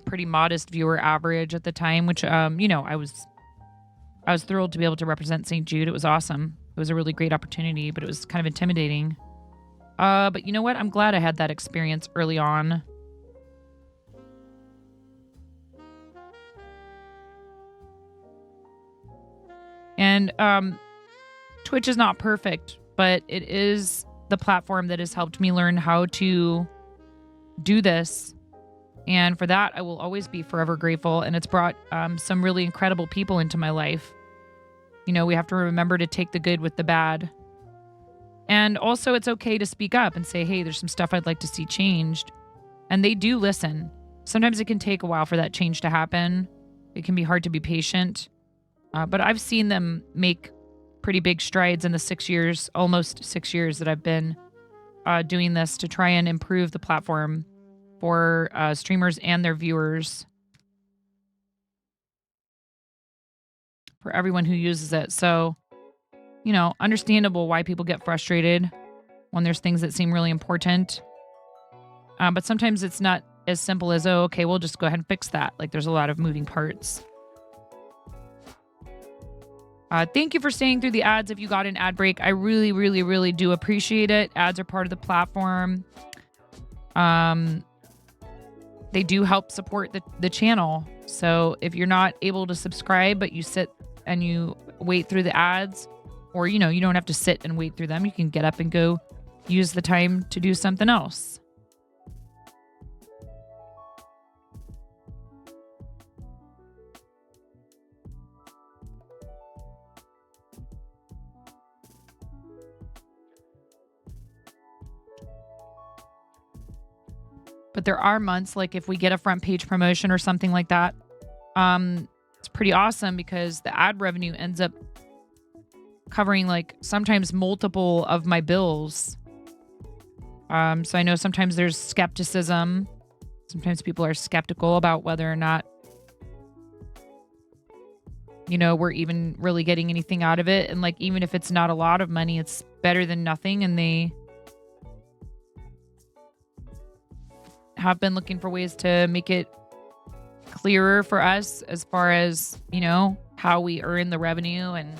Pretty modest viewer average at the time, which, you know, I was thrilled to be able to represent St. Jude. It was awesome. It was a really great opportunity, but it was kind of intimidating. But you know what? I'm glad I had that experience early on. And Twitch is not perfect, but it is the platform that has helped me learn how to do this. And for that, I will always be forever grateful. And it's brought some really incredible people into my life. You know, we have to remember to take the good with the bad. And also, it's okay to speak up and say, hey, there's some stuff I'd like to see changed. And they do listen. Sometimes it can take a while for that change to happen. It can be hard to be patient. But I've seen them make pretty big strides in the 6 years, almost 6 years that I've been doing this to try and improve the platform for streamers and their viewers. For everyone who uses it. So, you know, understandable why people get frustrated when there's things that seem really important. But sometimes it's not as simple as, oh, okay, we'll just go ahead and fix that. Like there's a lot of moving parts. Thank you for staying through the ads if you got an ad break. I really, really, really do appreciate it. Ads are part of the platform. They do help support the channel. So if you're not able to subscribe, but you sit and you wait through the ads, or, you know, you don't have to sit and wait through them. You can get up and go use the time to do something else. But there are months, like if we get a front page promotion or something like that, it's pretty awesome because the ad revenue ends up covering like sometimes multiple of my bills. So I know sometimes there's skepticism. Sometimes people are skeptical about whether or not, you know, we're even really getting anything out of it. And like, even if it's not a lot of money, it's better than nothing. And they have been looking for ways to make it clearer for us as far as, you know, how we earn the revenue. And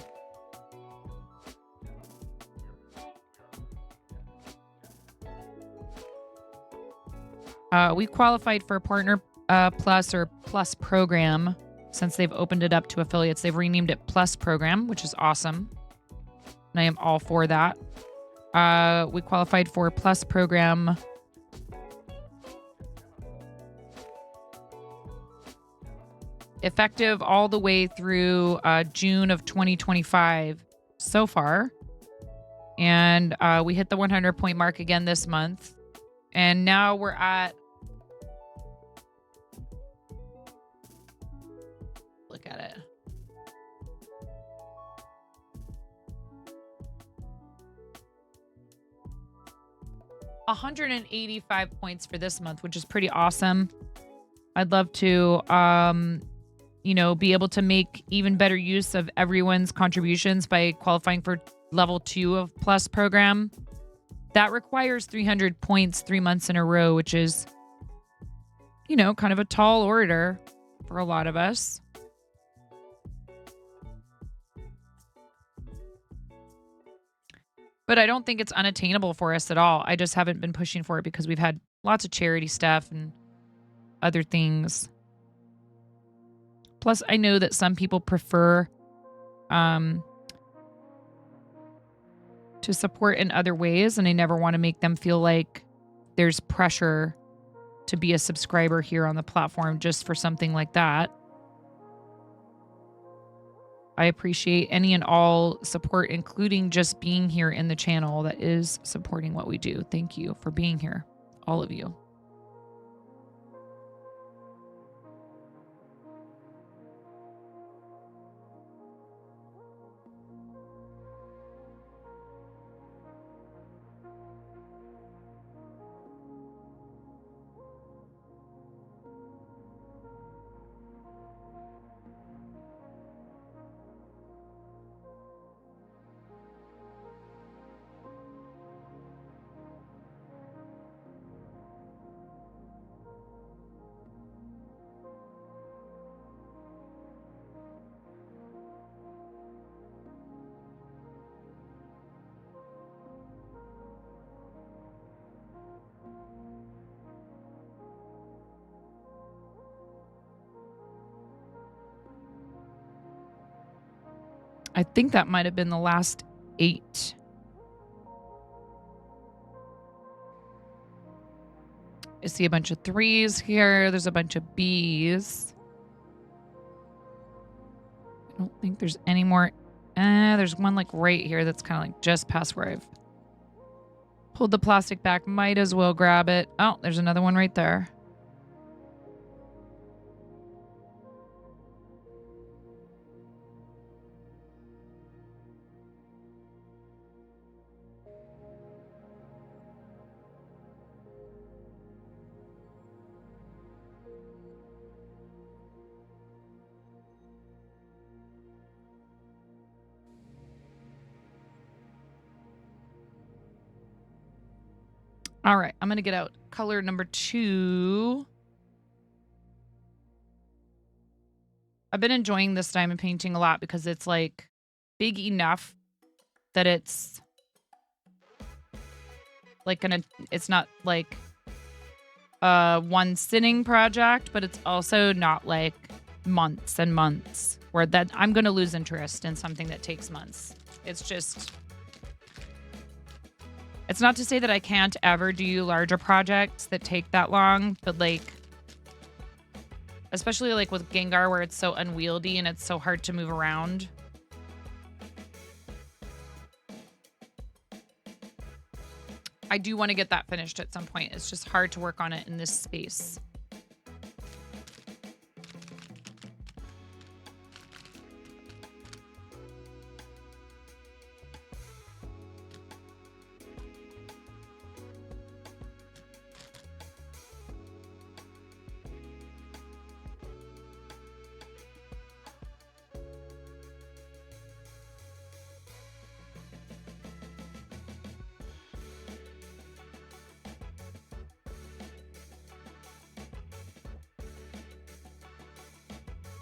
we qualified for a Partner Plus or Plus program since they've opened it up to affiliates. They've renamed it Plus program, which is awesome. And I am all for that. We qualified for Plus program effective all the way through June of 2025 so far. And we hit the 100 point mark again this month. And now we're at, look at it. $185 points for this month, which is pretty awesome. I'd love to, you know, be able to make even better use of everyone's contributions by qualifying for level 2 of Plus program. That requires 300 points 3 months in a row, which is, you know, kind of a tall order for a lot of us. But I don't think it's unattainable for us at all. I just haven't been pushing for it because we've had lots of charity stuff and other things. Plus, I know that some people prefer to support in other ways, and I never want to make them feel like there's pressure to be a subscriber here on the platform just for something like that. I appreciate any and all support, including just being here in the channel that is supporting what we do. Thank you for being here, all of you. I think that might have been the last 8. I see a bunch of 3s here. There's a bunch of Bs. I don't think there's any more. There's one like right here that's kind of like just past where I've pulled the plastic back. Might as well grab it. Oh, there's another one right there. All right, I'm going to get out color number 2. I've been enjoying this diamond painting a lot because it's like big enough that it's like it's not like one sitting project, but it's also not like months and months where that I'm going to lose interest in something that takes months. It's just, it's not to say that I can't ever do larger projects that take that long, but like, especially like with Gengar where it's so unwieldy and it's so hard to move around. I do want to get that finished at some point. It's just hard to work on it in this space.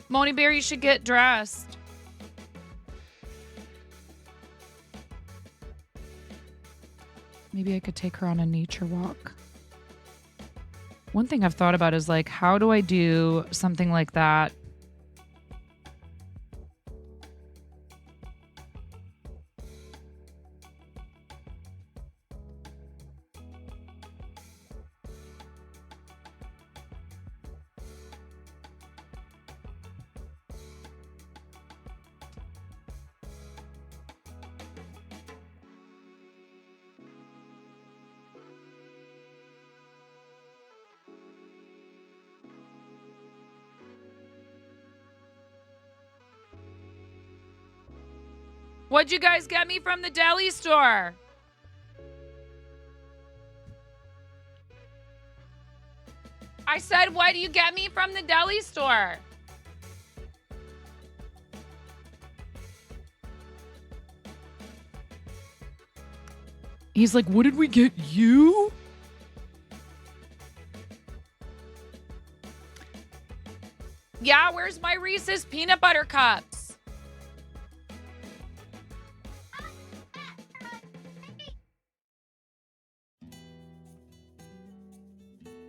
Moni Bear, you should get dressed. Maybe I could take her on a nature walk. One thing I've thought about is like, how do I do something like that? What'd you guys get me from the deli store? I said, what do you get me from the deli store? He's like, what did we get you? Yeah, where's my Reese's peanut butter cups?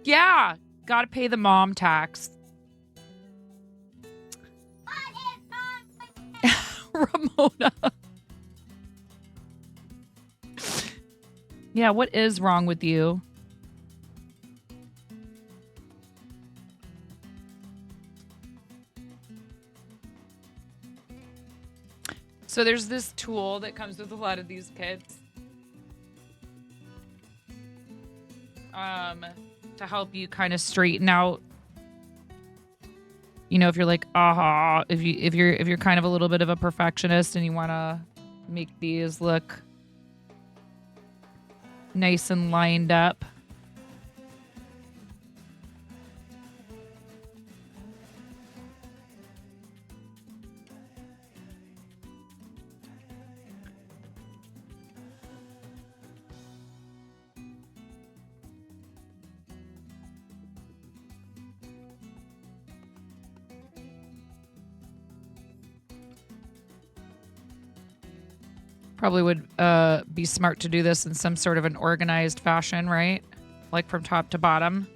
Yeah, gotta pay the mom tax. Ramona. Yeah, what is wrong with you? So there's this tool that comes with a lot of these kits. To help you kind of straighten out, you know, if you're like, if you're kind of a little bit of a perfectionist and you want to make these look nice and lined up. Probably would be smart to do this in some sort of an organized fashion, right? Like from top to bottom.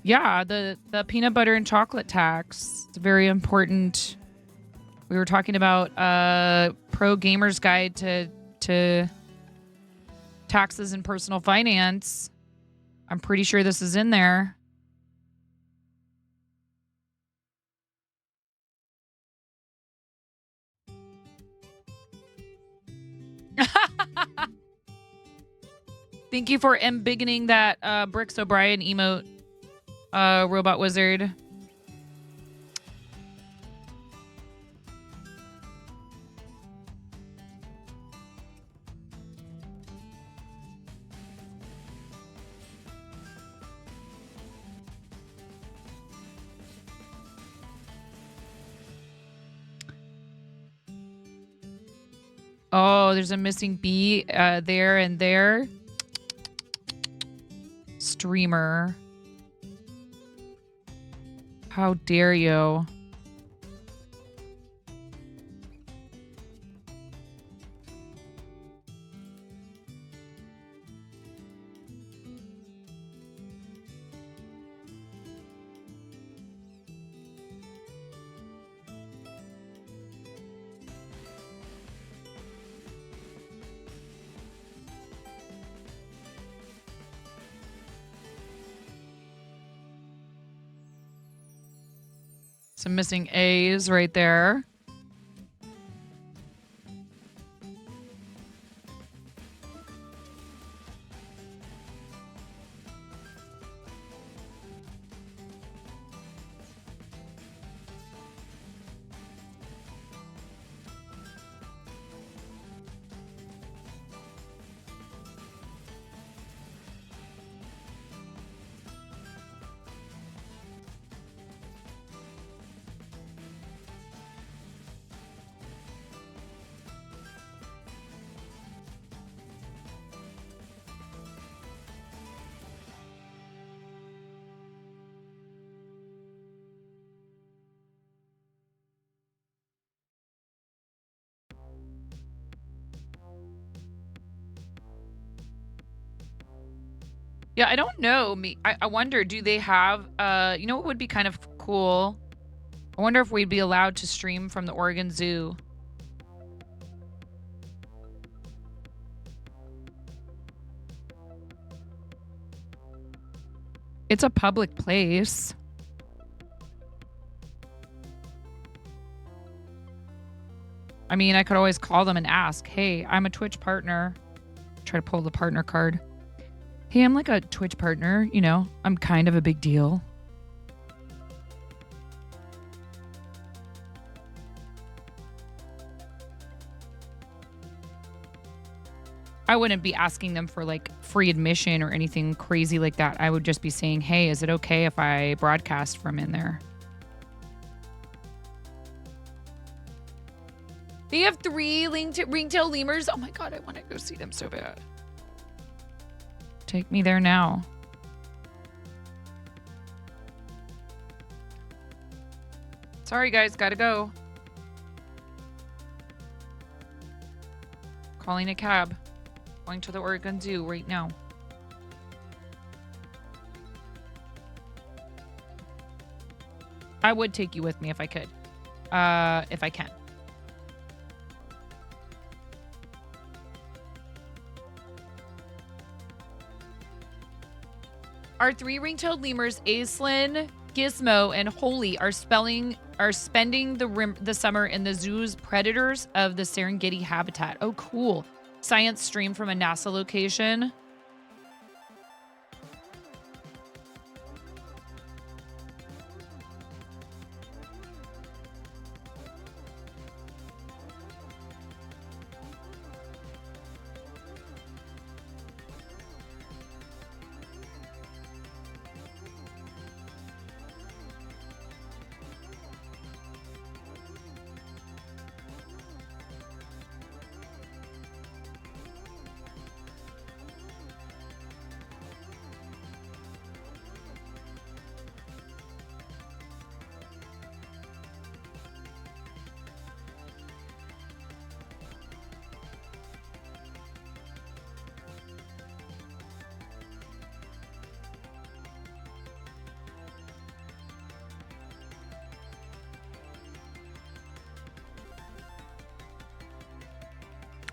Yeah, the peanut butter and chocolate tax. It's very important. We were talking about Pro Gamer's Guide to taxes and personal finance. I'm pretty sure this is in there. Thank you for embiggening that Bricks O'Brien emote, Robot Wizard. Oh, there's a missing B there and there. Streamer. How dare you? Some missing A's right there. Yeah, I don't know. I wonder, do they have, you know what would be kind of cool? I wonder if we'd be allowed to stream from the Oregon Zoo. It's a public place. I mean, I could always call them and ask, hey, I'm a Twitch partner. Try to pull the partner card. Hey, I'm like a Twitch partner, you know, I'm kind of a big deal. I wouldn't be asking them for like free admission or anything crazy like that. I would just be saying, hey, is it okay if I broadcast from in there? They have 3 ringtail lemurs. Oh my God, I want to go see them so bad. Take me there now. Sorry, guys. Gotta go. Calling a cab. Going to the Oregon Zoo right now. I would take you with me if I could. If I can. Our 3 ring-tailed lemurs, Aislinn, Gizmo, and Holy, are spending the summer in the zoo's predators of the Serengeti habitat. Oh, cool. Science stream from a NASA location.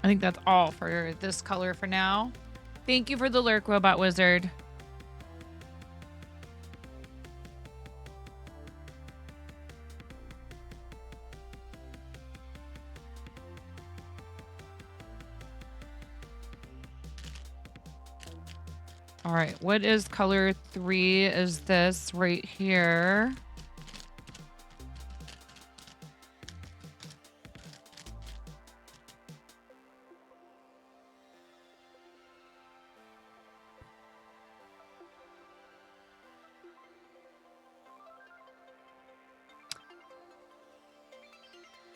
I think that's all for this color for now. Thank you for the lurk, Robot Wizard. All right, what is color 3? Is this right here?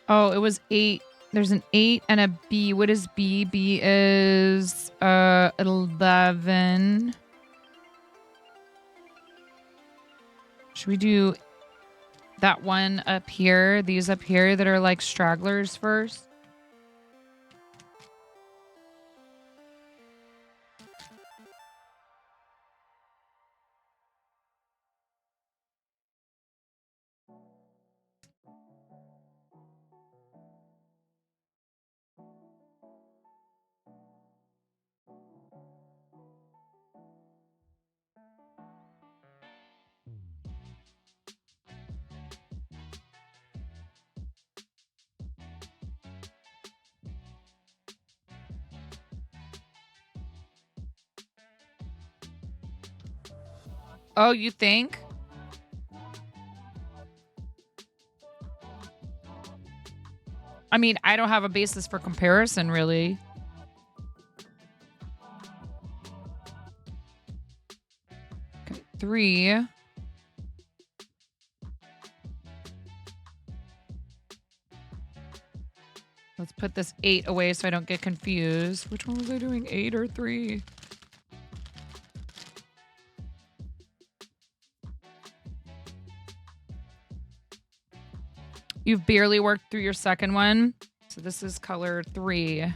Oh, it was 8. There's an 8 and a B. What is B? B is 11. Should we do that one up here? These up here that are like stragglers first? Oh, you think? I mean, I don't have a basis for comparison, really. Okay, 3. Let's put this 8 away so I don't get confused. Which one was I doing, 8 or 3? You've barely worked through your second one. So this is color 3.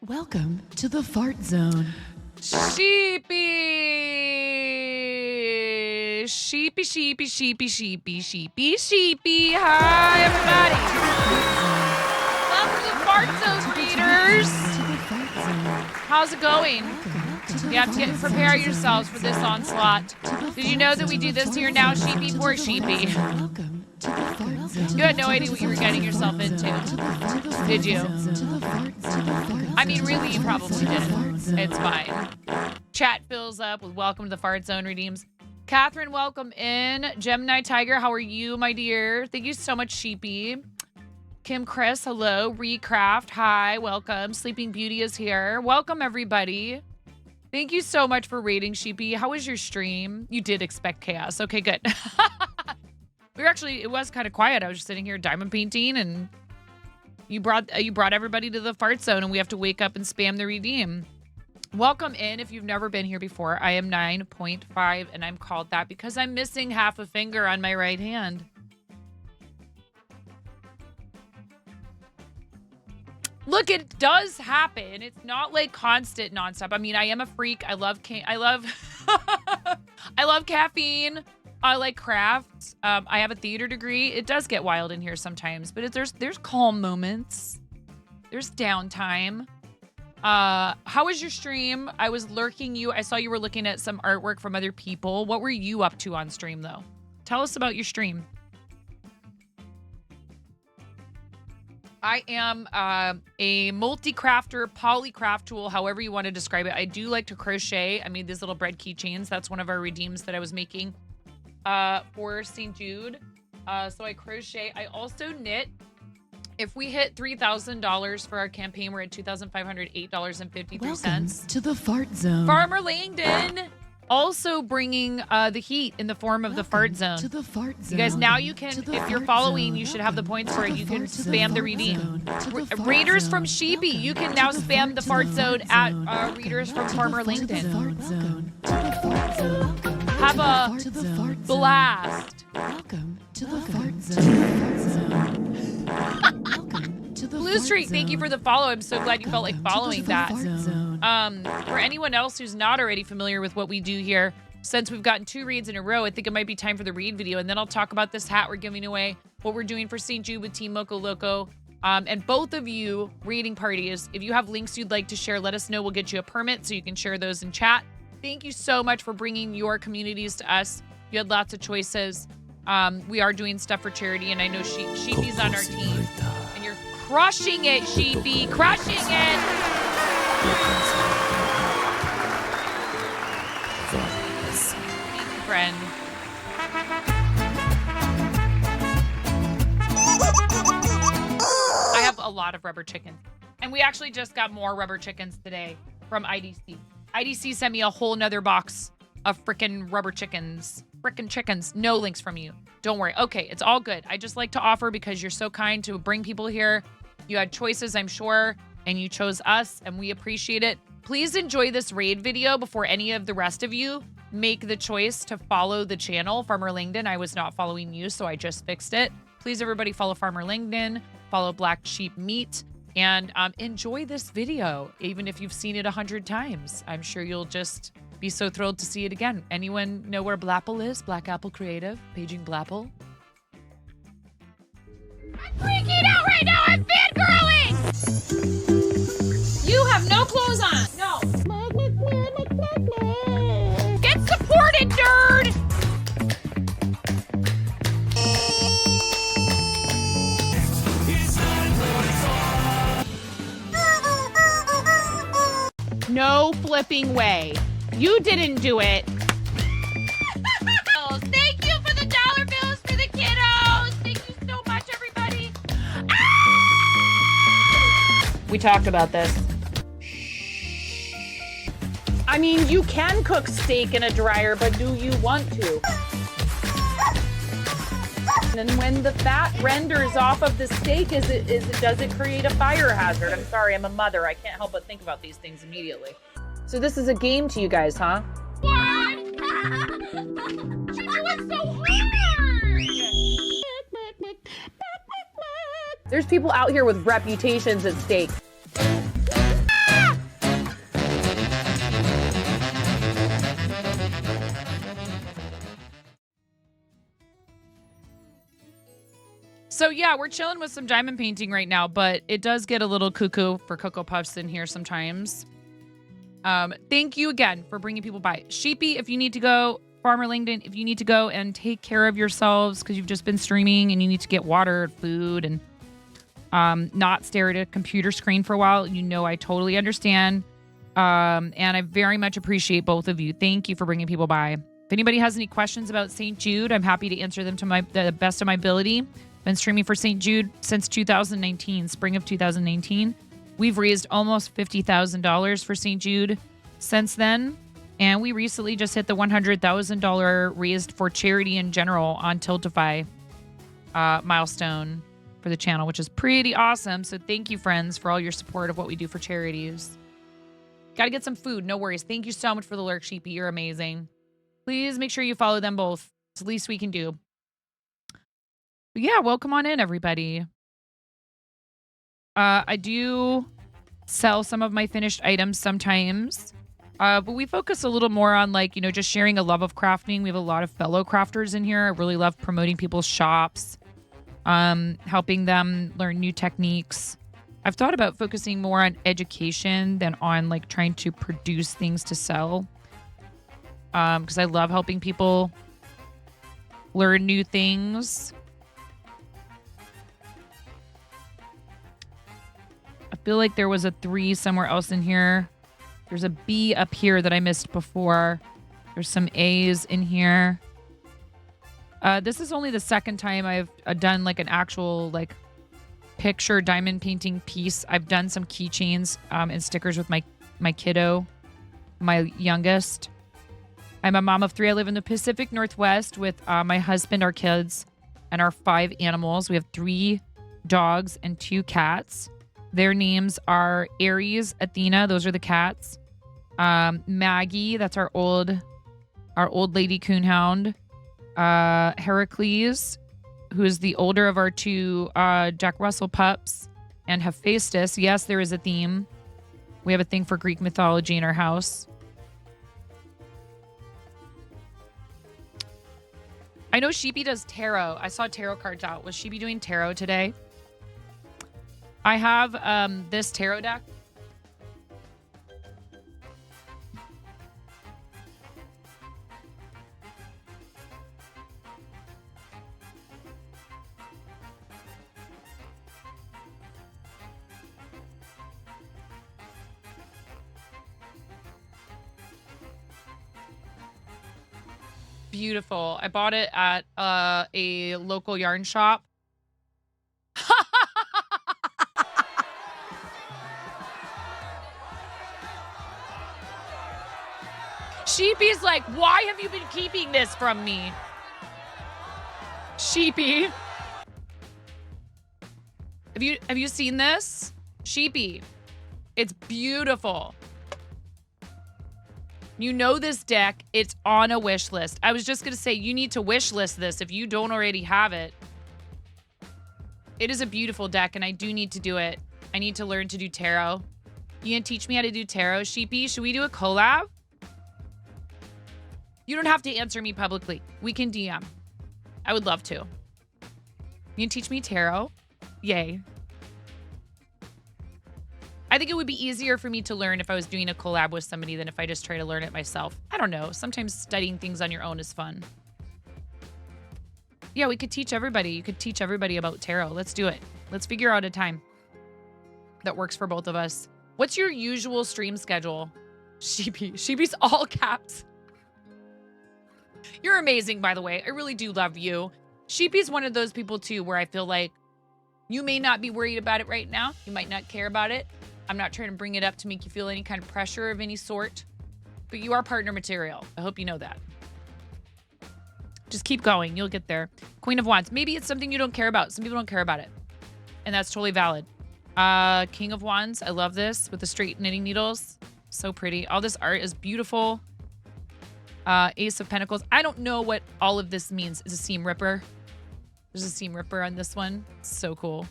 Welcome to the Fart Zone. Sheepy! Sheepy, sheepy, sheepy, sheepy, sheepy, sheepy. Hi, everybody. Welcome to the Fart Zone, readers. How's it going? You have to prepare yourselves for this onslaught. Did you know that we do this here now, Sheepy? Poor Sheepy. You had no idea what you were getting yourself into, did you? I mean, really, you probably didn't. It's fine. Chat fills up with welcome to the Fart Zone redeems. Catherine, welcome in. Gemini Tiger, how are you, my dear? Thank you so much, Sheepy. Kim Chris, hello. Recraft, hi, welcome. Sleeping Beauty is here. Welcome, everybody. Thank you so much for rating, Sheepy. How was your stream? You did expect chaos. Okay, good. It was kind of quiet. I was just sitting here diamond painting, and you brought everybody to the Fart Zone, and we have to wake up and spam the redeem. Welcome in if you've never been here before. I am 9.5, and I'm called that because I'm missing half a finger on my right hand. Look, it does happen. It's not like constant nonstop. I mean, I am a freak. I love I love caffeine. I like crafts. I have a theater degree. It does get wild in here sometimes, but there's calm moments. There's downtime. How was your stream? I was lurking you. I saw you were looking at some artwork from other people. What were you up to on stream, though? Tell us about your stream. I am a multi-crafter, polycraft tool, however you want to describe it. I do like to crochet. I made these little bread keychains. That's one of our redeems that I was making for St. Jude. So I crochet. I also knit. If we hit $3,000 for our campaign, we're at $2,508.53. Welcome to the fart zone. Farmer Langdon also bringing the heat in the form of the fart zone. To the fart zone. You guys, now you can, if you're following, you should have the points for it. You can spam the redeem. Readers from Sheepy, you can now spam the fart zone at readers from Farmer Langdon. Have a blast. Welcome to the fart zone. Blue Street, thank you for the follow. I'm so glad you felt like following that. For anyone else who's not already familiar with what we do here, since we've gotten 2 reads in a row, I think it might be time for the read video, and then I'll talk about this hat we're giving away, what we're doing for St. Jude with Team Moco Loco. And both of you reading parties, if you have links you'd like to share, let us know. We'll get you a permit so you can share those in chat. Thank you so much for bringing your communities to us. You had lots of choices. We are doing stuff for charity, and I know Sheepy's on our team. And you're crushing it, Sheepy. Crushing it! Thank you, friend. I have a lot of rubber chickens. And we actually just got more rubber chickens today from IDC. IDC sent me a whole nother box of frickin' rubber chickens. Frickin' chickens. No links from you. Don't worry. Okay, it's all good. I just like to offer because you're so kind to bring people here. You had choices, I'm sure, and you chose us, and we appreciate it. Please enjoy this raid video before any of the rest of you make the choice to follow the channel. Farmer Langdon, I was not following you, so I just fixed it. Please, everybody, follow Farmer Langdon, follow Black Sheep Meat, and enjoy this video, even if you've seen it 100 times. I'm sure you'll just be so thrilled to see it again. Anyone know where Blapple is? Black Apple Creative, paging Blapple. I'm freaking out right now. I'm fangirling. You have no clothes on. No. Get supported, nerd. No flipping way. You didn't do it. Thank you for the dollar bills for the kiddos. Thank you so much, everybody. We talked about this. I mean, you can cook steak in a dryer, but do you want to? And when the fat renders off of the steak, does it create a fire hazard? I'm sorry, I'm a mother. I can't help but think about these things immediately. So this is a game to you guys, huh? What? She went so hard. There's people out here with reputations at stake. So yeah, we're chilling with some diamond painting right now, but it does get a little cuckoo for Cocoa Puffs in here sometimes. Thank you again for bringing people by. Sheepy, if you need to go, Farmer Langdon, if you need to go and take care of yourselves because you've just been streaming and you need to get water, food, and not stare at a computer screen for a while, you know I totally understand. And I very much appreciate both of you. Thank you for bringing people by. If anybody has any questions about St. Jude, I'm happy to answer them to the best of my ability. Been streaming for St. Jude since 2019, spring of 2019. We've raised almost $50,000 for St. Jude since then. And we recently just hit the $100,000 raised for charity in general on Tiltify milestone for the channel, which is pretty awesome. So thank you, friends, for all your support of what we do for charities. Got to get some food. No worries. Thank you so much for the lurk, Sheepy. You're amazing. Please make sure you follow them both. It's the least we can do. But yeah, welcome on in, everybody. I do sell some of my finished items sometimes, but we focus a little more on, like, you know, just sharing a love of crafting. We have a lot of fellow crafters in here. I really love promoting people's shops, helping them learn new techniques. I've thought about focusing more on education than on, like, trying to produce things to sell, because I love helping people learn new things. I feel like there was a 3 somewhere else in here. There's a B up here that I missed before. There's some A's in here. This is only the second time I've done like an actual like picture diamond painting piece. I've done some keychains and stickers with my kiddo, my youngest. I'm a mom of 3. I live in the Pacific Northwest with my husband, our kids, and our 5 animals. We have 3 dogs and 2 cats. Their names are Aries, Athena. Those are the cats. Maggie, that's our old lady coonhound. Heracles, who is the older of our 2 Jack Russell pups, and Hephaestus. Yes, there is a theme. We have a thing for Greek mythology in our house. I know Sheepy does tarot. I saw tarot cards out. Was Sheepy doing tarot today? I have this tarot deck. Beautiful. I bought it at a local yarn shop. Sheepy's like, why have you been keeping this from me? Sheepy. Have you seen this? Sheepy. It's beautiful. You know this deck, it's on a wish list. I was just going to say, you need to wish list this if you don't already have it. It is a beautiful deck, and I do need to do it. I need to learn to do tarot. You gonna teach me how to do tarot, Sheepy? Should we do a collab? You don't have to answer me publicly. We can DM. I would love to. You can teach me tarot? Yay. I think it would be easier for me to learn if I was doing a collab with somebody than if I just try to learn it myself. I don't know. Sometimes studying things on your own is fun. Yeah, we could teach everybody. You could teach everybody about tarot. Let's do it. Let's figure out a time that works for both of us. What's your usual stream schedule? Sheepy. Sheepy's all caps. You're amazing, by the way. I really do love you. Sheepy's one of those people, too, where I feel like you may not be worried about it right now. You might not care about it. I'm not trying to bring it up to make you feel any kind of pressure of any sort. But you are partner material. I hope you know that. Just keep going. You'll get there. Queen of Wands. Maybe it's something you don't care about. Some people don't care about it. And that's totally valid. King of Wands. I love this with the straight knitting needles. So pretty. All this art is beautiful. Ace of Pentacles. I don't know what all of this means. It's a seam ripper. There's a seam ripper on this one. So cool.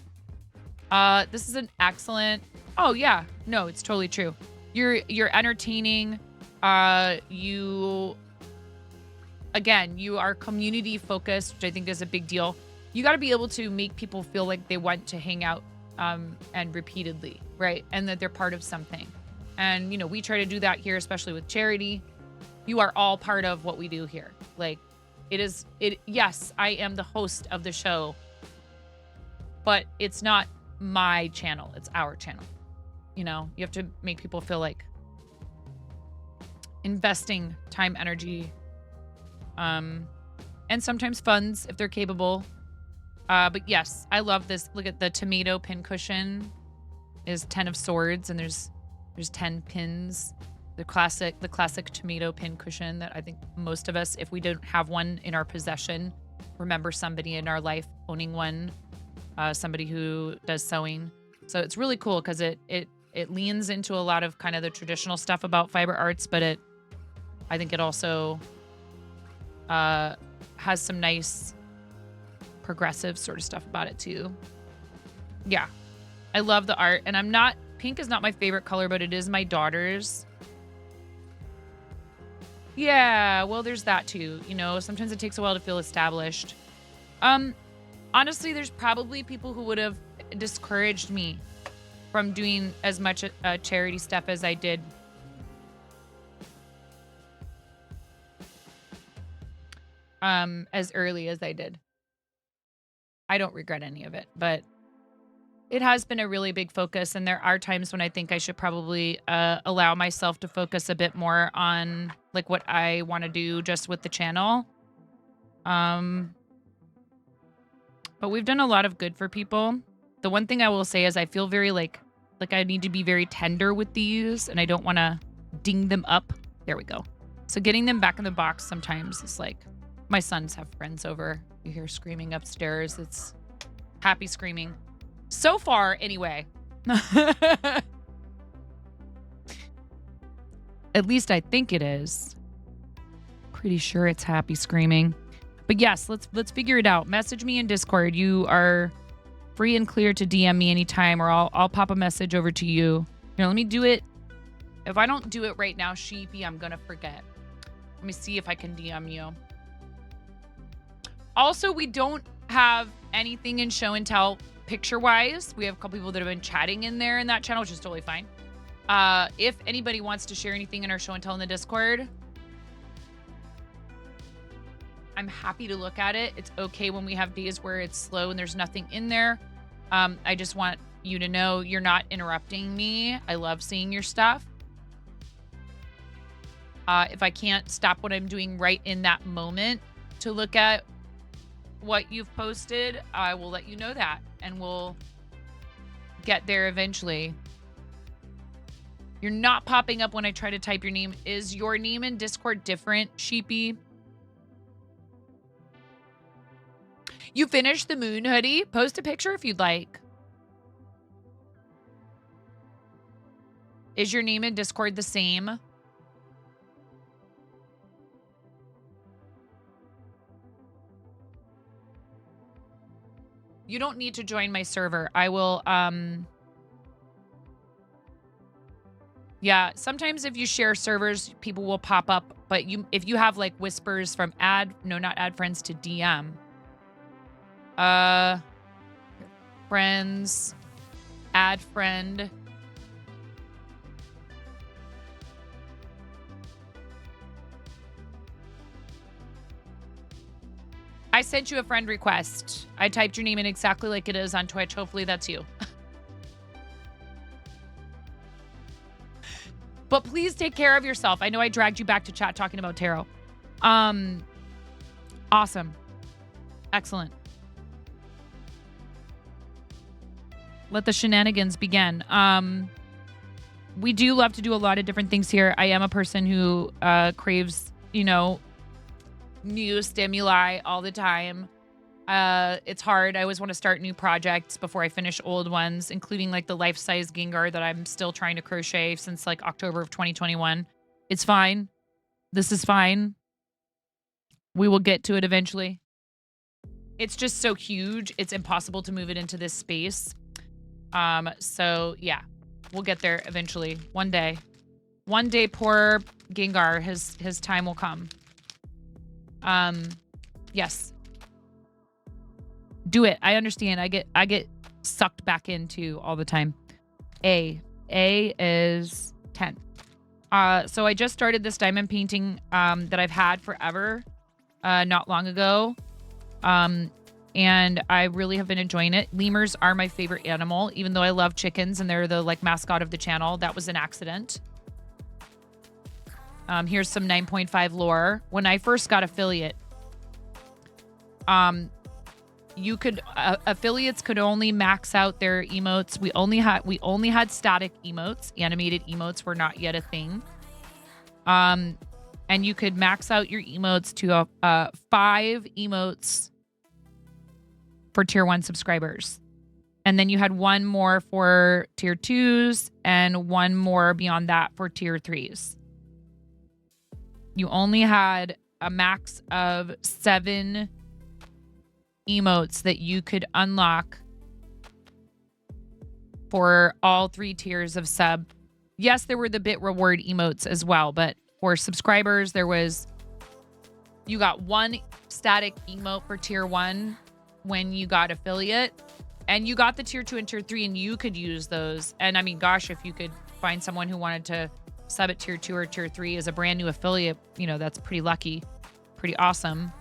This is an excellent... Oh, yeah. No, it's totally true. You're entertaining. You are community focused, which I think is a big deal. You got to be able to make people feel like they want to hang out and repeatedly, right? And that they're part of something. And, we try to do that here, especially with charity. You are all part of what we do here. Like, yes, I am the host of the show, but it's not my channel. It's our channel. You have to make people feel like investing time, energy, and sometimes funds if they're capable. But yes, I love this. Look at the tomato pin cushion is 10 of swords, and there's 10 pins. The classic tomato pin cushion that I think most of us, if we don't have one in our possession, remember somebody in our life owning one, somebody who does sewing. So it's really cool because it leans into a lot of kind of the traditional stuff about fiber arts, but I think it also has some nice progressive sort of stuff about it too. Yeah, I love the art, and pink is not my favorite color, but it is my daughter's. Yeah, well, there's that too. Sometimes it takes a while to feel established. Honestly, there's probably people who would have discouraged me from doing as much charity stuff as I did. As early as I did. I don't regret any of it, but it has been a really big focus, and there are times when I think I should probably allow myself to focus a bit more on like what I want to do just with the channel. But we've done a lot of good for people. The one thing I will say is I feel very like I need to be very tender with these and I don't want to ding them up. There we go. So getting them back in the box sometimes is like, my sons have friends over. You hear screaming upstairs. It's happy screaming. So far, anyway. At least I think it is. Pretty sure it's happy screaming. But yes, let's figure it out. Message me in Discord. You are free and clear to DM me anytime, or I'll pop a message over to you. Here, let me do it. If I don't do it right now, Sheepy, I'm gonna forget. Let me see if I can DM you. Also, we don't have anything in show and tell picture-wise. We have a couple people that have been chatting in there in that channel, which is totally fine. If anybody wants to share anything in our show and tell in the Discord, I'm happy to look at it. It's okay when we have days where it's slow and there's nothing in there. I just want you to know you're not interrupting me. I love seeing your stuff. If I can't stop what I'm doing right in that moment to look at what you've posted, I will let you know that, and we'll get there eventually. You're not popping up when I try to type your name. Is your name in Discord different, Sheepy? You finished the moon hoodie? Post a picture if you'd like. Is your name in Discord the same? You don't need to join my server. I will, yeah, sometimes if you share servers, people will pop up, but if you have like whispers from not add friends to DM. Friends, add friend. I sent you a friend request. I typed your name in exactly like it is on Twitch. Hopefully that's you. But please take care of yourself. I know I dragged you back to chat talking about tarot. Awesome. Excellent. Let the shenanigans begin. We do love to do a lot of different things here. I am a person who craves, new stimuli all the time. It's hard. I always want to start new projects before I finish old ones, including like the life-size Gengar that I'm still trying to crochet since like October of 2021. It's fine. This is fine. We will get to it eventually. It's just so huge. It's impossible to move it into this space. So yeah, we'll get there eventually. One day, poor Gengar, his time will come. Yes. Do it. I understand. I get sucked back into all the time. A is 10. So I just started this diamond painting that I've had forever, not long ago. And I really have been enjoying it. Lemurs are my favorite animal, even though I love chickens and they're the like mascot of the channel. That was an accident. Here's some 9.5 lore. When I first got affiliate, affiliates could only max out their emotes. We only had static emotes. Animated emotes were not yet a thing. And you could max out your emotes to 5 emotes for tier 1 subscribers. And then you had 1 more for tier 2s and 1 more beyond that for tier 3s. You only had a max of 7 emotes that you could unlock for all 3 tiers of sub. Yes, there were the bit reward emotes as well, but for subscribers, you got 1 static emote for tier 1 when you got affiliate, and you got the tier 2 and tier 3, and you could use those. And I mean, gosh, if you could find someone who wanted to sub at tier 2 or tier 3 as a brand new affiliate, that's pretty lucky, pretty awesome.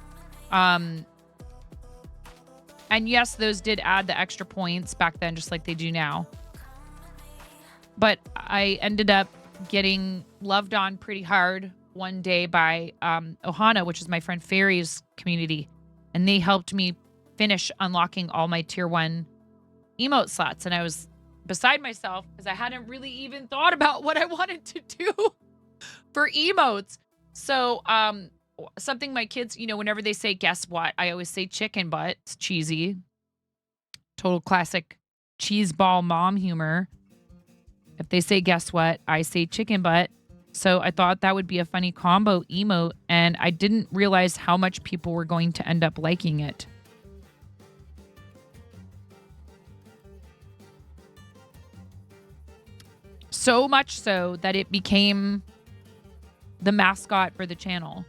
And yes, those did add the extra points back then, just like they do now. But I ended up getting loved on pretty hard one day by Ohana, which is my friend Fairy's community. And they helped me finish unlocking all my tier 1 emote slots. And I was beside myself because I hadn't really even thought about what I wanted to do for emotes. So something my kids, you know, whenever they say guess what, I always say chicken butt. It's cheesy. Total classic cheese ball mom humor. If they say guess what, I say chicken butt. So I thought that would be a funny combo emote, and I didn't realize how much people were going to end up liking it. So much so that it became the mascot for the channel.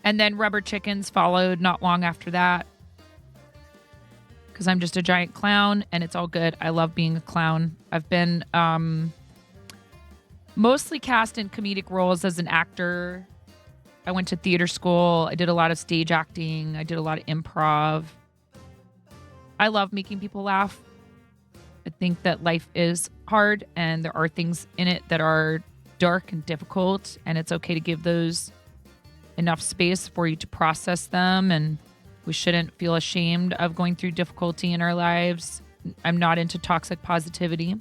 And then rubber chickens followed not long after that. Because I'm just a giant clown and it's all good. I love being a clown. I've been mostly cast in comedic roles as an actor. I went to theater school. I did a lot of stage acting. I did a lot of improv. I love making people laugh. I think that life is hard and there are things in it that are dark and difficult, and it's okay to give those enough space for you to process them, and we shouldn't feel ashamed of going through difficulty in our lives. I'm not into toxic positivity.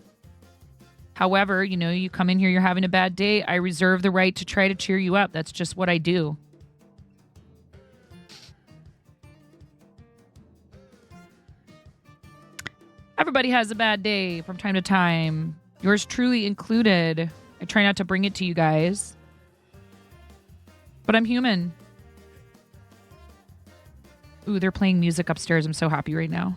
However, you know, you come in here, you're having a bad day. I reserve the right to try to cheer you up. That's just what I do. Everybody has a bad day from time to time. Yours truly included. I try not to bring it to you guys. But I'm human. Ooh, they're playing music upstairs. I'm so happy right now.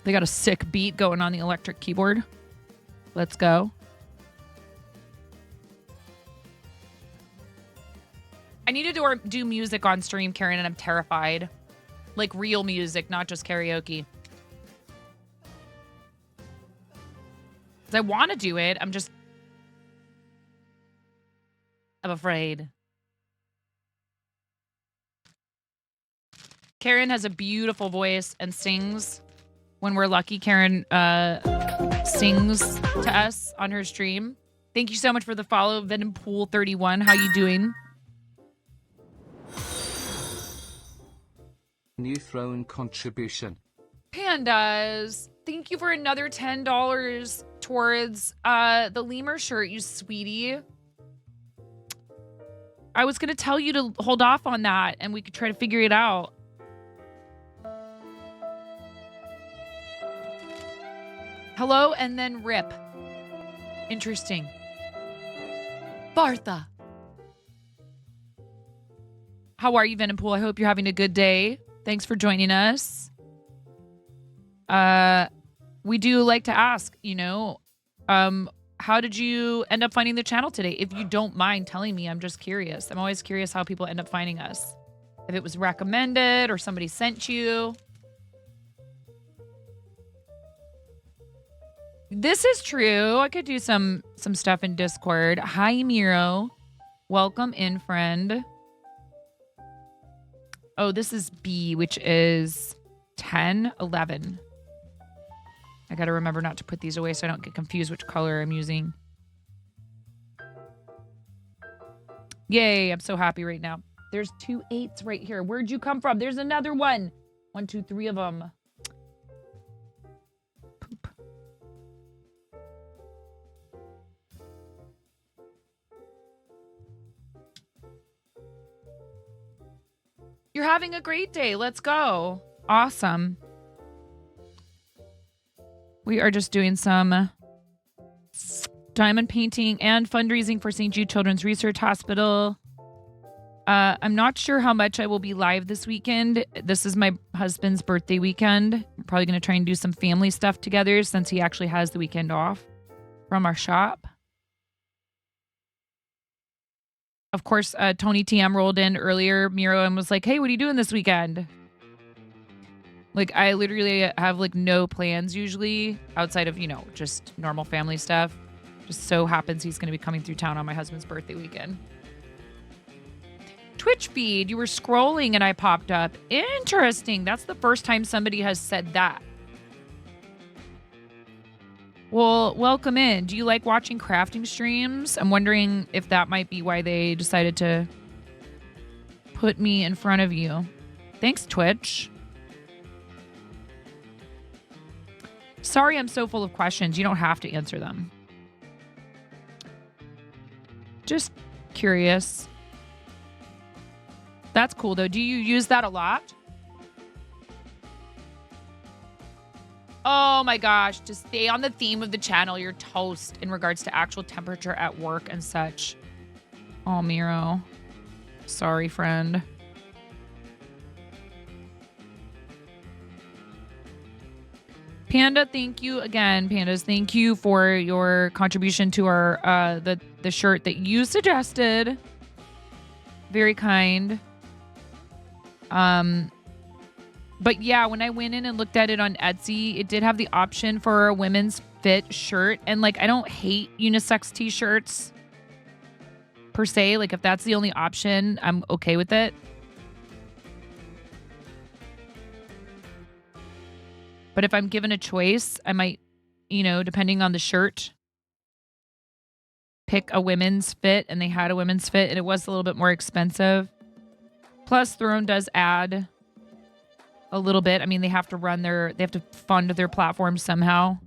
They got a sick beat going on the electric keyboard. Let's go. I need to do music on stream, Karen, and I'm terrified. Like real music, not just karaoke. I want to do it. I'm afraid. Karen has a beautiful voice and sings. When we're lucky, Karen sings to us on her stream. Thank you so much for the follow, Venompool31. How you doing? New throne contribution. Pandas, thank you for another $10 towards the lemur shirt, you sweetie. I was going to tell you to hold off on that and we could try to figure it out. Hello and then rip. Interesting. Bartha. How are you, Venompool? I hope you're having a good day. Thanks for joining us. We do like to ask, you know, how did you end up finding the channel today? If you don't mind telling me, I'm just curious. I'm always curious how people end up finding us. If it was recommended or somebody sent you. This is true. I could do some stuff in Discord. Hi, Miro. Welcome in, friend. Oh, this is B, which is 10, 11. I got to remember not to put these away so I don't get confused which color I'm using. Yay, I'm so happy right now. There's 2 8s right here. Where'd you come from? There's another one. 1, 2, 3 of them. Poop. You're having a great day. Let's go. Awesome. We are just doing some diamond painting and fundraising for St. Jude Children's Research Hospital. I'm not sure how much I will be live this weekend. This is my husband's birthday weekend. I'm probably going to try and do some family stuff together since he actually has the weekend off from our shop. Of course, Tony TM rolled in earlier, Miro, and was like, hey, what are you doing this weekend? Like, I literally have, like, no plans usually outside of, you know, just normal family stuff. Just so happens he's going to be coming through town on my husband's birthday weekend. Twitch feed, you were scrolling and I popped up. Interesting. That's the first time somebody has said that. Well, welcome in. Do you like watching crafting streams? I'm wondering if that might be why they decided to put me in front of you. Thanks, Twitch. Sorry I'm so full of questions. You don't have to answer them. Just curious. That's cool, though. Do you use that a lot? Oh my gosh. To stay on the theme of the channel, you're toast in regards to actual temperature at work and such. Oh, Miro. Sorry, friend. Panda, thank you again. Pandas, thank you for your contribution to our the shirt that you suggested. Very kind. But yeah, when I went in and looked at it on Etsy, it did have the option for a women's fit shirt. And like, I don't hate unisex t-shirts per se. Like, if that's the only option, I'm okay with it. But if I'm given a choice, I might, you know, depending on the shirt, pick a women's fit. And they had a women's fit and it was a little bit more expensive. Plus, Throne does add a little bit. I mean, they have to fund their platform somehow.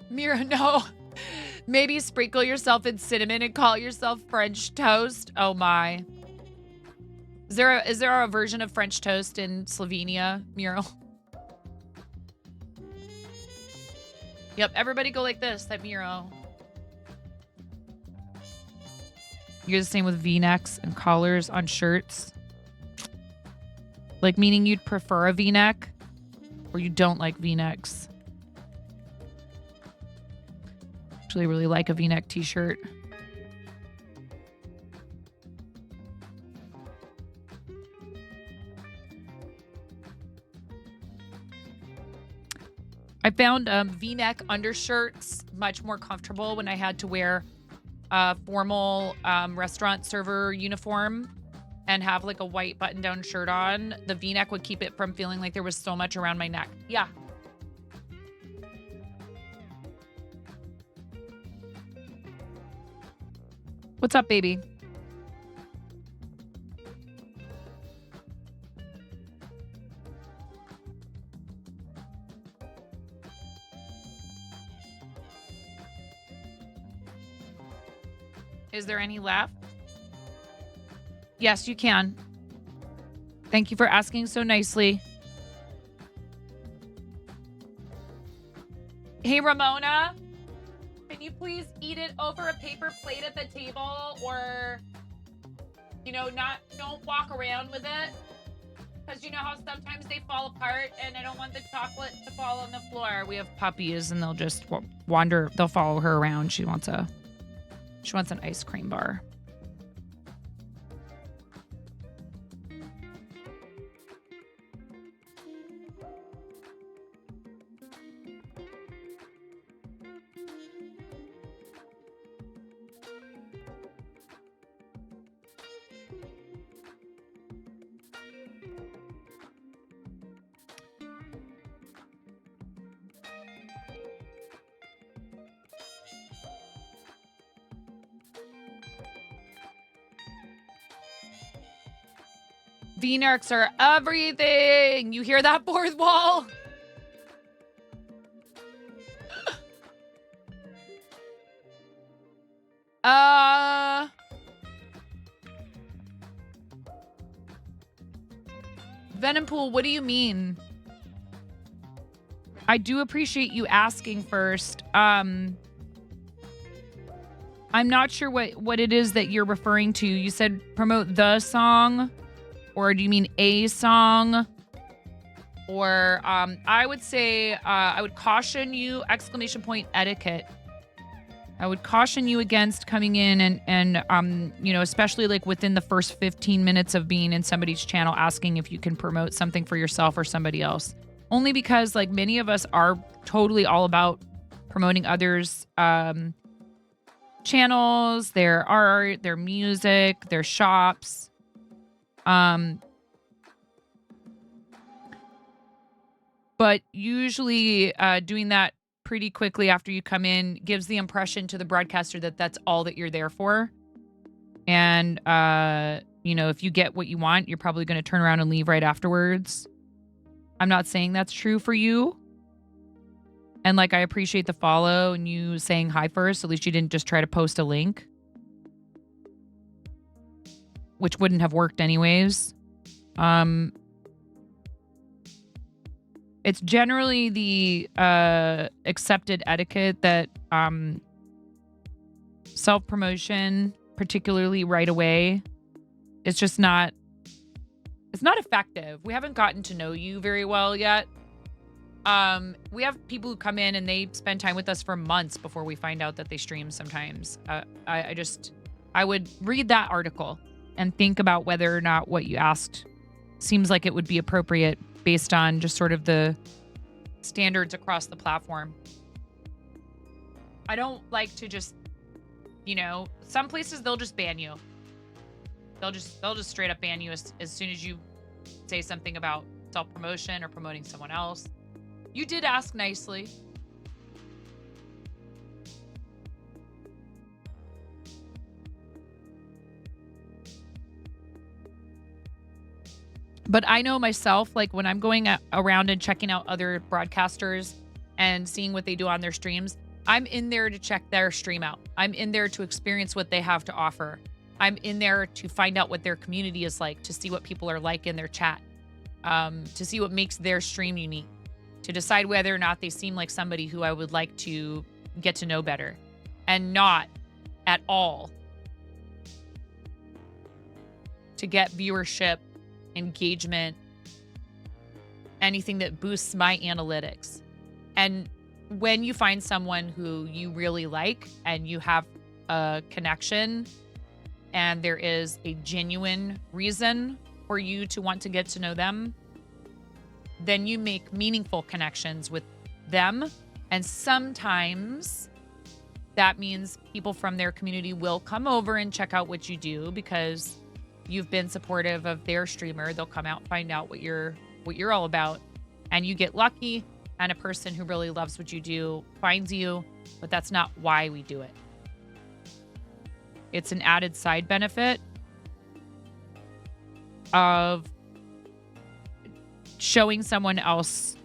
Mira, no. Maybe sprinkle yourself in cinnamon and call yourself French toast. Oh my. Is there a version of French toast in Slovenia, Muriel? Yep, everybody go like this, that Miro. You're the same with V-necks and collars on shirts. Like, meaning you'd prefer a V-neck or you don't like V-necks. Actually really like a V-neck t-shirt. I found V-neck undershirts much more comfortable when I had to wear a formal restaurant server uniform and have like a white button-down shirt on. The V-neck would keep it from feeling like there was so much around my neck. Yeah. What's up, baby? Is there any left? Yes, you can. Thank you for asking so nicely. Hey, Ramona. Can you please eat it over a paper plate at the table, or, you know, don't walk around with it? Because you know how sometimes they fall apart and I don't want the chocolate to fall on the floor. We have puppies and they'll just wander. They'll follow her around. She wants an ice cream bar. V-necks are everything. You hear that, fourth wall? Venompool, what do you mean? I do appreciate you asking first. I'm not sure what it is that you're referring to. You said promote the song. Or do you mean a song? Or I would say, I would caution you, ! Etiquette. I would caution you against coming in and you know, especially like within the first 15 minutes of being in somebody's channel asking if you can promote something for yourself or somebody else. Only because like many of us are totally all about promoting others' channels, their art, their music, their shops. But usually doing that pretty quickly after you come in gives the impression to the broadcaster that that's all that you're there for. And, if you get what you want, you're probably going to turn around and leave right afterwards. I'm not saying that's true for you. And, I appreciate the follow and you saying hi first. At least you didn't just try to post a link, which wouldn't have worked anyways. It's generally the accepted etiquette that self-promotion, particularly right away, it's just not, it's not effective. We haven't gotten to know you very well yet. We have people who come in and they spend time with us for months before we find out that they stream sometimes. I would read that article and think about whether or not what you asked seems like it would be appropriate based on just sort of the standards across the platform. I don't like to just, some places they'll just ban you. They'll just straight up ban you as soon as you say something about self-promotion or promoting someone else. You did ask nicely. But I know myself, when I'm going around and checking out other broadcasters and seeing what they do on their streams, I'm in there to check their stream out. I'm in there to experience what they have to offer. I'm in there to find out what their community is like, to see what people are like in their chat, to see what makes their stream unique, to decide whether or not they seem like somebody who I would like to get to know better, and not at all to get viewership, engagement, anything that boosts my analytics. And when you find someone who you really like and you have a connection and there is a genuine reason for you to want to get to know them, then you make meaningful connections with them. And sometimes that means people from their community will come over and check out what you do because you've been supportive of their streamer. They'll come out, find out what you're all about, and you get lucky and a person who really loves what you do finds you, but that's not why we do it. It's an added side benefit of showing someone else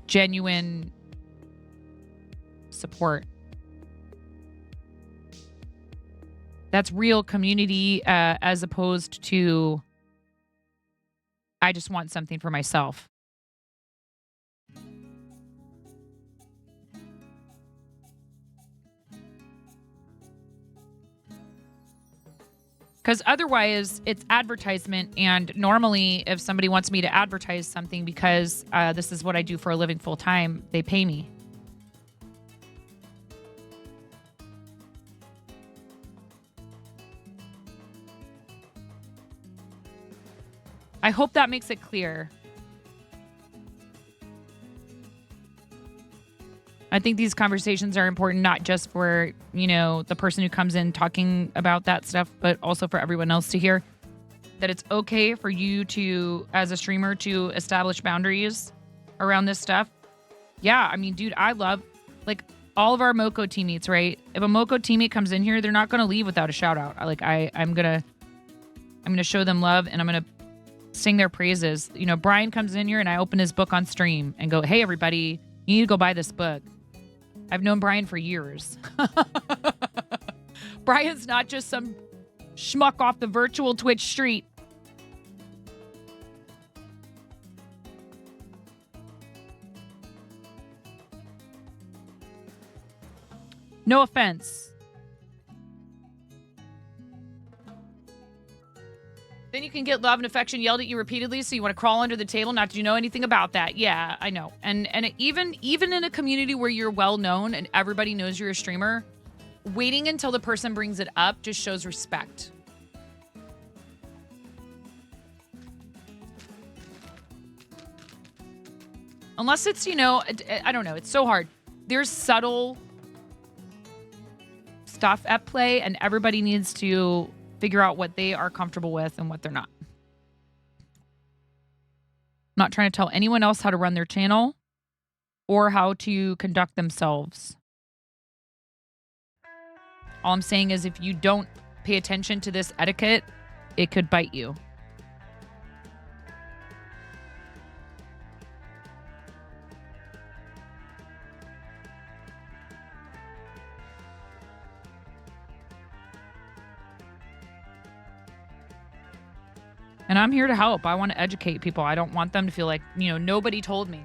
genuine support. That's real community as opposed to I just want something for myself. Because otherwise, it's advertisement. And normally, if somebody wants me to advertise something because this is what I do for a living full time, they pay me. I hope that makes it clear. I think these conversations are important, not just for, the person who comes in talking about that stuff, but also for everyone else to hear that it's okay for you to, as a streamer, to establish boundaries around this stuff. Yeah, I mean, dude, I love, all of our Moko teammates, right? If a Moko teammate comes in here, they're not going to leave without a shout out. I'm going to show them love and I'm going to sing their praises. Brian comes in here and I open his book on stream and go, hey, everybody, you need to go buy this book. I've known Brian for years. Brian's not just some schmuck off the virtual Twitch street. No offense. Then you can get love and affection yelled at you repeatedly, so you want to crawl under the table, not to know anything about that. Yeah, I know. And even in a community where you're well known and everybody knows you're a streamer, waiting until the person brings it up just shows respect. Unless it's, I don't know, it's so hard. There's subtle stuff at play and everybody needs to figure out what they are comfortable with and what they're not. I'm not trying to tell anyone else how to run their channel or how to conduct themselves. All I'm saying is if you don't pay attention to this etiquette, it could bite you. And I'm here to help. I want to educate people. I don't want them to feel like, nobody told me.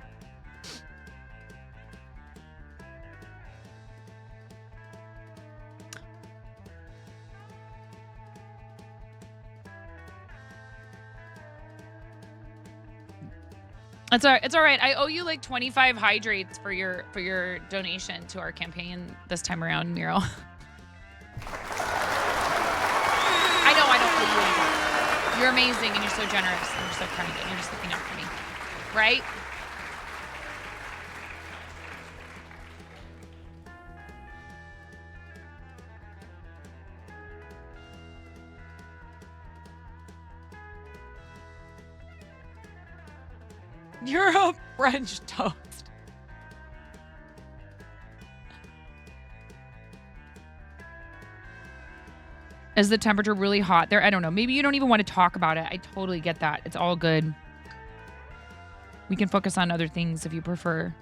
It's all right. It's all right. I owe you like 25 hydrates for your donation to our campaign this time around, Miro. I know I don't owe you anything. You're amazing and you're so generous and you're so kind and you're just looking out for me. Right? You're a French toast. Is the temperature really hot there? I don't know. Maybe you don't even want to talk about it. I totally get that. It's all good. We can focus on other things if you prefer.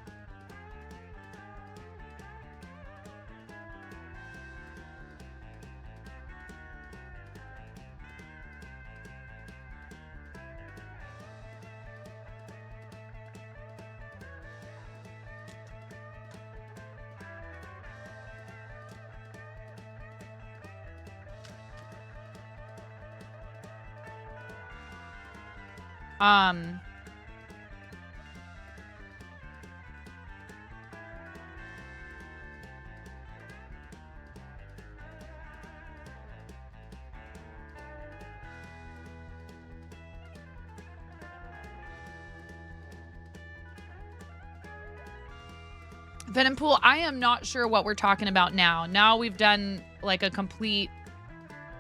Venompool, I am not sure what we're talking about now. Now we've done like a complete,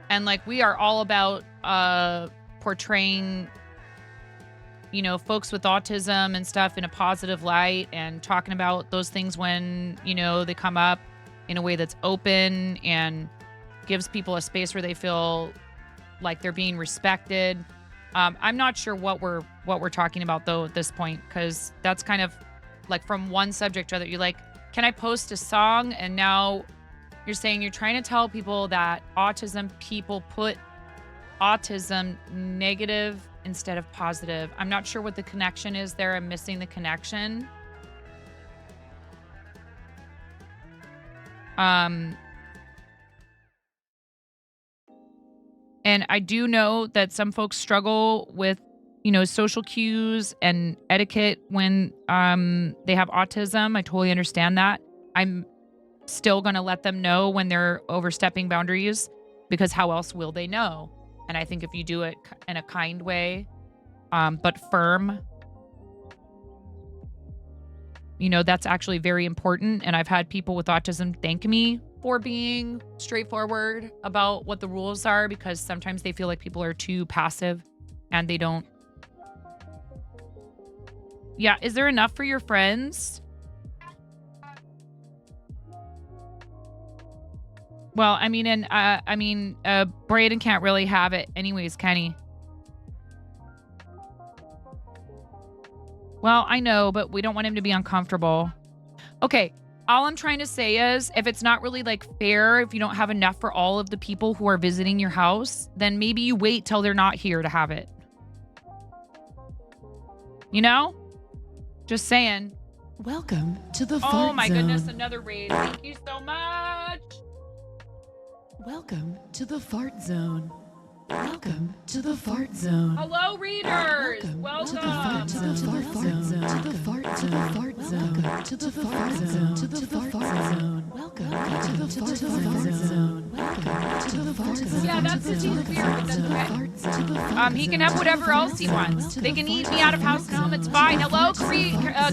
and like we are all about portraying, folks with autism and stuff in a positive light and talking about those things when, they come up in a way that's open and gives people a space where they feel like they're being respected. I'm not sure what we're talking about though at this point, because that's kind of like from one subject to other. You're like, can I post a song? And now you're saying you're trying to tell people that autism people put autism negative instead of positive. I'm not sure what the connection is there. I'm missing the connection. And I do know that some folks struggle with, social cues and etiquette when they have autism. I totally understand that. I'm still going to let them know when they're overstepping boundaries, because how else will they know? And I think if you do it in a kind way, but firm, that's actually very important. And I've had people with autism thank me for being straightforward about what the rules are, because sometimes they feel like people are too passive and they don't. Yeah, is there enough for your friends? Well, Braden can't really have it anyways, can he? Well, I know, but we don't want him to be uncomfortable. Okay, all I'm trying to say is if it's not really like fair, if you don't have enough for all of the people who are visiting your house, then maybe you wait till they're not here to have it. Just saying. Welcome to the Fart Zone. Oh my goodness, another raid. Thank you so much. Welcome to the Fart Zone. Welcome to the Fart Zone. Hello, readers. Welcome. To the Fart Zone. To the Fart Zone. To the Fart Zone. Welcome to the Fart Zone. To the Fart Zone. Welcome to the Fart Zone. Welcome to the Fart Zone. Yeah, that's his weird, but that's okay. He can have whatever else he wants. They can eat me out of house and home. It's fine. Hello,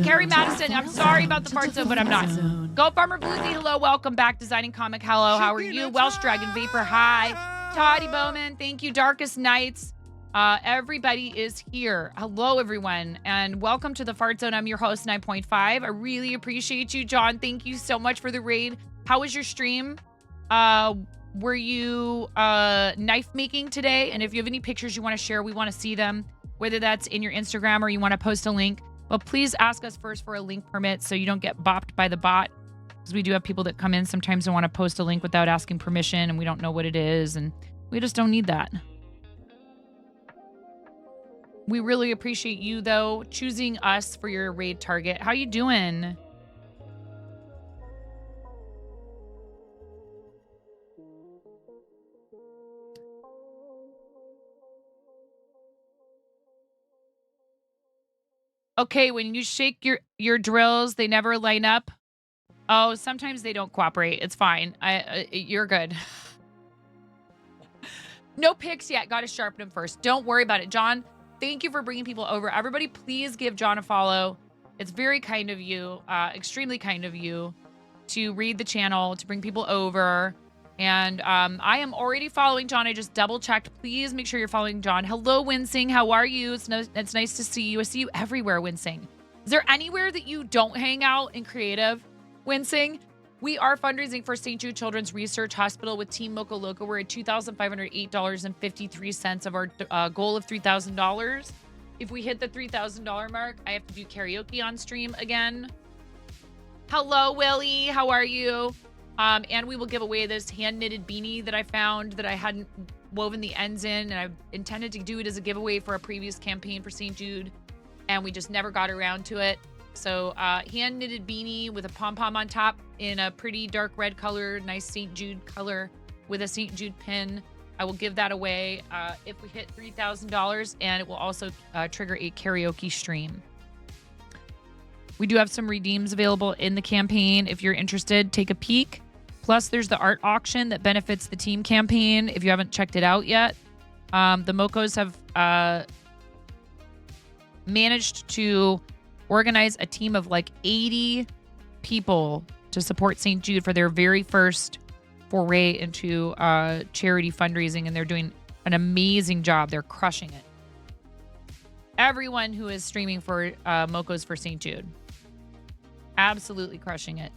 Carrie Madison. I'm sorry about the Fart Zone, but I'm not. Go Farmer Bluesy. Hello, welcome back. Designing Comic. Hello, how are you? Welsh Dragon Vapor. Hi. Toddy Bowman, thank you. Darkest Nights. Everybody is here. Hello, everyone, and welcome to the Fart Zone. I'm your host, 9.5. I really appreciate you, John. Thank you so much for the raid. How was your stream? Were you knife making today? And if you have any pictures you want to share, we want to see them, whether that's in your Instagram or you want to post a link. But please ask us first for a link permit so you don't get bopped by the bot. Because we do have people that come in sometimes and want to post a link without asking permission, and we don't know what it is, and we just don't need that. We really appreciate you, though, choosing us for your raid target. How you doing? Okay, when you shake your drills, they never line up. Oh, sometimes they don't cooperate. It's fine. You're good. No pics yet. Got to sharpen them first. Don't worry about it, John. Thank you for bringing people over. Everybody, please give John a follow. It's very kind of you, extremely kind of you, to read the channel, to bring people over. And I am already following John. I just double checked. Please make sure you're following John. Hello, Winsing. How are you? It's nice to see you. I see you everywhere, Winsing. Is there anywhere that you don't hang out in creative, Winsing? We are fundraising for St. Jude Children's Research Hospital with Team Mocha Loca. We're at $2,508.53 of our goal of $3,000. If we hit the $3,000 mark, I have to do karaoke on stream again. Hello, Willie. How are you? And we will give away this hand-knitted beanie that I found that I hadn't woven the ends in, and I intended to do it as a giveaway for a previous campaign for St. Jude, and we just never got around to it. So hand-knitted beanie with a pom-pom on top in a pretty dark red color, nice St. Jude color with a St. Jude pin. I will give that away if we hit $3,000, and it will also trigger a karaoke stream. We do have some redeems available in the campaign. If you're interested, take a peek. Plus, there's the art auction that benefits the team campaign if you haven't checked it out yet. The Mocos have managed to organize a team of like 80 people to support St. Jude for their very first foray into charity fundraising, and they're doing an amazing job. They're crushing it. Everyone who is streaming for Mocos for St. Jude, absolutely crushing it.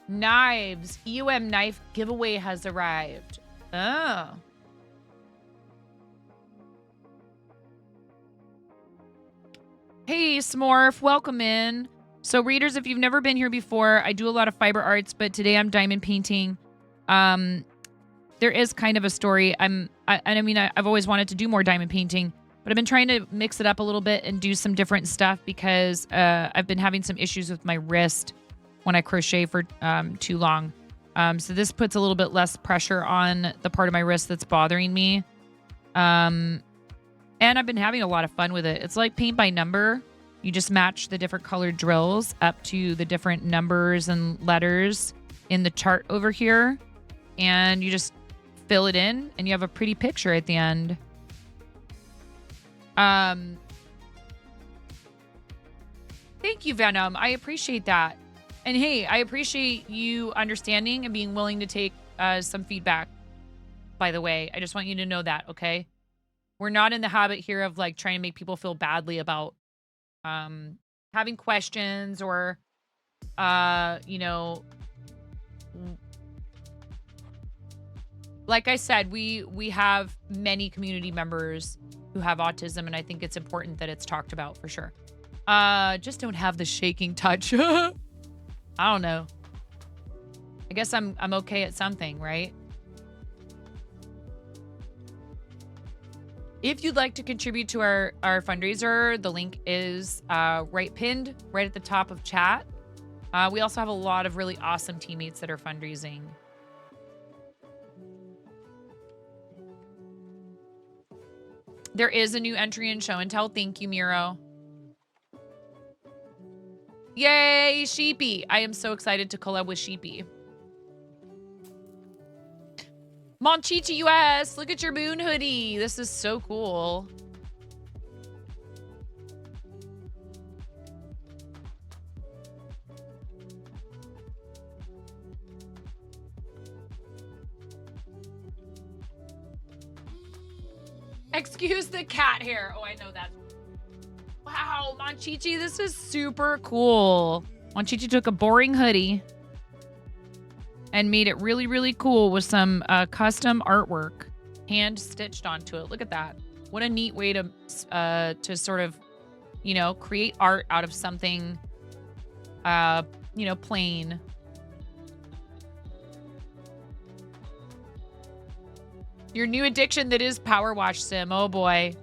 Knives. EUM knife giveaway has arrived. Oh. Hey, Smorf. Welcome in. So, readers, if you've never been here before, I do a lot of fiber arts, but today I'm diamond painting. There is kind of a story. I've always wanted to do more diamond painting, but I've been trying to mix it up a little bit and do some different stuff because I've been having some issues with my wrist when I crochet for too long. So this puts a little bit less pressure on the part of my wrist that's bothering me. And I've been having a lot of fun with it. It's like paint by number. You just match the different colored drills up to the different numbers and letters in the chart over here. And you just fill it in and you have a pretty picture at the end. Thank you, Venom. I appreciate that. And hey, I appreciate you understanding and being willing to take some feedback, by the way. I just want you to know that, okay? We're not in the habit here of like trying to make people feel badly about having questions or, like I said, we have many community members who have autism, and I think it's important that it's talked about for sure. Just don't have the shaking touch. I don't know. I guess I'm okay at something, right? If you'd like to contribute to our fundraiser, the link is pinned right at the top of chat. We also have a lot of really awesome teammates that are fundraising. There is a new entry in Show and Tell. Thank you, Miro. Yay, Sheepy. I am so excited to collab with Sheepy. Monchichi US, look at your moon hoodie. This is so cool. Excuse the cat hair. Oh, I know that. Wow, Monchichi, this is super cool. Monchichi took a boring hoodie and made it really, really cool with some custom artwork hand stitched onto it. Look at that. What a neat way to sort of, you know, create art out of something, you know, plain. Your new addiction that is Power Wash Sim. Oh boy.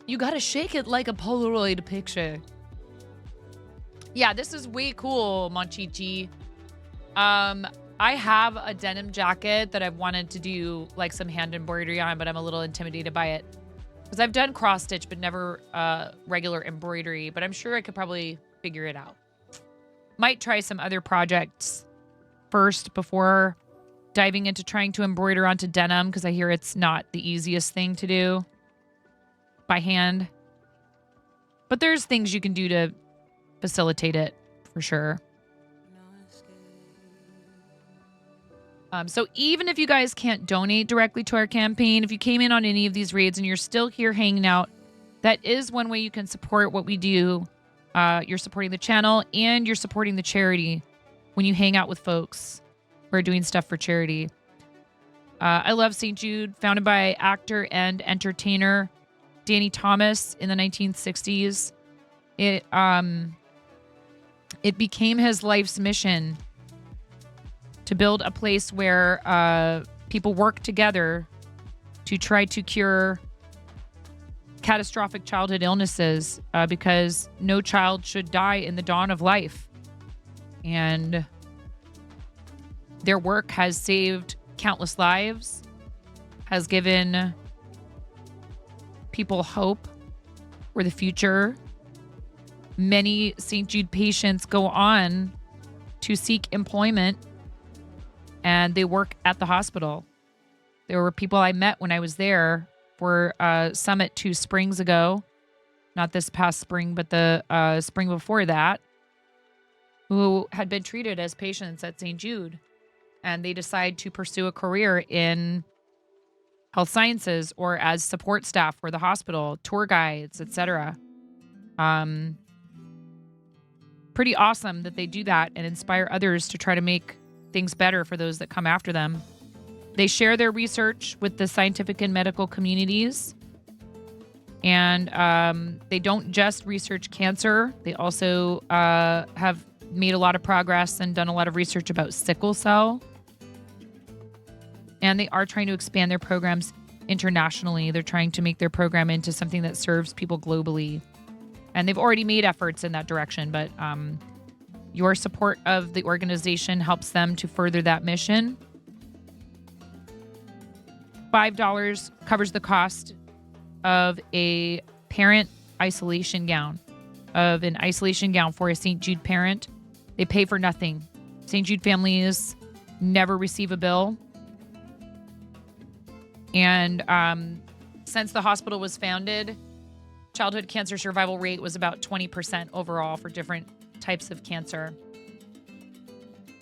You gotta shake it like a Polaroid picture. Yeah, this is way cool, Monchichi. I have a denim jacket that I've wanted to do like some hand embroidery on, but I'm a little intimidated by it. Because I've done cross stitch, but never regular embroidery. But I'm sure I could probably figure it out. Might try some other projects first before diving into trying to embroider onto denim, because I hear it's not the easiest thing to do by hand. But there's things you can do to facilitate it for sure. So even if you guys can't donate directly to our campaign, if you came in on any of these raids and you're still here hanging out, that is one way you can support what we do. You're supporting the channel and you're supporting the charity when you hang out with folks who are doing stuff for charity. I love St. Jude, founded by actor and entertainer Danny Thomas in the 1960s. It became his life's mission to build a place where people work together to try to cure catastrophic childhood illnesses, because no child should die in the dawn of life. And their work has saved countless lives, has given people hope for the future. Many St. Jude patients go on to seek employment, and they work at the hospital. There were people I met when I was there for Summit 2 springs ago, not this past spring, but the spring before that, who had been treated as patients at St. Jude, and they decide to pursue a career in health sciences or as support staff for the hospital, tour guides, etc. Pretty awesome that they do that and inspire others to try to make things better for those that come after them. They share their research with the scientific and medical communities. And they don't just research cancer. They also have made a lot of progress and done a lot of research about sickle cell. And they are trying to expand their programs internationally. They're trying to make their program into something that serves people globally. And they've already made efforts in that direction, but your support of the organization helps them to further that mission. $5 covers the cost of a parent isolation gown, of an isolation gown for a St. Jude parent. They pay for nothing. St. Jude families never receive a bill. And since the hospital was founded, childhood cancer survival rate was about 20% overall for different types of cancer.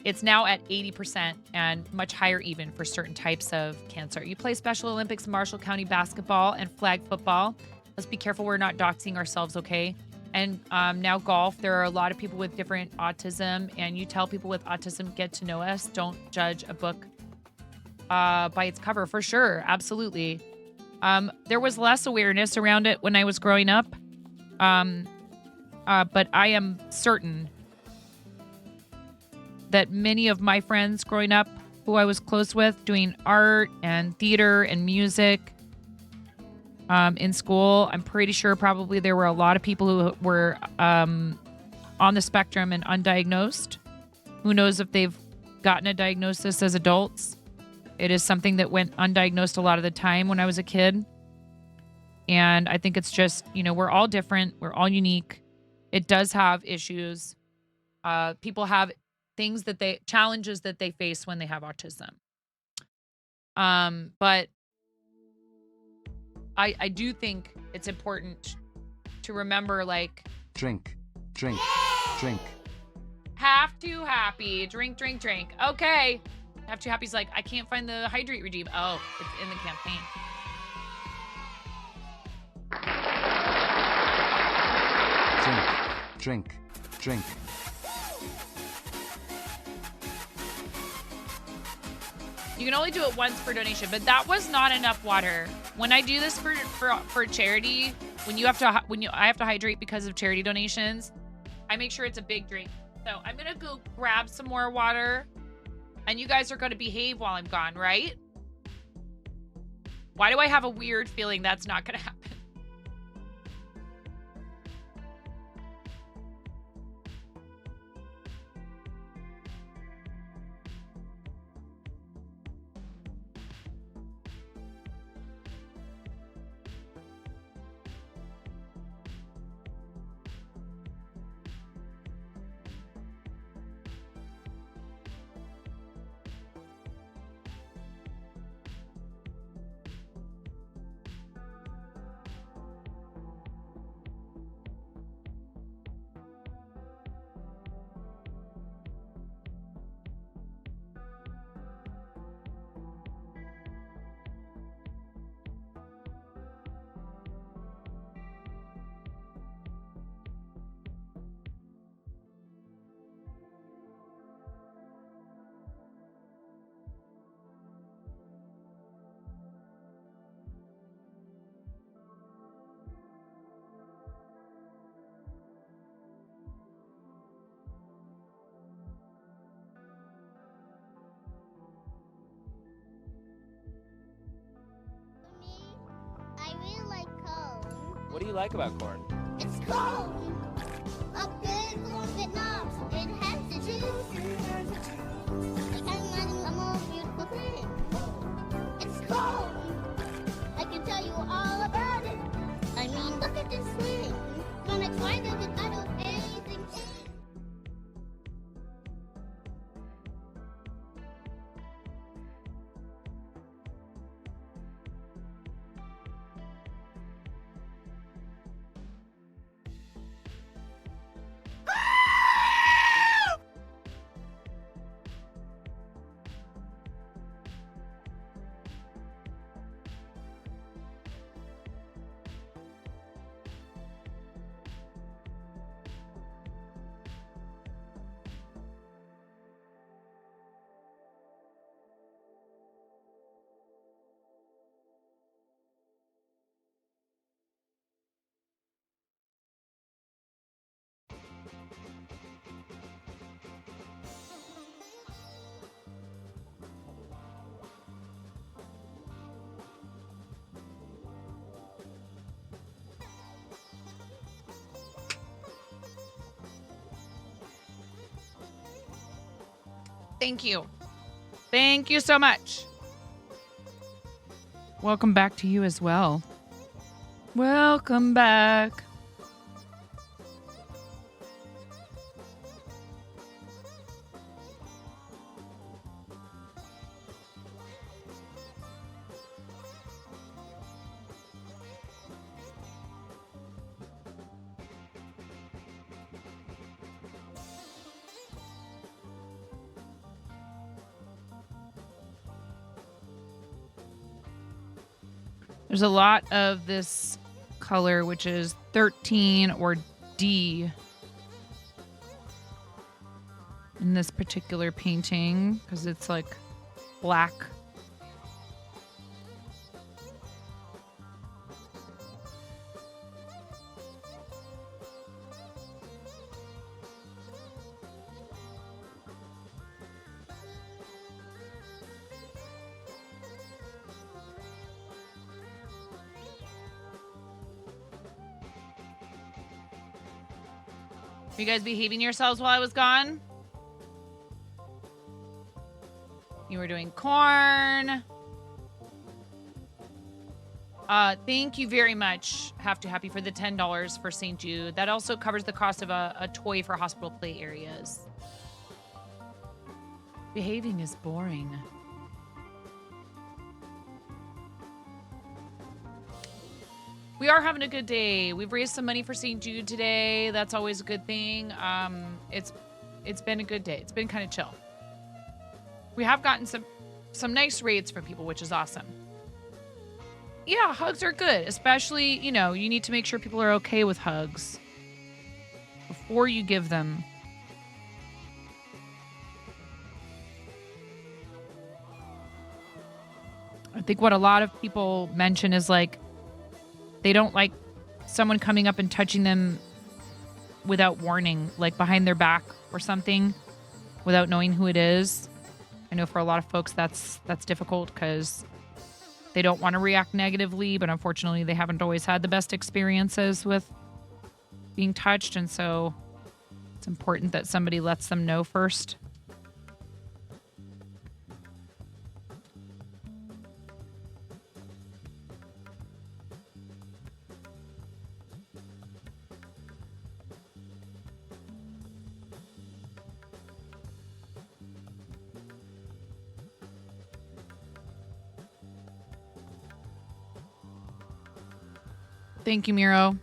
It's now at 80% and much higher even for certain types of cancer. You play Special Olympics, Marshall County basketball, and flag football. Let's be careful we're not doxing ourselves, okay? And now golf. There are a lot of people with different autism, and you tell people with autism, get to know us. Don't judge a book by its cover, for sure. Absolutely. There was less awareness around it when I was growing up. But I am certain that many of my friends growing up who I was close with doing art and theater and music in school, I'm pretty sure probably there were a lot of people who were on the spectrum and undiagnosed. Who knows if they've gotten a diagnosis as adults. It is something that went undiagnosed a lot of the time when I was a kid. And I think it's just, you know, we're all different. We're all unique. It does have issues. People have challenges that they face when they have autism. But I do think it's important to remember, like, Drink. have to happy, drink. Okay. Have to happy's like, I can't find the hydrate redeem. Oh, it's in the campaign. Drink. You can only do it once per donation, but that was not enough water. When I do this for charity, when I have to hydrate because of charity donations, I make sure it's a big drink. So I'm gonna go grab some more water, and you guys are gonna behave while I'm gone, right? Why do I have a weird feeling that's not gonna happen? I really like corn. What do you like about corn? It's corn. A big corn Vietnam. It has the juice. I can't imagine a more beautiful thing. It's corn. I can tell you all about it. I mean, look at this thing. Gonna try to get out of anything. Thank you. Thank you so much. Welcome back to you as well. Welcome back. There's a lot of this color, which is 13 or D in this particular painting because it's like black. Are you guys behaving yourselves while I was gone? You were doing corn. Thank you very much, Have to Happy, for the $10 for St. Jude. That also covers the cost of a toy for hospital play areas. Behaving is boring. We are having a good day. We've raised some money for St. Jude today. That's always a good thing. It's been a good day. It's been kind of chill. We have gotten some nice raids from people, which is awesome. Yeah, hugs are good, especially, you know, you need to make sure people are okay with hugs before you give them. I think what a lot of people mention is like, they don't like someone coming up and touching them without warning, like behind their back or something, without knowing who it is. I know for a lot of folks that's difficult because they don't want to react negatively, but unfortunately they haven't always had the best experiences with being touched, and so it's important that somebody lets them know first. Thank you, Miro.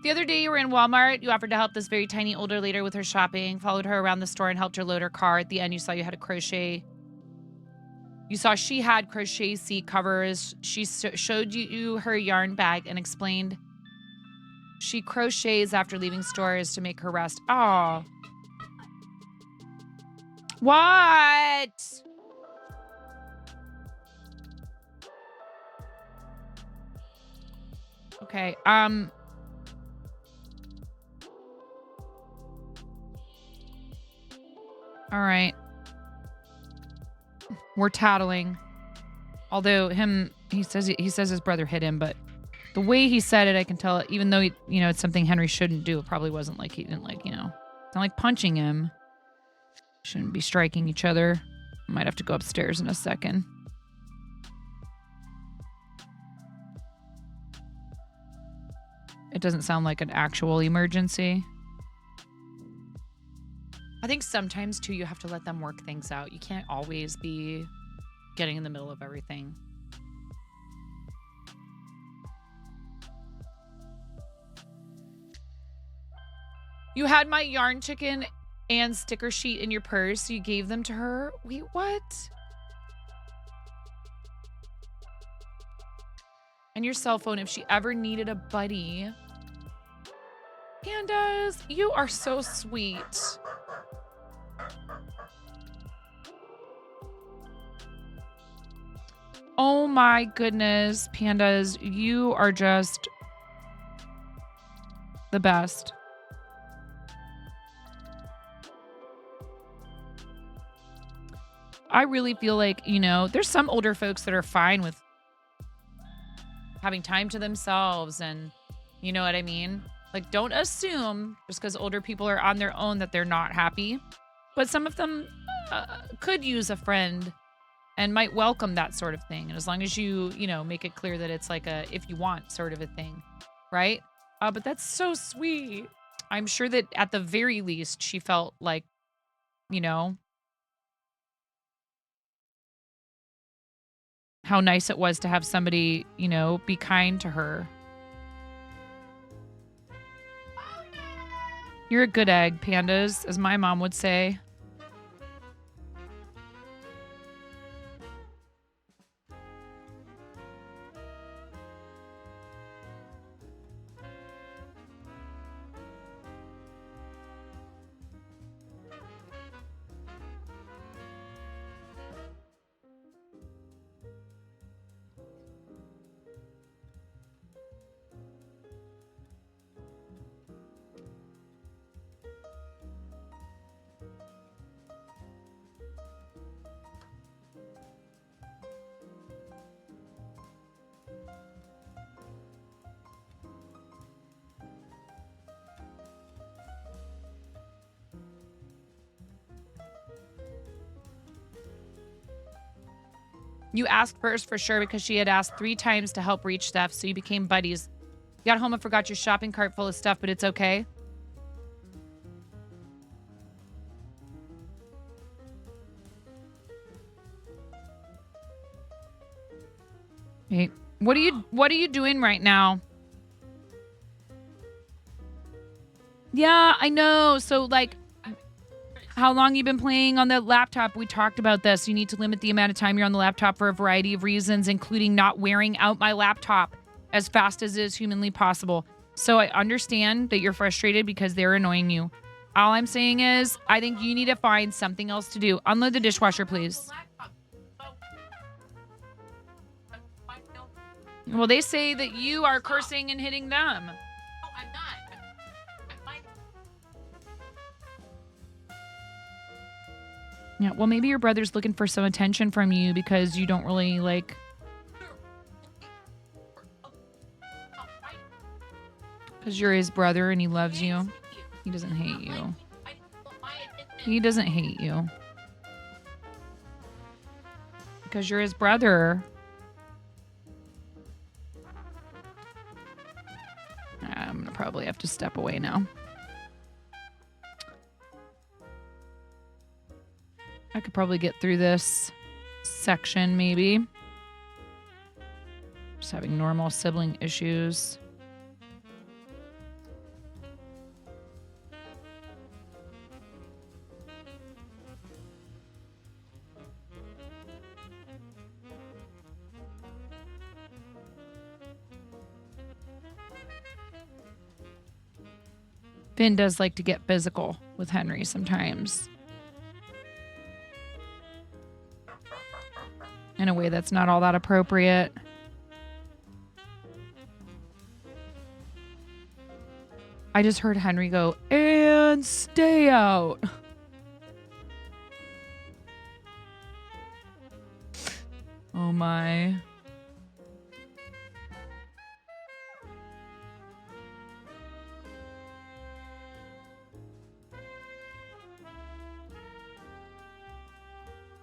The other day you were in Walmart. You offered to help this very tiny older lady with her shopping, followed her around the store and helped her load her car. At the end, you saw you had a crochet. You saw she had crochet seat covers. She showed you her yarn bag and explained she crochets after leaving stores to make her rest. Oh. What? Okay, all right. We're tattling. Although he says his brother hit him, but the way he said it, I can tell, even though it's something Henry shouldn't do, it probably wasn't like he didn't it's not like punching him. Shouldn't be striking each other. Might have to go upstairs in a second. It doesn't sound like an actual emergency. I think sometimes, too, you have to let them work things out. You can't always be getting in the middle of everything. You had my yarn chicken and sticker sheet in your purse. You gave them to her. Wait, what? And your cell phone if she ever needed a buddy. Pandas, you are so sweet. Oh my goodness, Pandas, you are just the best. I really feel like, there's some older folks that are fine with having time to themselves, and you know what I mean? Like, don't assume just because older people are on their own that they're not happy. But some of them could use a friend and might welcome that sort of thing. And as long as you make it clear that it's like a if you want sort of a thing, right? But that's so sweet. I'm sure that at the very least she felt like, how nice it was to have somebody, you know, be kind to her. You're a good egg, pandas, as my mom would say. You asked first for sure because she had asked 3 times to help reach stuff, so you became buddies. You got home and forgot your shopping cart full of stuff, but it's okay. Hey, what are you doing right now? Yeah, I know. So like, how long you been playing on the laptop? We talked about this. You need to limit the amount of time you're on the laptop for a variety of reasons, including not wearing out my laptop as fast as is humanly possible. So I understand that you're frustrated because they're annoying you. All I'm saying is, I think you need to find something else to do. Unload the dishwasher, please. Well, they say that you are cursing and hitting them. Yeah, well, maybe your brother's looking for some attention from you because you don't really, like... Because you're his brother and he loves you. He doesn't hate you. He doesn't hate you. Because you're his brother. I'm going to probably have to step away now. I could probably get through this section, maybe. Just having normal sibling issues. Finn does like to get physical with Henry sometimes. In a way that's not all that appropriate. I just heard Henry go, and stay out. Oh my.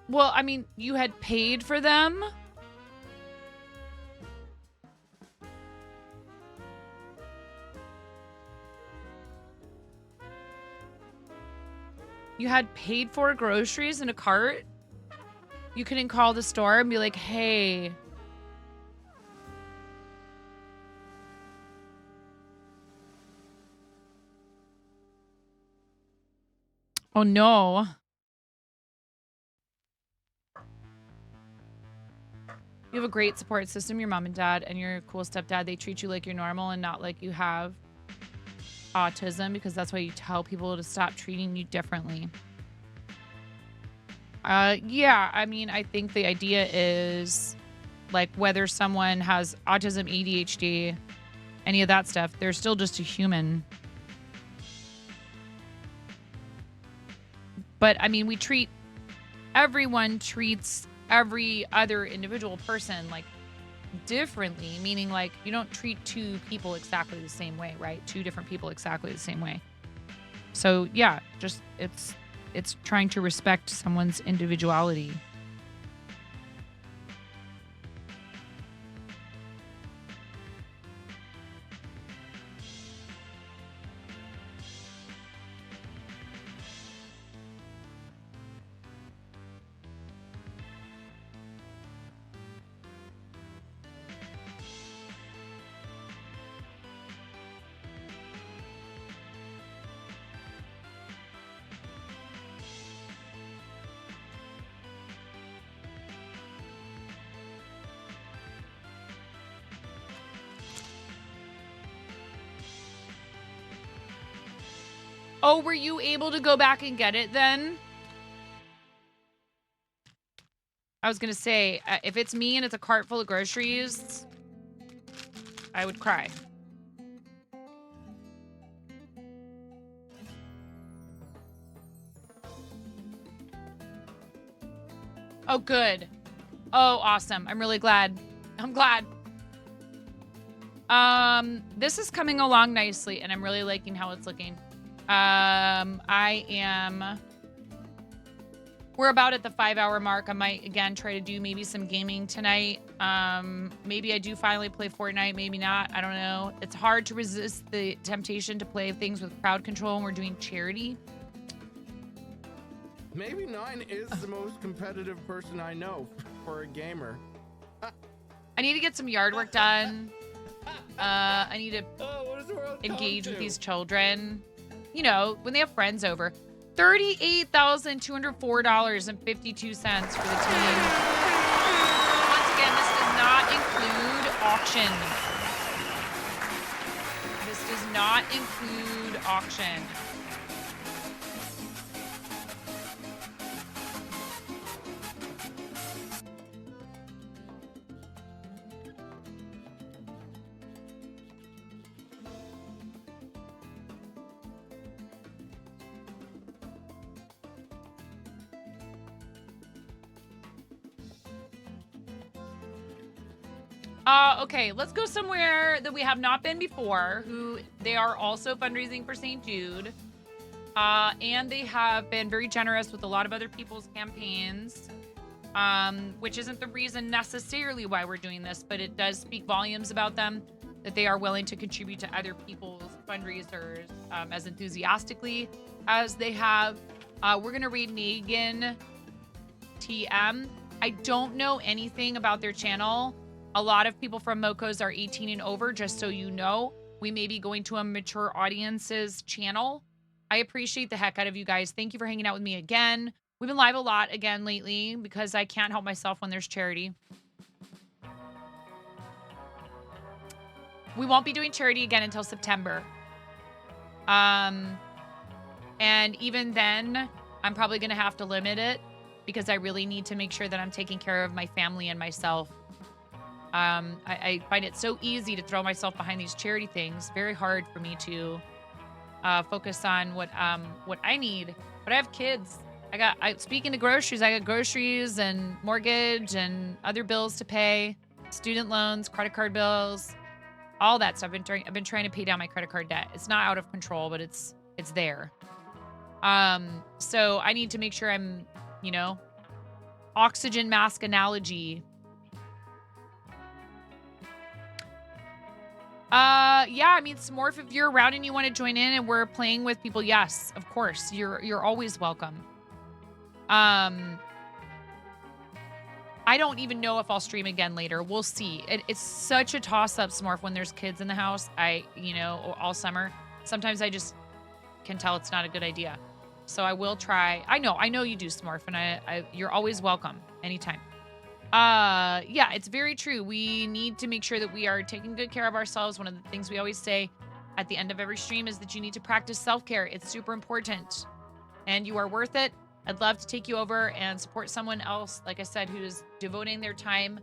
Well, I mean, you had paid for them. You had paid for groceries in a cart. You couldn't call the store and be like, hey. Oh, no. You have a great support system, your mom and dad, and your cool stepdad. They treat you like you're normal and not like you have autism, because that's why you tell people to stop treating you differently. Yeah, I mean, I think the idea is, like, whether someone has autism, ADHD, any of that stuff, they're still just a human. But, I mean, everyone treats every other individual person, like, differently, meaning, like, you don't treat 2 people exactly the same way, right? 2 different people exactly the same way. So, yeah, just, it's trying to respect someone's individuality. Oh, were you able to go back and get it then? I was going to say, if it's me and it's a cart full of groceries, I would cry. Oh, good. Oh, awesome. I'm really glad. I'm glad. This is coming along nicely, and I'm really liking how it's looking. We're about at the 5-hour mark. I might, again, try to do maybe some gaming tonight. Maybe I do finally play Fortnite, maybe not. I don't know. It's hard to resist the temptation to play things with crowd control when we're doing charity. Maybe 9 is the most competitive person I know for a gamer. I need to get some yard work done. I need to engage with these children. You know, when they have friends over. $38,204.52 for the team. Once again, this does not include auction. This does not include auction. Okay, let's go somewhere that we have not been before, they are also fundraising for St. Jude. And they have been very generous with a lot of other people's campaigns, which isn't the reason necessarily why we're doing this, but it does speak volumes about them, that they are willing to contribute to other people's fundraisers as enthusiastically as they have. We're going to read Negan TM. I don't know anything about their channel. A lot of people from Moco's are 18 and over, just so you know. We may be going to a mature audience's channel. I appreciate the heck out of you guys. Thank you for hanging out with me again. We've been live a lot again lately because I can't help myself when there's charity. We won't be doing charity again until September. And even then, I'm probably going to have to limit it because I really need to make sure that I'm taking care of my family and myself. I find it so easy to throw myself behind these charity things. Very hard for me to focus on what I need. But I have kids. Speaking of groceries, I got groceries and mortgage and other bills to pay, student loans, credit card bills, all that stuff. I've been trying to pay down my credit card debt. It's not out of control, but it's there. So I need to make sure I'm, oxygen mask analogy. Yeah, I mean, Smorf, if you're around and you want to join in and we're playing with people, yes, of course, you're always welcome. I don't even know if I'll stream again later. We'll see. It's such a toss-up, Smorf, when there's kids in the house. All summer. Sometimes I just can tell it's not a good idea. So I will try. I know you do, Smorf, and you're always welcome anytime. Yeah, it's very true. We need to make sure that we are taking good care of ourselves. One of the things we always say at the end of every stream is that you need to practice self-care. It's super important and you are worth it. I'd love to take you over and support someone else, like I said, who is devoting their time,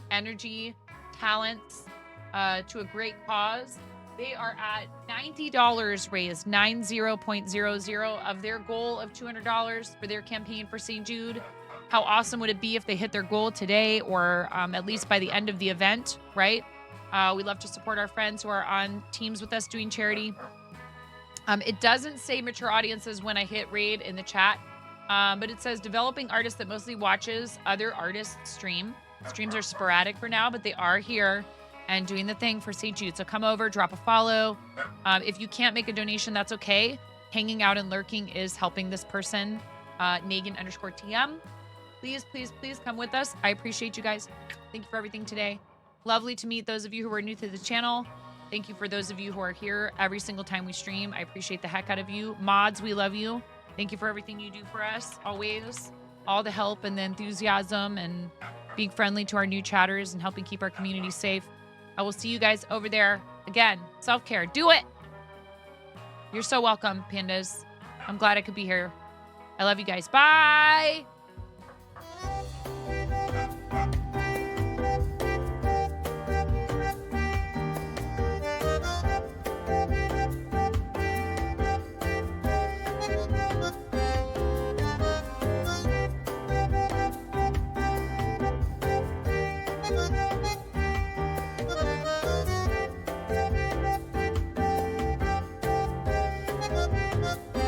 energy, talents, to a great cause. They are at $90 raised, 90.00 of their goal of $200 for their campaign for St. Jude. How awesome would it be if they hit their goal today or at least by the end of the event, right? We love to support our friends who are on teams with us doing charity. It doesn't say mature audiences when I hit raid in the chat, but it says developing artist that mostly watches other artists stream. Streams are sporadic for now, but they are here and doing the thing for St. Jude. So come over, drop a follow. If you can't make a donation, that's okay. Hanging out and lurking is helping this person, Negan_TM. Please, please, please come with us. I appreciate you guys. Thank you for everything today. Lovely to meet those of you who are new to the channel. Thank you for those of you who are here every single time we stream. I appreciate the heck out of you. Mods, we love you. Thank you for everything you do for us, always. All the help and the enthusiasm and being friendly to our new chatters and helping keep our community safe. I will see you guys over there. Again, self-care. Do it. You're so welcome, pandas. I'm glad I could be here. I love you guys. Bye. Thank you.